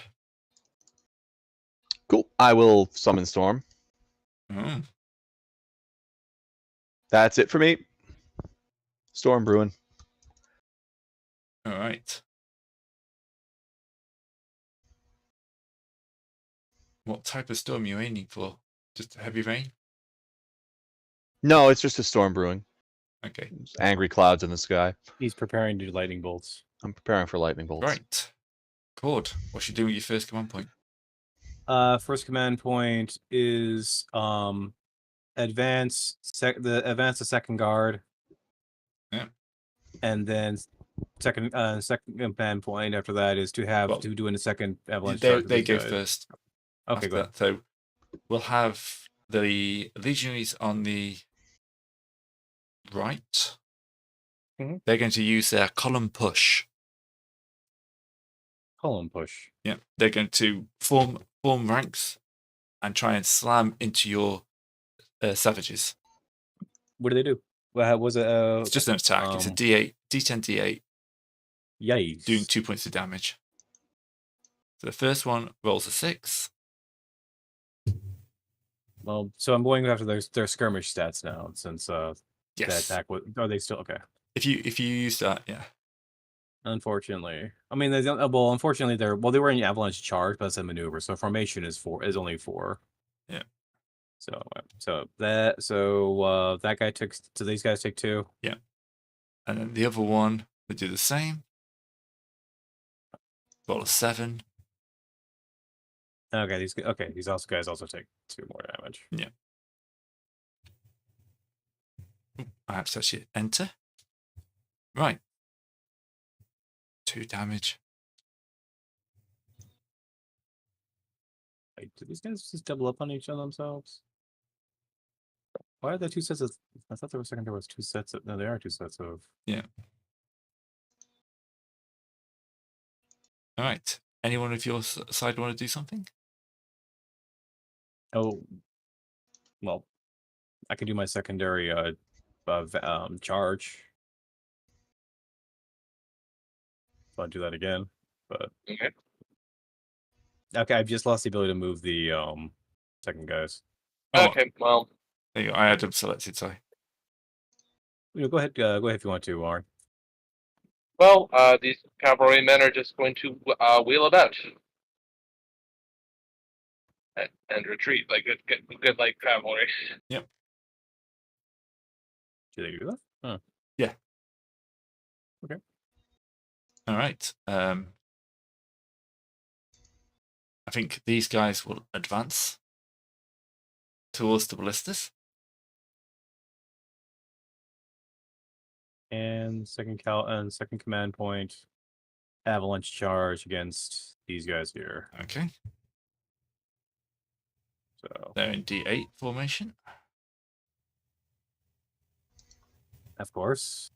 Speaker 4: Cool. I will summon Storm.
Speaker 1: Oh,
Speaker 4: That's it for me. Storm brewing.
Speaker 1: all right. What type of storm are you aiming for? Just heavy rain?
Speaker 4: No, it's just a storm brewing.
Speaker 1: Okay,
Speaker 4: There's angry clouds in the sky.
Speaker 2: He's preparing to do lightning bolts.
Speaker 4: I'm preparing for lightning bolts.
Speaker 1: right. Cord, what you doing with your first command point?
Speaker 2: First command point is advance the second guard.
Speaker 1: Yeah.
Speaker 2: And then second command point after that is to have
Speaker 1: Well,
Speaker 2: to do in a second avalanche
Speaker 1: They,
Speaker 2: charge with
Speaker 1: they
Speaker 2: these
Speaker 1: go
Speaker 2: guys.
Speaker 1: first.
Speaker 2: Okay,
Speaker 1: after
Speaker 2: go ahead.
Speaker 1: that. So we'll have the legionaries on the right.
Speaker 2: Mhm.
Speaker 1: They're going to use their column push.
Speaker 2: Column push.
Speaker 1: Yeah, they're going to form ranks and try and slam into your savages.
Speaker 2: What do they do? Well, was it?
Speaker 1: It's just an attack. It's a
Speaker 2: um,
Speaker 1: D8, D10, D8,
Speaker 2: Yikes.
Speaker 1: doing 2 points of damage. So the first one rolls a 6.
Speaker 2: Well, so I'm going after their skirmish stats now, since that
Speaker 1: Yes.
Speaker 2: attack was. Are they still okay?
Speaker 1: If you use that, yeah.
Speaker 2: Unfortunately, I mean, they don't. Well, unfortunately, they were in avalanche charge, but it's a maneuver. So formation is only 4.
Speaker 1: Yeah.
Speaker 2: So that guy took. So these guys take 2.
Speaker 1: And then the other one would do the same. Roll a 7.
Speaker 2: Okay, these guys also take 2 more damage.
Speaker 1: I have to actually enter. Right. 2 damage.
Speaker 2: Wait, do these guys just double up on each of themselves? Why are there 2 sets of? I thought there was 2 sets of. No, there are 2 sets of.
Speaker 1: All right. Anyone of your side want to do something?
Speaker 2: Oh, well, I can do my secondary charge. So I'll do that again, but okay, I've just lost the ability to move the second guys.
Speaker 1: Oh,
Speaker 5: Okay, well,
Speaker 1: there you go. I had them selected, sorry.
Speaker 2: Go ahead if you want to, Warren.
Speaker 5: well, these cavalry men are just going to wheel about and retreat like good like cavalry.
Speaker 2: Do they do that? Huh.
Speaker 1: All right. I think these guys will advance towards the ballistas.
Speaker 2: And second command point, avalanche charge against these guys here.
Speaker 1: Okay.
Speaker 2: So
Speaker 1: They're in D8 formation.
Speaker 2: of course,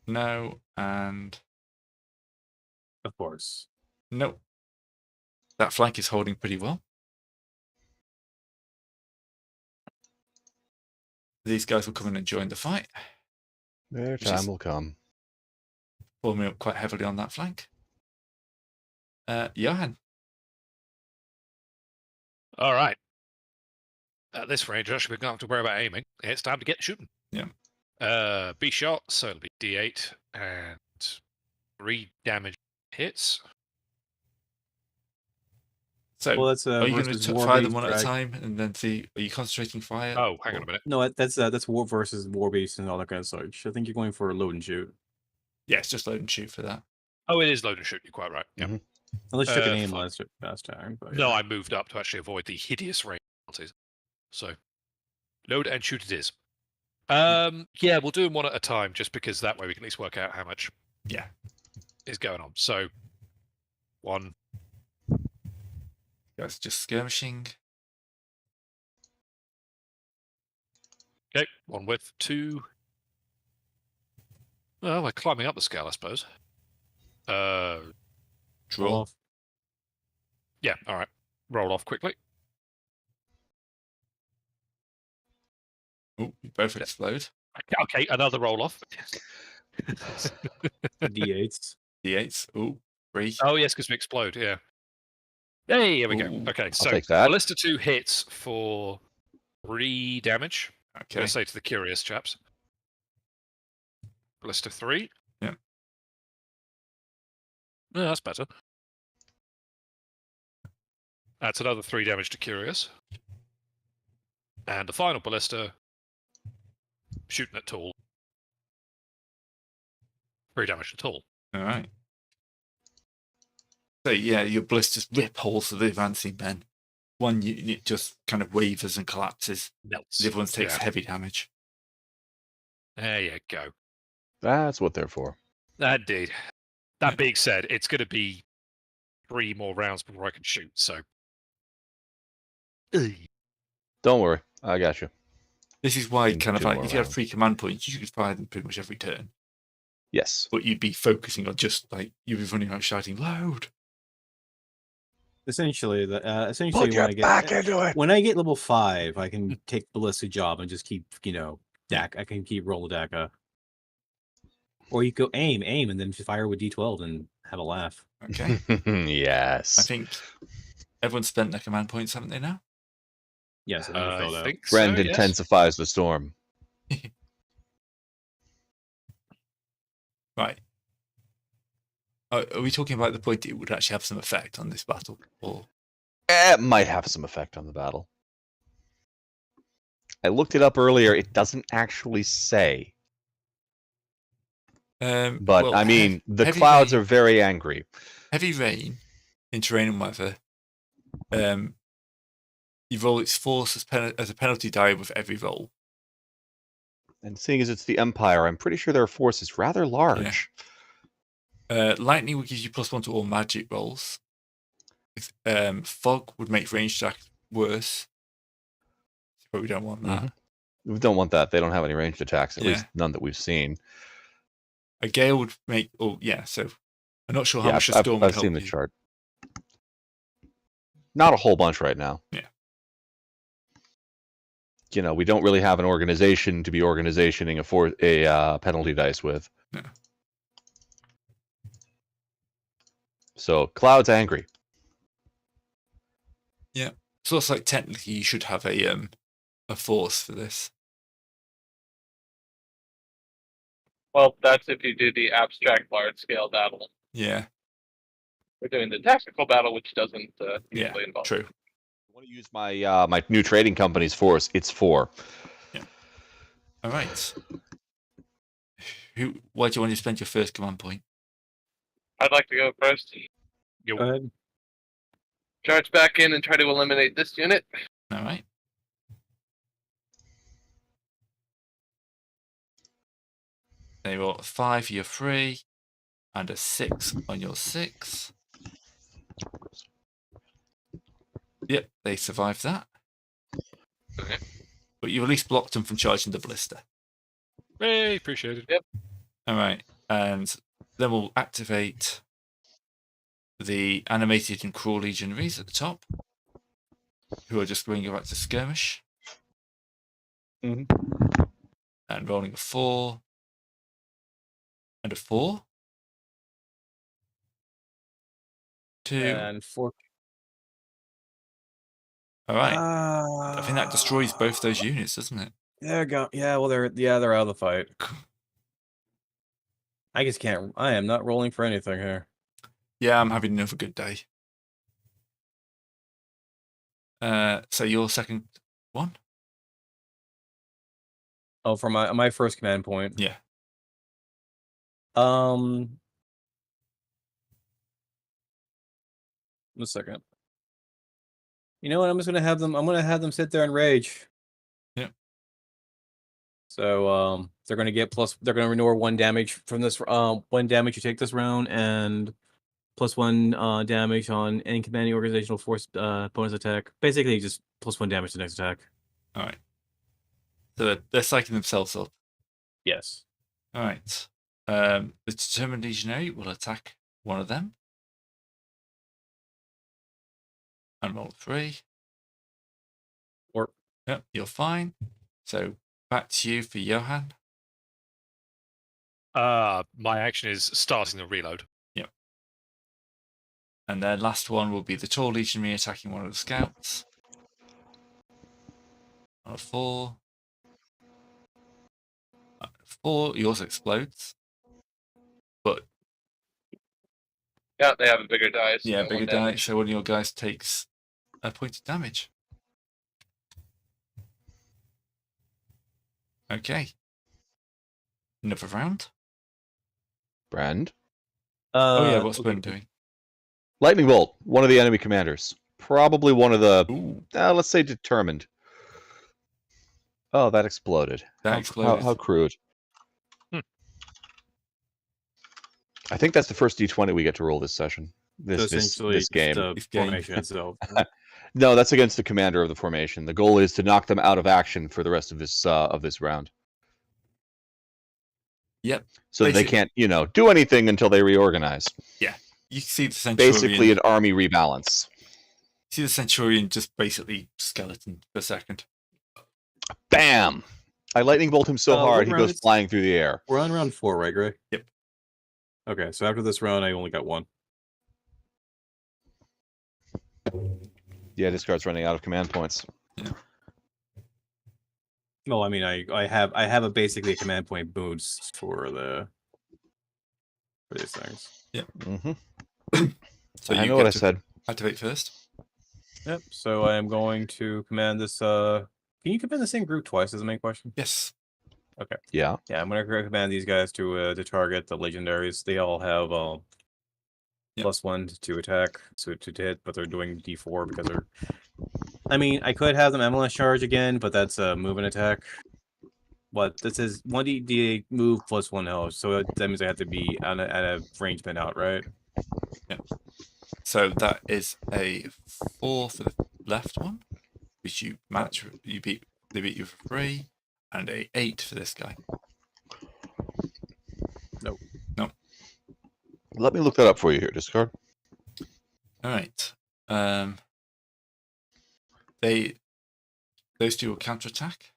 Speaker 1: No, and
Speaker 2: of course.
Speaker 1: no. That flank is holding pretty well. These guys will come in and join the fight,
Speaker 4: Their
Speaker 1: Which
Speaker 4: time
Speaker 1: is-
Speaker 4: will come.
Speaker 1: forming up quite heavily on that flank. Johan.
Speaker 3: All right. At this range, I should be going to have to worry about aiming. It's time to get shooting.
Speaker 1: Yeah.
Speaker 3: B shot, so it'll be D8 and 3 damage hits.
Speaker 1: So,
Speaker 2: Well, that's
Speaker 1: are you going
Speaker 2: versus
Speaker 1: to
Speaker 2: war
Speaker 1: fire them
Speaker 2: beast,
Speaker 1: one at a
Speaker 2: right?
Speaker 1: time and then see? Are you concentrating fire?
Speaker 3: Oh, hang on a
Speaker 1: or-
Speaker 3: minute.
Speaker 2: No, that's war versus war beast and all that kind of such. I think you're going for a load and shoot,
Speaker 1: Yeah, it's just load and shoot for that.
Speaker 3: Oh, it is load and shoot. You're quite right. Yeah.
Speaker 4: Mhm.
Speaker 2: unless you took an aim
Speaker 3: fine.
Speaker 2: last time. But
Speaker 3: No,
Speaker 2: yeah.
Speaker 3: I moved up to actually avoid the hideous range penalties. So, load and shoot it is. Yeah, we'll do them one at a time, just because that way we can at least work out how much
Speaker 1: Yeah.
Speaker 3: is going on. So, 1.
Speaker 1: Guys, just skirmishing.
Speaker 3: Okay, 1 with 2. Well, we're climbing up the scale, I suppose.
Speaker 2: Roll
Speaker 1: Draw.
Speaker 2: off.
Speaker 3: Yeah, all right. Roll off quickly.
Speaker 1: Oh, you both explode.
Speaker 3: Okay, another roll off.
Speaker 2: D8s.
Speaker 1: D8s. Oh, 3.
Speaker 3: Oh, yes, because we explode, yeah. Hey, here we
Speaker 1: Ooh,
Speaker 3: go. Okay, so
Speaker 4: take that.
Speaker 3: Ballista 2 hits for 3 damage. I'm
Speaker 1: Okay.
Speaker 3: going to say to the curious chaps. Ballista 3.
Speaker 1: Yeah.
Speaker 3: Yeah, that's better. That's another 3 damage to curious. And the final ballista, shooting at Tool. 3 damage to Tool.
Speaker 1: All right. So yeah, your blisters rip holes through the advancing men. One unit just kind of wavers and collapses.
Speaker 3: Melts.
Speaker 1: The other one takes
Speaker 3: Yeah.
Speaker 1: heavy damage.
Speaker 3: There you go.
Speaker 4: That's what they're for.
Speaker 3: Indeed. That being said, it's going to be 3 more rounds before I can shoot, so...
Speaker 4: Don't worry, I got you.
Speaker 1: This is why,
Speaker 4: In
Speaker 1: kind of
Speaker 4: 2
Speaker 1: like,
Speaker 4: more
Speaker 1: if you had
Speaker 4: rounds.
Speaker 1: 3 command points, you could fire them pretty much every turn.
Speaker 4: Yes.
Speaker 1: But you'd be focusing on just, like, you'd be running around shouting, load!
Speaker 2: Essentially,
Speaker 4: Put your back into it.
Speaker 2: when I get level 5, I can take Ballista Job and just keep, DAC. I can keep roll DACA. Or you go aim, and then fire with D12 and have a laugh.
Speaker 1: Okay.
Speaker 4: Yes.
Speaker 1: I think everyone's spent their command points, haven't they now?
Speaker 2: Yes, I think I filled
Speaker 3: I
Speaker 2: out.
Speaker 3: think
Speaker 4: Friend
Speaker 3: so, yes.
Speaker 4: intensifies the storm.
Speaker 1: Right. Are we talking about the point that it would actually have some effect on this battle? Or
Speaker 4: It might have some effect on the battle. I looked it up earlier. It doesn't actually say. But,
Speaker 1: well,
Speaker 4: I mean, the
Speaker 1: heavy
Speaker 4: clouds
Speaker 1: rain-
Speaker 4: are very angry.
Speaker 1: Heavy rain in terrain and weather. You roll its force as a penalty die with every roll.
Speaker 4: And seeing as it's the Empire, I'm pretty sure their force is rather large.
Speaker 1: Lightning would give you +1 to all magic rolls. Fog would make range attacks worse. But we don't want that.
Speaker 4: We don't want that. They don't have any ranged attacks, at
Speaker 1: Yeah.
Speaker 4: least none that we've seen.
Speaker 1: A gale would make... Oh, yeah, so... I'm not sure how
Speaker 4: Yeah,
Speaker 1: much a storm would
Speaker 4: I've
Speaker 1: help
Speaker 4: seen the
Speaker 1: you.
Speaker 4: chart. Not a whole bunch right now.
Speaker 1: Yeah.
Speaker 4: You know, we don't really have an organization to be organizationing a penalty dice with.
Speaker 1: No.
Speaker 4: So, Cloud's angry.
Speaker 1: So it's like technically you should have a force for this.
Speaker 5: Well, that's if you do the abstract large scale battle.
Speaker 1: Yeah,
Speaker 5: We're doing the tactical battle, which doesn't
Speaker 1: yeah,
Speaker 5: usually involve.
Speaker 1: true.
Speaker 4: I want to use my my new trading company's force. It's 4.
Speaker 1: All right. Why do you want to spend your first command point?
Speaker 5: I'd like to go first.
Speaker 2: Go ahead.
Speaker 5: Charge back in and try to eliminate this unit.
Speaker 1: All right. They roll a 5 for your 3, and a 6 on your 6. Yep, they survived that.
Speaker 5: Okay.
Speaker 1: But you at least blocked them from charging the ballista.
Speaker 3: Hey, appreciate it.
Speaker 5: Yep.
Speaker 1: All right, and then we'll activate the animated and cruel legionaries at the top, who are just going back to skirmish.
Speaker 2: Mhm.
Speaker 1: And rolling a 4 and a 4. 2.
Speaker 2: And 4.
Speaker 1: All right. I think that destroys both those units, doesn't it?
Speaker 2: There you go. Yeah, well, they're out of the fight. I just can't. I am not rolling for anything here.
Speaker 1: Yeah, I'm having another good day. So your second one?
Speaker 2: Oh, for my first command point.
Speaker 1: Yeah.
Speaker 2: One second. You know what? I'm gonna have them sit there and rage.
Speaker 1: Yep.
Speaker 2: So they're gonna get they're gonna ignore 1 damage from this 1 damage you take this round, and +1 damage on any commanding organizational force bonus attack. Basically just +1 damage to the next attack.
Speaker 1: All right. So they're psyching themselves up.
Speaker 2: Yes.
Speaker 1: All right. The determined legionary will attack one of them. And roll 3.
Speaker 2: Or
Speaker 1: Yep, you're fine. So back to you for Johan.
Speaker 3: My action is starting the reload.
Speaker 1: Yep. And then last one will be the tall legionary attacking one of the scouts. On a 4. 4, yours explodes. But
Speaker 5: Yeah, they have a bigger die. so
Speaker 1: yeah,
Speaker 5: one
Speaker 1: bigger
Speaker 5: damage.
Speaker 1: damage. So one of your guys takes a point of damage. Okay. Another round.
Speaker 4: Brand.
Speaker 1: Oh yeah, what's
Speaker 2: okay.
Speaker 1: Ben doing?
Speaker 4: Lightning Bolt, one of the enemy commanders. Probably one of the,
Speaker 1: Ooh,
Speaker 4: let's say determined. Oh, that exploded.
Speaker 1: that exploded.
Speaker 4: How crude. I think that's the first D20 we get to roll this session.
Speaker 2: So
Speaker 4: This
Speaker 2: essentially,
Speaker 4: this game.
Speaker 2: the
Speaker 1: This game.
Speaker 2: formation itself.
Speaker 4: No, that's against the commander of the formation. The goal is to knock them out of action for the rest of this round.
Speaker 1: Yep.
Speaker 4: So they
Speaker 1: Basically-
Speaker 4: can't, do anything until they reorganize.
Speaker 1: You see the Centurion.
Speaker 4: Basically, an army rebalance.
Speaker 1: See the Centurion just basically skeleton for a second.
Speaker 4: Bam! I lightning bolt him so
Speaker 2: What
Speaker 4: hard he
Speaker 2: round
Speaker 4: goes
Speaker 2: is-
Speaker 4: flying through the air.
Speaker 2: We're on round 4, right, Gray?
Speaker 1: Yep.
Speaker 2: Okay, so after this round, I only got 1.
Speaker 4: Yeah, discard's running out of command points.
Speaker 2: No, I mean I have a basically a command point boost for these things.
Speaker 4: Mm-hmm.
Speaker 1: So
Speaker 4: I
Speaker 1: you
Speaker 4: know what
Speaker 1: get
Speaker 4: I
Speaker 1: to
Speaker 4: said.
Speaker 1: activate first.
Speaker 2: Yep. So I am going to command this. Can you command the same group twice? Is the main question.
Speaker 1: Yes.
Speaker 4: Yeah.
Speaker 2: Yeah, I'm gonna command these guys to target the legendaries. They all have
Speaker 1: Yep.
Speaker 2: +1 to attack, so to hit, but they're doing D4 because they're. I mean, I could have them MLS charge again, but that's a move and attack. But this is 1d8 move +1 health, so that means I have to be at a rangement out, right?
Speaker 1: So that is a 4 for the left one, which you match. They beat you for 3, and a 8 for this guy.
Speaker 4: Let me look that up for you here, discard.
Speaker 1: All right. Those two will counterattack.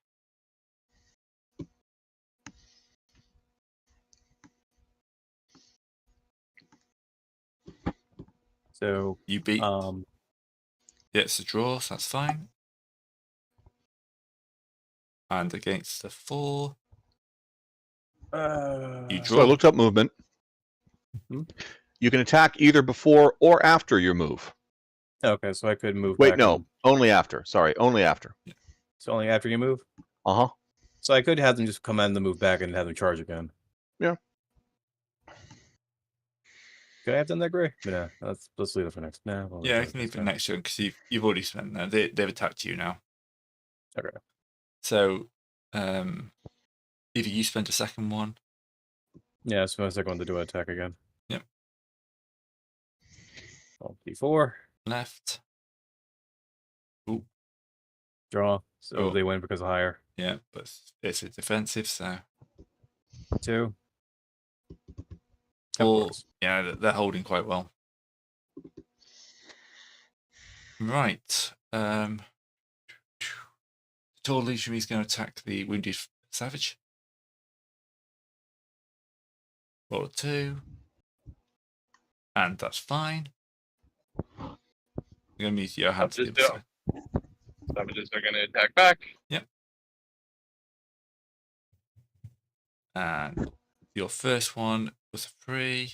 Speaker 2: So
Speaker 1: You beat.
Speaker 2: yeah,
Speaker 1: Yeah, it's a draw, so that's fine. And against the 4, you
Speaker 4: So I
Speaker 1: draw.
Speaker 4: looked up movement.
Speaker 2: Mhm.
Speaker 4: You can attack either before or after your move.
Speaker 2: okay, so I could move.
Speaker 4: Wait,
Speaker 2: back
Speaker 4: no,
Speaker 2: and-
Speaker 4: only after. Sorry, only after.
Speaker 2: It's only after you move.
Speaker 4: Uh-huh.
Speaker 2: So I could have them just command the move back and have them charge again.
Speaker 4: Yeah.
Speaker 2: Could I have done that, Gray? Yeah, let's leave it for next. Nah, we'll
Speaker 1: Yeah, I
Speaker 2: leave it
Speaker 1: can leave
Speaker 2: next
Speaker 1: it
Speaker 2: time.
Speaker 1: next turn because you've already spent that. They've attacked you now.
Speaker 2: Okay.
Speaker 1: So either you spend a second one.
Speaker 2: Yeah, so I second one to do an attack again.
Speaker 1: Yep.
Speaker 2: Well, D4
Speaker 1: Left.
Speaker 2: draw. So
Speaker 1: Oh.
Speaker 2: they win because of higher.
Speaker 1: Yeah, but it's a defensive, so
Speaker 2: 2.
Speaker 1: Or
Speaker 2: course.
Speaker 1: yeah, they're holding quite well. Right. Tall Legionary is going to attack the wounded savage. Roll a 2. And that's fine. I'm going to use your hand to
Speaker 5: Just
Speaker 1: the other
Speaker 5: do.
Speaker 1: side.
Speaker 5: Savages are going to attack back.
Speaker 1: And your first one was a 3.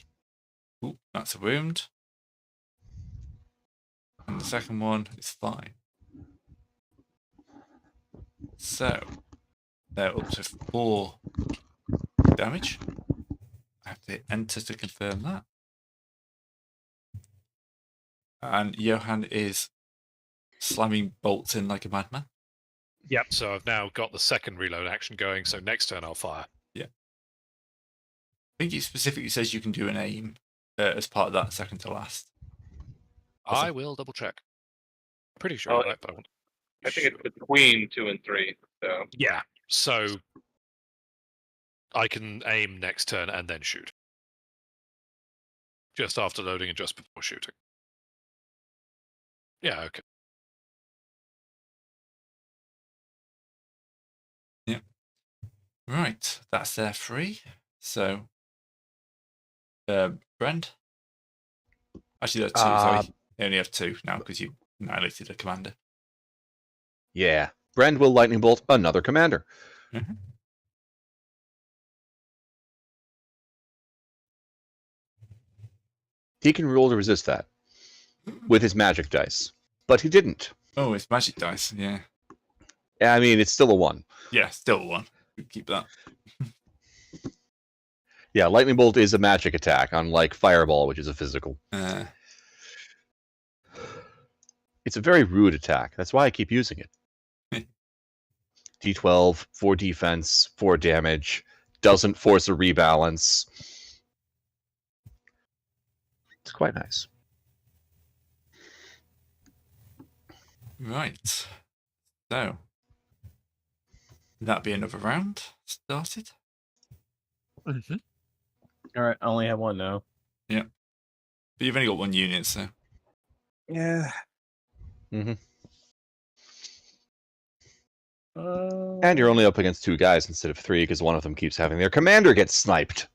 Speaker 1: Ooh, that's a wound. And the second one is fine. So they're up to 4 damage. I have to hit enter to confirm that. And Johan is slamming bolts in like a madman.
Speaker 3: Yep, so I've now got the second reload action going, so next turn I'll fire.
Speaker 1: I think it specifically says you can do an aim as part of that second to last.
Speaker 3: I will double check. Pretty sure
Speaker 5: Oh,
Speaker 3: I'm right, but I want
Speaker 5: I think it's between 2 and 3. So
Speaker 3: Yeah, so I can aim next turn and then shoot. Just after loading and just before shooting. Yeah, okay.
Speaker 1: Right, that's their 3. So, Brent? Actually, there are 2, sorry. They only have 2 now because you annihilated a commander.
Speaker 4: Yeah. Brand will lightning bolt another commander.
Speaker 1: Mhm.
Speaker 4: He can roll to resist that with his magic dice, but he didn't.
Speaker 1: Oh, it's magic dice, yeah.
Speaker 4: I mean, it's still a 1.
Speaker 1: Yeah, still 1. Keep that.
Speaker 4: Yeah, lightning bolt is a magic attack, unlike fireball, which is a physical. It's a very rude attack. That's why I keep using it. D12, 4 defense, 4 damage, doesn't force a rebalance. It's quite nice.
Speaker 1: Right. So, that'd be another round started.
Speaker 2: All right, I only have one now.
Speaker 1: But you've only got one unit, so.
Speaker 2: Yeah.
Speaker 4: Mm-hmm. And you're only up against 2 guys instead of 3 because one of them keeps having their commander get sniped.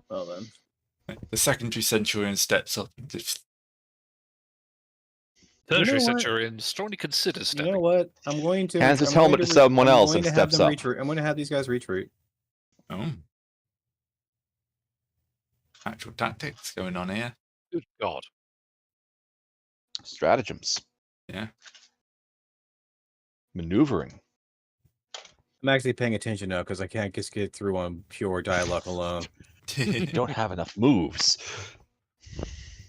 Speaker 2: Well then.
Speaker 1: The secondary centurion steps up.
Speaker 3: Tertiary
Speaker 2: what?
Speaker 3: Centurion strongly considers
Speaker 2: You
Speaker 3: stepping.
Speaker 2: know what? I'm going to
Speaker 4: Hands his
Speaker 2: I'm going
Speaker 4: helmet to someone
Speaker 2: I'm
Speaker 4: else
Speaker 2: going
Speaker 4: and
Speaker 2: to have
Speaker 4: steps
Speaker 2: them
Speaker 4: up.
Speaker 2: retreat. I'm going to have these guys retreat.
Speaker 1: Oh. Actual tactics going on here.
Speaker 3: Good God.
Speaker 4: Stratagems.
Speaker 1: Yeah.
Speaker 4: Maneuvering.
Speaker 2: I'm actually paying attention now because I can't just get through on pure dialogue alone.
Speaker 4: You don't have enough moves.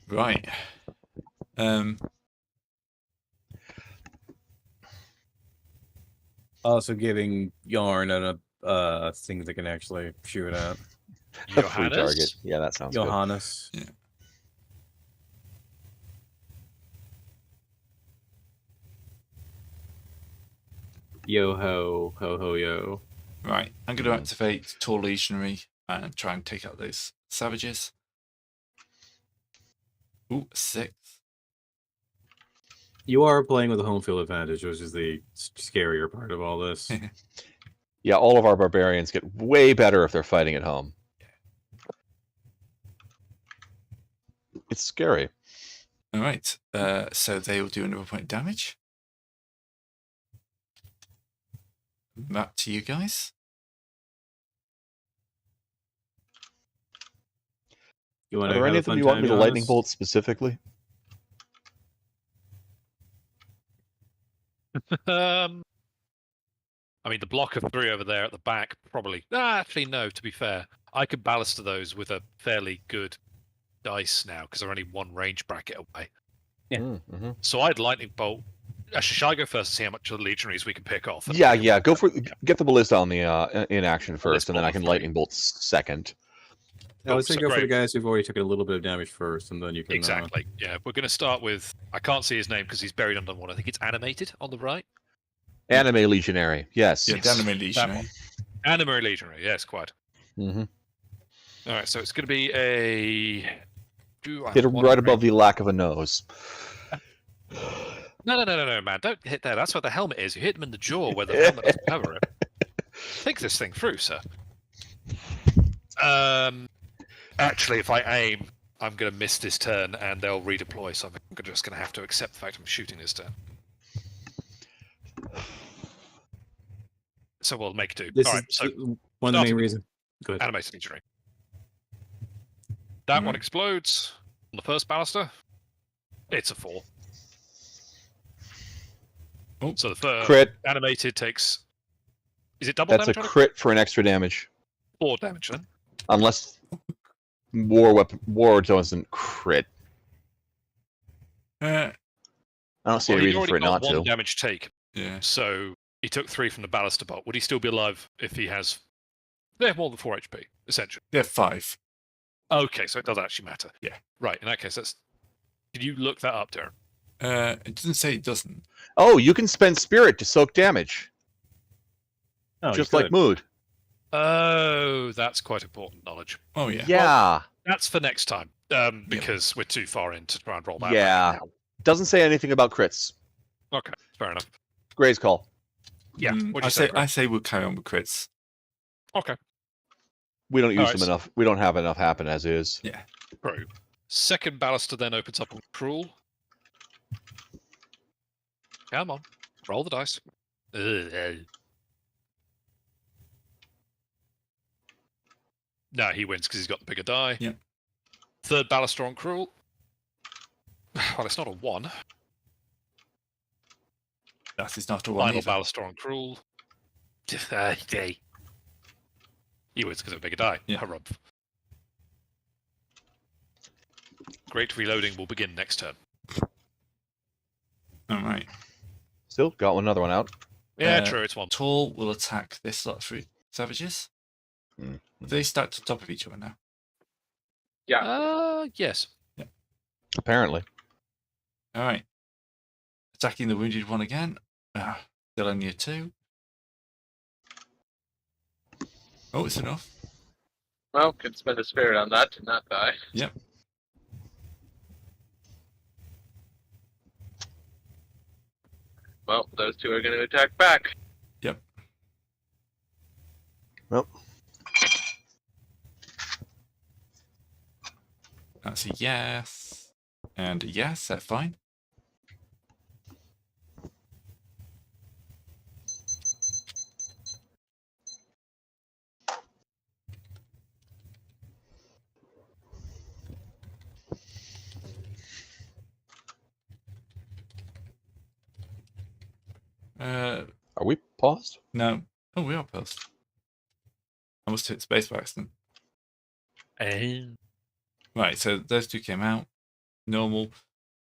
Speaker 1: Right.
Speaker 2: Also giving Yarn a thing that can actually shoot at.
Speaker 4: A free
Speaker 3: Johannes?
Speaker 4: target. Yeah, that sounds good.
Speaker 2: Johannes.
Speaker 1: Yeah.
Speaker 2: Yo ho ho ho yo.
Speaker 1: Right. I'm going to activate Tall Legionary and try and take out those savages. Ooh, 6.
Speaker 2: You are playing with a home field advantage, which is the scarier part of all this.
Speaker 4: Yeah, all of our barbarians get way better if they're fighting at home. It's scary.
Speaker 1: All right. So they will do another point of damage. Back to you guys.
Speaker 2: You want
Speaker 4: Are
Speaker 2: to
Speaker 4: there
Speaker 2: have
Speaker 4: any
Speaker 2: a
Speaker 4: of them
Speaker 2: fun
Speaker 4: you want
Speaker 2: time,
Speaker 4: me to lightning
Speaker 2: Johannes?
Speaker 4: bolt specifically?
Speaker 3: I mean, the block of 3 over there at the back, probably. Actually, no, to be fair. I could ballast those with a fairly good dice now, because they're only 1 range bracket away.
Speaker 2: Yeah.
Speaker 4: Mm-hmm.
Speaker 3: So I'd lightning bolt. Actually, shall I go first to see how much of the legionaries we can pick off?
Speaker 4: Yeah. Go for get the ballista on the in action first, and then
Speaker 3: bolt
Speaker 4: I can
Speaker 3: three.
Speaker 4: lightning bolt second.
Speaker 2: I would say
Speaker 3: so
Speaker 2: go for the
Speaker 3: great.
Speaker 2: guys who've already taken a little bit of damage first, and then you can.
Speaker 3: Exactly. Yeah, we're going to start with. I can't see his name because he's buried under one. I think it's animated on the right.
Speaker 4: Anime legionary. Yes.
Speaker 1: Yeah,
Speaker 3: Yes,
Speaker 1: Anime
Speaker 3: that
Speaker 1: Legionary.
Speaker 3: one. Anime legionary. Yes, quite.
Speaker 4: Mm-hmm.
Speaker 3: All right, so it's going to be a.
Speaker 4: Hit him right above the lack of a nose.
Speaker 3: No, man! Don't hit there. That's where the helmet is. You hit them in the jaw where the helmet doesn't cover it. Think this thing through, sir. Actually, if I aim, I'm going to miss this turn, and they'll redeploy. So I'm just going to have to accept the fact I'm shooting this turn. So we'll make do.
Speaker 2: This
Speaker 3: All
Speaker 2: is
Speaker 3: right. So
Speaker 2: one of the main
Speaker 3: starting-
Speaker 2: reasons. Good.
Speaker 3: animated legionary. That one explodes on the first baluster. It's a 4.
Speaker 1: Oh.
Speaker 3: So the first
Speaker 4: Crit.
Speaker 3: animated takes. Is it double
Speaker 4: That's a
Speaker 3: damage? on it?
Speaker 4: crit for an extra damage.
Speaker 3: 4 damage then.
Speaker 4: Unless war doesn't crit.
Speaker 1: Uh,
Speaker 4: I don't see
Speaker 3: Well,
Speaker 4: any
Speaker 3: he'd
Speaker 4: reason for
Speaker 3: already
Speaker 4: it
Speaker 3: got
Speaker 4: not
Speaker 3: 1
Speaker 4: to.
Speaker 3: damage take,
Speaker 1: yeah.
Speaker 3: so he took 3 from the baluster bolt. Would he still be alive if he has? They have more than 4 HP, essentially.
Speaker 1: They're 5.
Speaker 3: Okay, so it does actually matter.
Speaker 1: Yeah.
Speaker 3: Right. In that case, that's. Did you look that up, Darren?
Speaker 1: It doesn't say it doesn't.
Speaker 4: Oh, you can spend spirit to soak damage,
Speaker 2: Oh,
Speaker 4: just
Speaker 2: you
Speaker 4: like
Speaker 2: could.
Speaker 4: mood.
Speaker 3: Oh, that's quite important knowledge.
Speaker 1: Oh, yeah.
Speaker 4: Yeah.
Speaker 3: That's for next time, because we're too far in to try and roll that.
Speaker 4: Yeah.
Speaker 3: back now.
Speaker 4: Doesn't say anything about crits.
Speaker 3: Okay, fair enough.
Speaker 4: Gray's call.
Speaker 3: Yeah.
Speaker 1: Mm,
Speaker 3: What'd you
Speaker 1: I
Speaker 3: say,
Speaker 1: say
Speaker 3: Greg?
Speaker 1: I say we'll carry on with crits.
Speaker 3: Okay.
Speaker 4: We don't use
Speaker 3: Alright,
Speaker 4: them
Speaker 3: so-
Speaker 4: enough. We don't have enough happen as is.
Speaker 3: True. Second baluster then opens up on Cruel. Come on. Roll the dice. No, he wins because he's got the bigger die.
Speaker 1: Yeah.
Speaker 3: Third baluster on Cruel. Well, it's not a 1.
Speaker 1: That is not a one
Speaker 3: Final
Speaker 1: either.
Speaker 3: baluster on Cruel. He wins because of a bigger die.
Speaker 1: Yeah.
Speaker 3: Harumph. Great reloading will begin next turn.
Speaker 1: All right.
Speaker 4: Still got another one out.
Speaker 3: Yeah,
Speaker 1: Uh,
Speaker 3: true, it's 1.
Speaker 1: Tall will attack this lot of 3 savages.
Speaker 4: Mm.
Speaker 1: They stacked on top of each other now.
Speaker 3: Yes.
Speaker 4: Apparently.
Speaker 1: All right. Attacking the wounded one again. Still only a 2. Oh, it's enough.
Speaker 5: Well, can spend a spirit on that to not die.
Speaker 1: Yep.
Speaker 5: Well, those two are going to attack back.
Speaker 1: Yep.
Speaker 4: Well,
Speaker 1: That's a yes. And a yes, that's fine.
Speaker 4: are we paused?
Speaker 1: No. Oh, we are paused. I must hit space by accident. Right, so those two came out. Normal.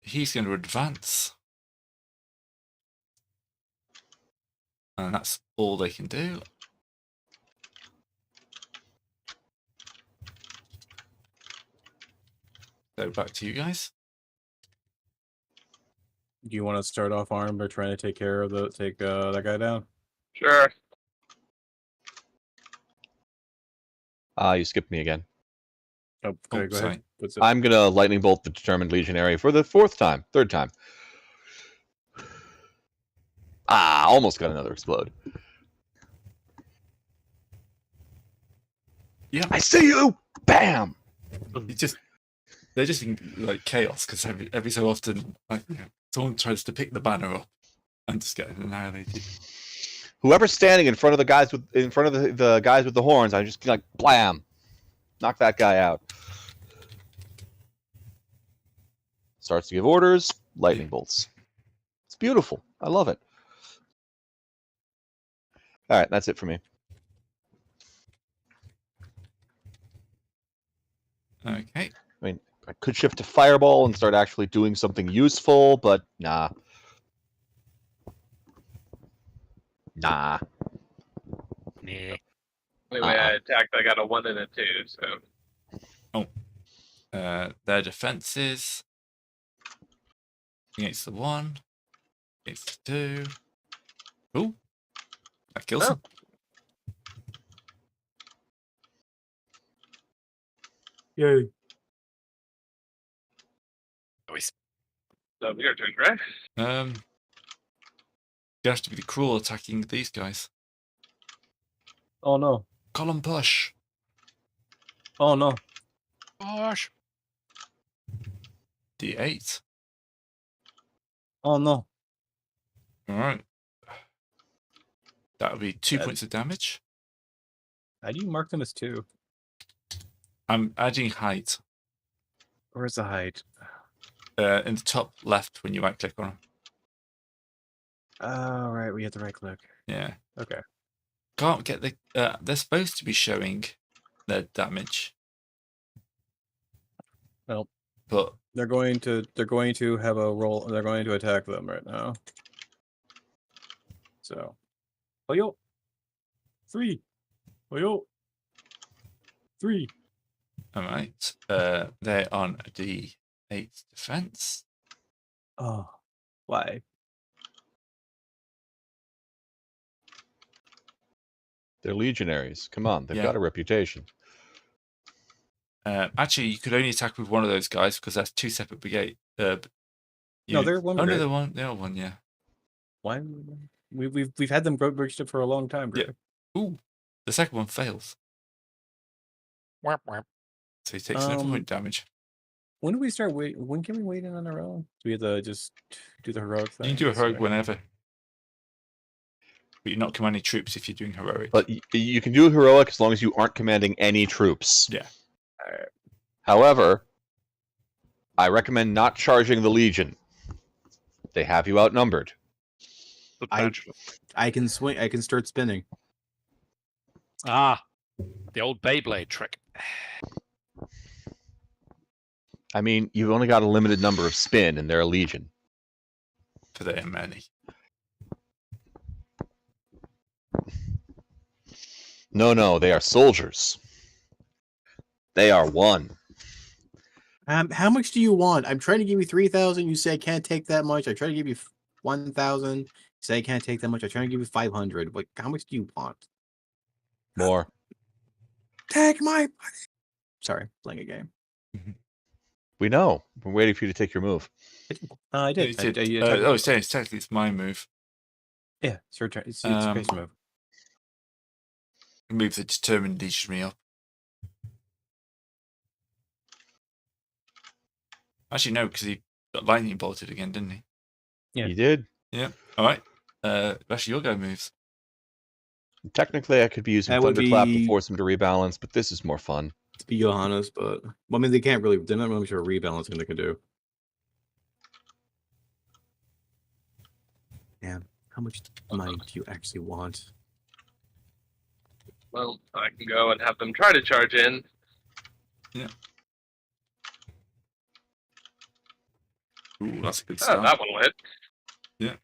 Speaker 1: He's going to advance. And that's all they can do. So back to you guys.
Speaker 2: Do you want to start off armed by trying to take care of that guy down?
Speaker 5: Sure.
Speaker 4: You skipped me again.
Speaker 2: Oh, okay, go
Speaker 1: sorry.
Speaker 2: ahead. What's up?
Speaker 4: I'm gonna lightning bolt the determined legionary for the third time. Almost got another explode.
Speaker 1: Yeah.
Speaker 4: I see you. Bam.
Speaker 1: They're just in like chaos because every so often, like, someone tries to pick the banner up and just get annihilated.
Speaker 4: Whoever's standing in front of the guys with the guys with the horns, I just like blam, knock that guy out. Starts to give orders, lightning bolts. It's beautiful. I love it. All right, that's it for me.
Speaker 1: Okay.
Speaker 4: I mean, I could shift to fireball and start actually doing something useful, but nah.
Speaker 3: Nah.
Speaker 5: Anyway, I attacked. I got a 1 and a 2, so.
Speaker 1: Their defenses against the 1, against the 2. Ooh, that kills him.
Speaker 2: Yay.
Speaker 5: So your turn, right?
Speaker 1: You have to be the cruel attacking these guys.
Speaker 2: Oh no.
Speaker 1: Column push.
Speaker 2: Oh no.
Speaker 3: Gosh.
Speaker 1: D8.
Speaker 2: Oh no.
Speaker 1: All right. That would be 2
Speaker 2: That-
Speaker 1: points of damage.
Speaker 2: How do you mark them as 2?
Speaker 1: I'm adding height
Speaker 2: Where's the height?
Speaker 1: in the top left when you right click on them.
Speaker 2: Oh, right. We have to right click.
Speaker 1: Yeah.
Speaker 2: Okay.
Speaker 1: Can't get the. They're supposed to be showing their damage.
Speaker 2: Well,
Speaker 1: but
Speaker 2: they're going to have a roll. They're going to attack them right now. So, oh yo, 3, oh yo, 3.
Speaker 1: all right. They're on a D8 defense.
Speaker 2: Oh, why?
Speaker 4: They're legionaries. Come on, they've
Speaker 1: Yeah.
Speaker 4: got a reputation.
Speaker 1: Actually, you could only attack with one of those guys because that's 2 separate brigade.
Speaker 2: No, they're one
Speaker 1: Oh no,
Speaker 2: brigade.
Speaker 1: they're one. They're one. Yeah.
Speaker 2: Why? We've had them registered for a long time.
Speaker 1: Yeah. Ooh, the second one fails,
Speaker 3: Whap, whap.
Speaker 1: so he takes another point damage.
Speaker 2: When do we start wait? When can we wait in on our own? Do we have to just do the heroic thing?
Speaker 1: You can do a heroic
Speaker 2: Sorry.
Speaker 1: whenever, but you're not commanding troops if you're doing heroic.
Speaker 4: But you can do heroic as long as you aren't commanding any troops.
Speaker 1: Yeah.
Speaker 2: Alright.
Speaker 4: However, I recommend not charging the Legion. They have you outnumbered.
Speaker 2: I can swing. I can start spinning.
Speaker 3: The old Beyblade trick.
Speaker 4: I mean, you've only got a limited number of spin, and they're a Legion.
Speaker 1: For their many.
Speaker 4: No, they are soldiers. They are one.
Speaker 2: How much do you want? I'm trying to give you 3,000. You say I can't take that much. I try to give you 1,000. You say I can't take that much. I try to give you 500. Like, how much do you want?
Speaker 4: More.
Speaker 2: Take my money. Sorry, playing a game.
Speaker 4: We know. We're waiting for you to take your move.
Speaker 2: I did.
Speaker 1: It's technically it's my move.
Speaker 2: Yeah, it's your turn. It's your move.
Speaker 1: Move that determined leashes me up. Actually, no, because he got lightning bolted again, didn't he?
Speaker 2: Yeah.
Speaker 4: You did.
Speaker 1: Yeah. All right. Actually, your go moves.
Speaker 4: Technically, I could be using
Speaker 2: That would
Speaker 4: Thunderclap to
Speaker 2: be-
Speaker 4: force him to rebalance, but this is more fun.
Speaker 2: To be Johannes, but well, I mean, they're not really sure rebalancing they can do. Damn, how much money do you actually want?
Speaker 5: Well, I can go and have them try to charge in.
Speaker 1: Ooh, that's a good
Speaker 5: Oh,
Speaker 1: start.
Speaker 5: that one will hit.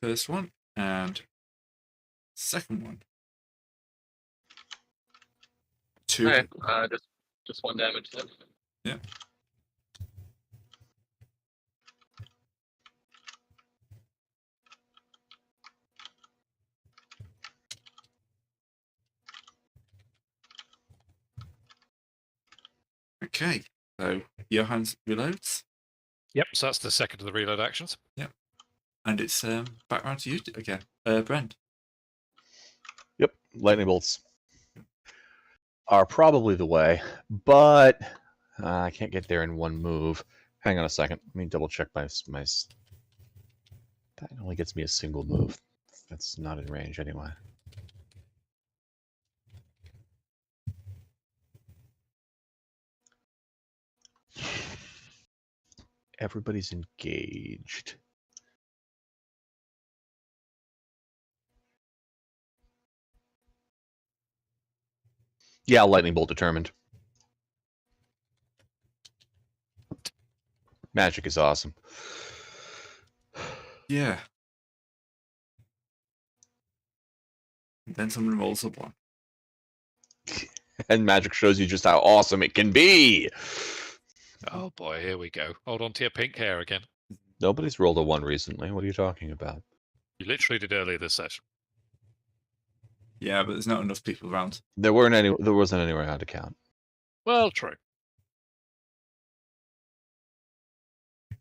Speaker 1: First one and second one. 2.
Speaker 5: Okay, just 1 damage then.
Speaker 1: Yeah. Okay, so Johannes reloads,
Speaker 3: Yep, so that's the second of the reload actions.
Speaker 1: and it's back round to you again, Brent.
Speaker 4: Yep, lightning bolts are probably the way, but I can't get there in one move. Hang on a second. Let me double check my. That only gets me a single move. That's not in range anyway. Everybody's engaged. Yeah, lightning bolt determined. Magic is awesome.
Speaker 1: Yeah. And then someone rolls up one.
Speaker 4: And magic shows you just how awesome it can be.
Speaker 3: Oh boy, here we go. Hold on to your pink hair again.
Speaker 4: Nobody's rolled a 1 recently. What are you talking about?
Speaker 3: You literally did earlier this session.
Speaker 1: Yeah, but there's not enough people around.
Speaker 4: There wasn't anywhere how to count.
Speaker 3: Well, true.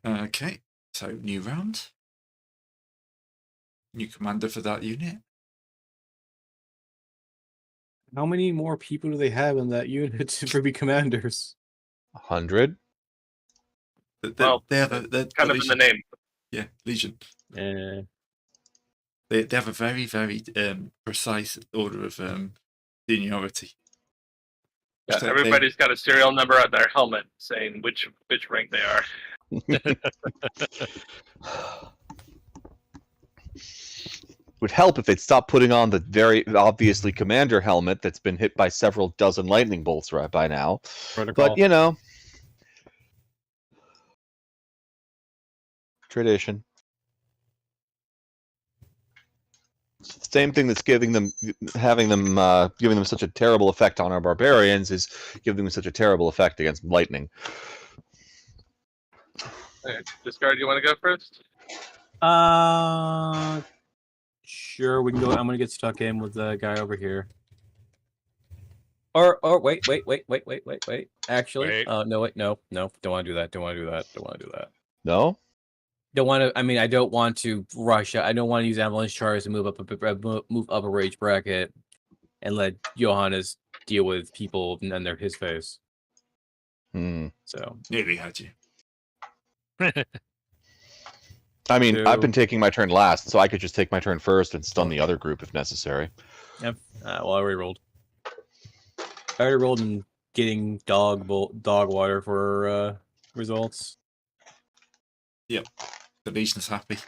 Speaker 1: Okay, so new round. New commander for that unit.
Speaker 2: How many more people do they have in that unit to be commanders?
Speaker 4: 100.
Speaker 5: Well,
Speaker 1: They have
Speaker 5: Kind of in the
Speaker 1: Legion.
Speaker 5: name.
Speaker 1: Yeah, Legion.
Speaker 2: Eh.
Speaker 1: They have a very, very precise order of seniority.
Speaker 5: Yeah,
Speaker 1: So
Speaker 5: everybody's got a serial number on their helmet saying which rank they are.
Speaker 4: Would help if they'd stop putting on the very obviously commander helmet that's been hit by several dozen lightning bolts right by now.
Speaker 2: Protocol.
Speaker 4: But, you know. Tradition. It's the same thing that's giving them such a terrible effect on our barbarians is giving them such a terrible effect against lightning.
Speaker 5: Okay, Discard, you want to go first?
Speaker 2: Sure, we can go. I'm gonna get stuck in with the guy over here. Or wait. Actually,
Speaker 3: Wait.
Speaker 2: no, wait, no. Don't want to do that. Don't want to do that.
Speaker 4: No?
Speaker 2: Don't want to. I mean, I don't want to rush. I don't want to use avalanche charge to move up a rage bracket, and let Johannes deal with people and they're his face. So
Speaker 1: nearly had you.
Speaker 4: I mean, I've
Speaker 2: Two.
Speaker 4: been taking my turn last, so I could just take my turn first and stun the other group if necessary.
Speaker 2: Yep. Well, I already rolled. And getting dog water for results.
Speaker 1: Yep. The Legion is happy.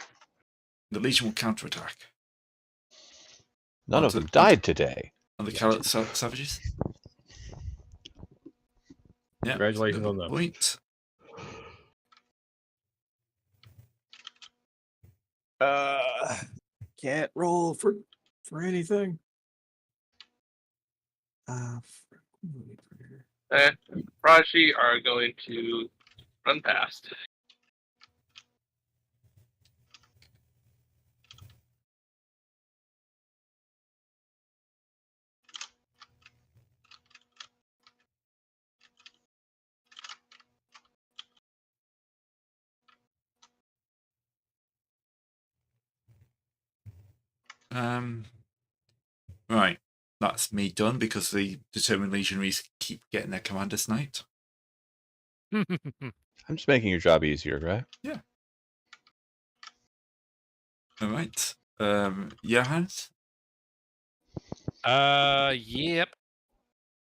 Speaker 1: The Legion will counterattack.
Speaker 4: None of them died today.
Speaker 1: On the Carrot Savages. Yeah.
Speaker 2: Congratulations on that.
Speaker 1: Point.
Speaker 2: Can't roll for anything.
Speaker 5: Raji are going to run past.
Speaker 1: Right. That's me done because the determined legionaries keep getting their commander's night.
Speaker 4: I'm just making your job easier, right?
Speaker 1: All right. Johan?
Speaker 3: Yep.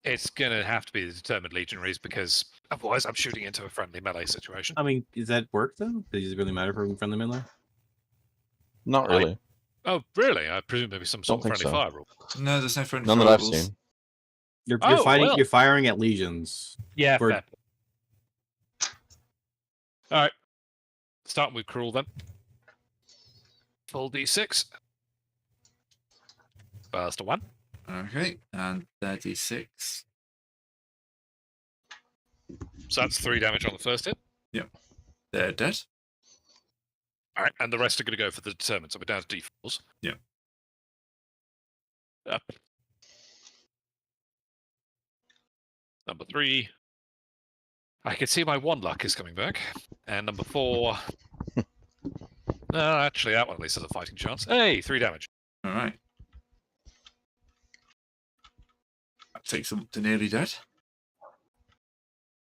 Speaker 3: It's gonna have to be the determined legionaries because otherwise I'm shooting into a friendly melee situation.
Speaker 2: I mean, does that work though? Does it really matter for friendly melee?
Speaker 4: Not really.
Speaker 3: Oh, really? I presume there'll be some sort
Speaker 4: Don't
Speaker 3: of
Speaker 4: think
Speaker 3: friendly
Speaker 4: so.
Speaker 3: fire rule.
Speaker 1: No, there's no friendly
Speaker 4: None that I've
Speaker 1: rules.
Speaker 4: seen.
Speaker 2: You're
Speaker 3: Oh,
Speaker 2: fighting.
Speaker 3: well.
Speaker 2: You're firing at legions.
Speaker 3: Yeah,
Speaker 2: For-
Speaker 3: fair. All right. Starting with cruel then. Full d6. First one.
Speaker 1: Okay, and 36.
Speaker 3: So that's 3 damage on the first hit.
Speaker 1: They're dead.
Speaker 3: All right, and the rest are going to go for the determined. So we're down to d4s.
Speaker 1: Yeah.
Speaker 3: Up. Number 3. I can see my 1 luck is coming back. And number 4. No, actually, that one at least has a fighting chance. Hey, 3 damage.
Speaker 1: All right. That takes them up to nearly dead.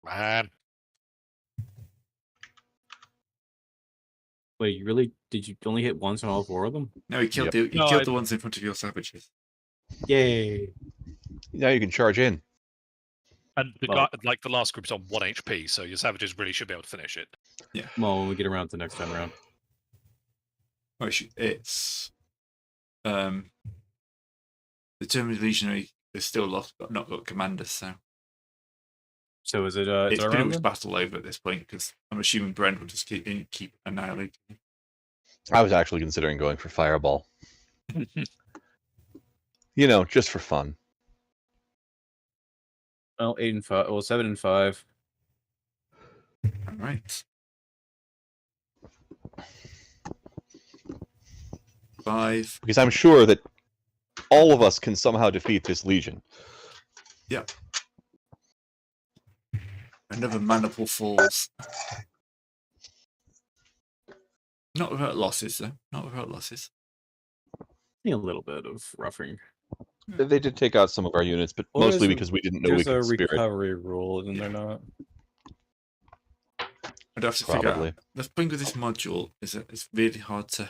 Speaker 3: Man.
Speaker 2: Wait, you really? Did you only hit once on all 4 of them?
Speaker 1: No, he killed
Speaker 4: Yep.
Speaker 1: the
Speaker 3: No,
Speaker 1: killed the ones in front of your savages.
Speaker 2: Yay!
Speaker 4: Now you can charge in.
Speaker 3: And the
Speaker 2: Well-
Speaker 3: guy, like the last group's on 1 HP, so your savages really should be able to finish it.
Speaker 2: Well, when we get around to the next time around.
Speaker 1: Oh, it's determined legionary is still lost, but not got commanders. So
Speaker 2: So is it?
Speaker 1: it's
Speaker 2: is it
Speaker 1: pretty
Speaker 2: around
Speaker 1: much
Speaker 2: then?
Speaker 1: battle over at this point because I'm assuming Brent will just keep annihilating.
Speaker 4: I was actually considering going for Fireball. You know, just for fun.
Speaker 2: Well, 8 and 5. Well, 7 and 5.
Speaker 1: All right. 5.
Speaker 4: Because I'm sure that all of us can somehow defeat this legion.
Speaker 1: Another maniple falls. Not without losses, though. Not without losses.
Speaker 2: A little bit of roughing.
Speaker 4: They did take out some of our units, but
Speaker 6: Well,
Speaker 4: mostly
Speaker 6: there's a-
Speaker 4: because we didn't know we
Speaker 6: There's a
Speaker 4: could spirit.
Speaker 6: recovery rule, isn't there not?
Speaker 1: I'd have to figure
Speaker 4: Probably.
Speaker 1: out. The thing with this module is that it's really hard to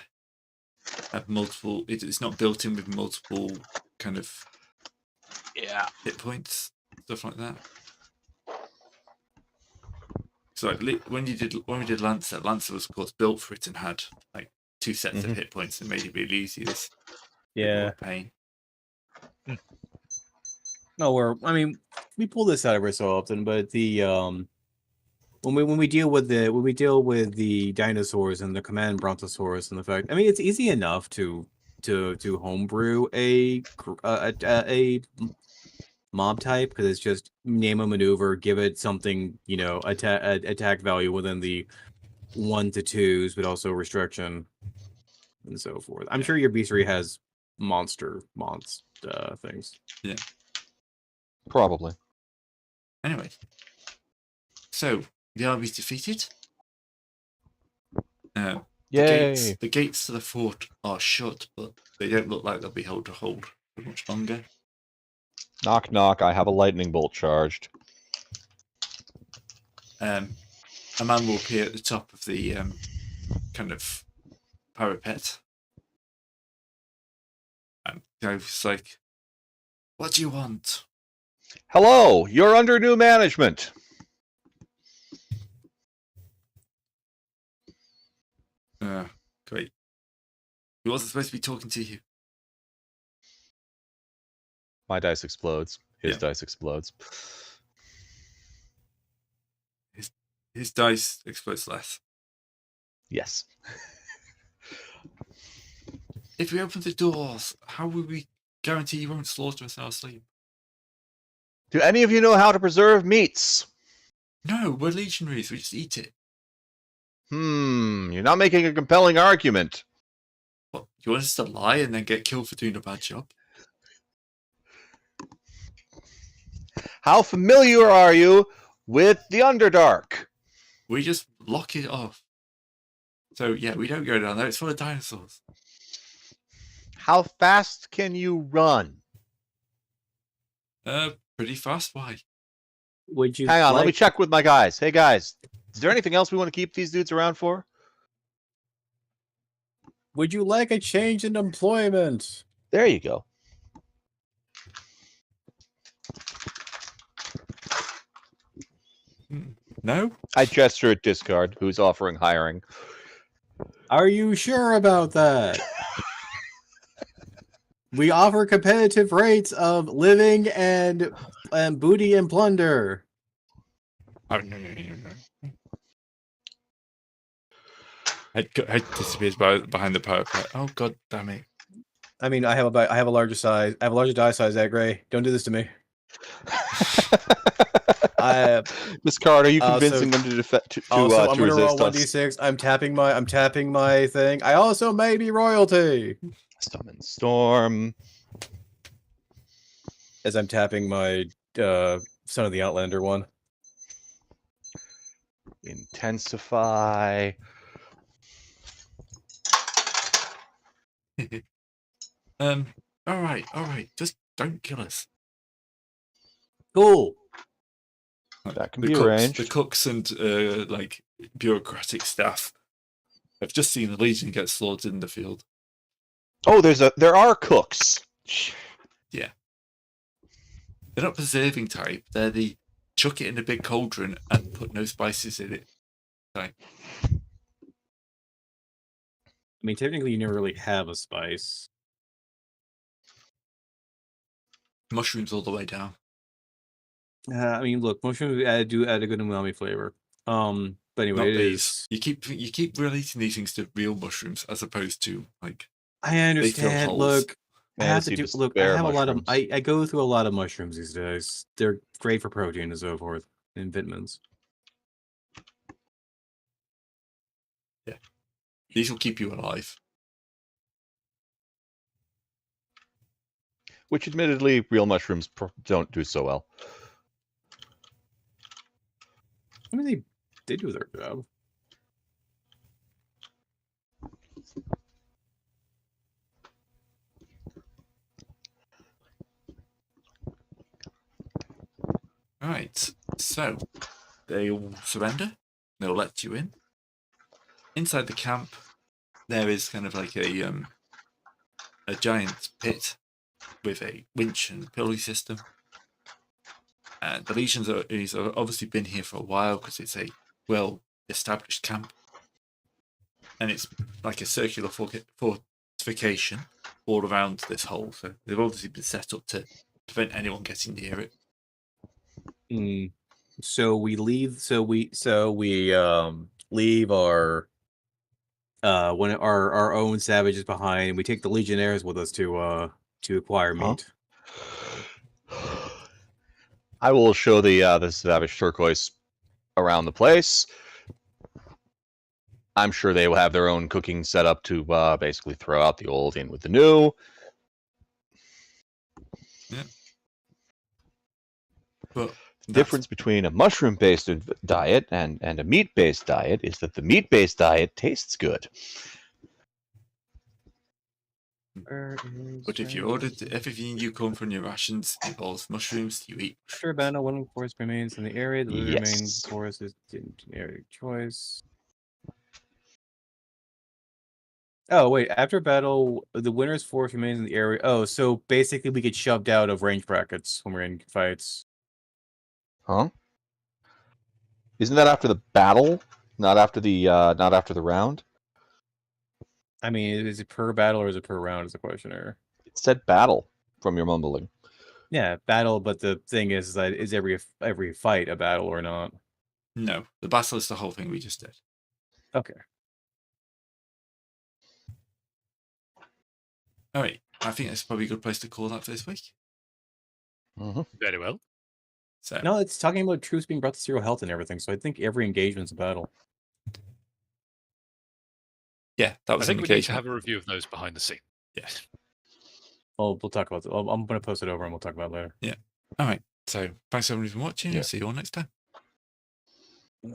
Speaker 1: have multiple. It's not built in with multiple kind of hit points, stuff like that. So like when we did Lancer was of course built for it and had like 2 sets of hit points and made it really easy. This
Speaker 6: Yeah.
Speaker 1: pain.
Speaker 2: No, we pull this out every so often, but the when we deal with the dinosaurs and the command brontosaurus and the fact, it's easy enough to homebrew a mob type because it's just name a maneuver, give it something, attack value within the 1 to 2s, but also restriction and so forth. I'm sure your bestiary has monster things.
Speaker 4: Probably.
Speaker 1: Anyway, so the army's defeated.
Speaker 4: Yay!
Speaker 1: The gates to the fort are shut, but they don't look like they'll be able to hold for much longer.
Speaker 4: Knock, knock. I have a lightning bolt charged.
Speaker 1: A man will appear at the top of the kind of parapet. And goes like, "What do you want?"
Speaker 4: Hello! You're under new management!
Speaker 1: Great. He wasn't supposed to be talking to you.
Speaker 4: My dice explodes. His
Speaker 1: Yeah.
Speaker 4: dice explodes.
Speaker 1: His dice explodes less.
Speaker 4: Yes.
Speaker 1: If we open the doors, how will we guarantee you won't slaughter us in our sleep?
Speaker 4: Do any of you know how to preserve meats?
Speaker 1: No, we're legionaries. We just eat it.
Speaker 4: You're not making a compelling argument.
Speaker 1: What, you want us to lie and then get killed for doing a bad job?
Speaker 4: How familiar are you with the Underdark?
Speaker 1: We just lock it off. So, yeah, we don't go down there. It's full of dinosaurs.
Speaker 4: How fast can you run?
Speaker 1: Pretty fast. Why?
Speaker 2: Would you
Speaker 4: Hang on, let me
Speaker 2: like-
Speaker 4: check with my guys. Hey, guys, is there anything else we want to keep these dudes around for?
Speaker 2: Would you like a change in employment?
Speaker 4: There you go.
Speaker 1: No?
Speaker 4: I gesture at Discard, who's offering hiring.
Speaker 2: Are you sure about that? We offer competitive rates of living and booty and plunder.
Speaker 1: Oh, no. Head disappears behind the parapet. Oh, god damn it.
Speaker 2: I mean, I have a larger size. I have a larger die size, Ed Gray. Don't do this to me.
Speaker 4: Miss Card, are you
Speaker 2: so-
Speaker 4: convincing them to
Speaker 2: Also, I'm
Speaker 4: to
Speaker 2: gonna roll
Speaker 4: resist us?
Speaker 2: 1d6. I'm tapping my thing. I also may be royalty.
Speaker 4: Summon Storm.
Speaker 2: As I'm tapping my Son of the Outlander one.
Speaker 4: Intensify.
Speaker 1: Alright. Just don't kill us.
Speaker 2: Cool.
Speaker 4: That can
Speaker 1: The
Speaker 4: be
Speaker 1: cooks,
Speaker 4: arranged.
Speaker 1: the cooks and like bureaucratic staff have just seen the Legion get slaughtered in the field.
Speaker 4: Oh, there are cooks.
Speaker 1: They're not preserving type. They're the chuck it in a big cauldron and put no spices in it type.
Speaker 2: I mean, technically, you never really have a spice.
Speaker 1: Mushrooms all the way down.
Speaker 2: I mean, look, mushrooms do add a good umami flavor. But anyway,
Speaker 1: Not
Speaker 2: it
Speaker 1: these.
Speaker 2: is.
Speaker 1: You keep relating these things to real mushrooms as opposed to like
Speaker 2: I
Speaker 1: fill
Speaker 2: understand.
Speaker 1: holes.
Speaker 2: Look, I have to
Speaker 4: Fantasy
Speaker 2: do. Look, I
Speaker 4: despair
Speaker 2: have a lot of.
Speaker 4: mushrooms.
Speaker 2: I go through a lot of mushrooms these days. They're great for protein and so forth, and vitamins.
Speaker 1: These will keep you alive.
Speaker 4: Which, admittedly, real mushrooms don't do so well.
Speaker 2: I mean, they do their job.
Speaker 1: Alright, so they'll surrender. They'll let you in. Inside the camp, there is kind of like a giant pit with a winch and pulley system. And the Legions have obviously been here for a while because it's a well-established camp. And it's like a circular fortification all around this hole. So they've obviously been set up to prevent anyone getting near it.
Speaker 2: So we leave. So we leave our our own savages behind, and we take the legionnaires with us to acquire meat.
Speaker 4: I will show the Savage Turquoise around the place. I'm sure they will have their own cooking setup to basically throw out the old in with the new.
Speaker 1: But
Speaker 4: The difference between a mushroom-based diet and a meat-based diet is that the meat-based diet tastes good.
Speaker 1: But if you ordered everything you come from your rations involves mushrooms, you eat.
Speaker 2: After a battle, one forest remains in the area. The remaining
Speaker 4: Yes.
Speaker 2: forest is area of choice. Oh wait! After battle, the winner's force remains in the area. Oh, so basically, we get shoved out of range brackets when we're in fights.
Speaker 4: Huh? Isn't that after the battle? Not after the round?
Speaker 2: I mean, is it per battle or is it per round? Is the question here.
Speaker 4: It said battle from your mumbling.
Speaker 2: Yeah, battle. But the thing is that is every fight a battle or not?
Speaker 1: No, the battle is the whole thing we just did.
Speaker 2: Okay.
Speaker 1: All right, I think that's probably a good place to call that for this week.
Speaker 4: Mm-hmm.
Speaker 3: Very well.
Speaker 1: So
Speaker 2: No, it's talking about troops being brought to 0 health and everything. So I think every engagement's a battle.
Speaker 1: yeah, that
Speaker 3: I
Speaker 1: was an
Speaker 3: think we need to
Speaker 1: engagement.
Speaker 3: have a review of those behind the scenes.
Speaker 1: Yes.
Speaker 2: We'll talk about it. I'm going to post it over and we'll talk about it later.
Speaker 1: All right. So thanks everybody for watching.
Speaker 4: Yeah.
Speaker 1: We'll see you all next time.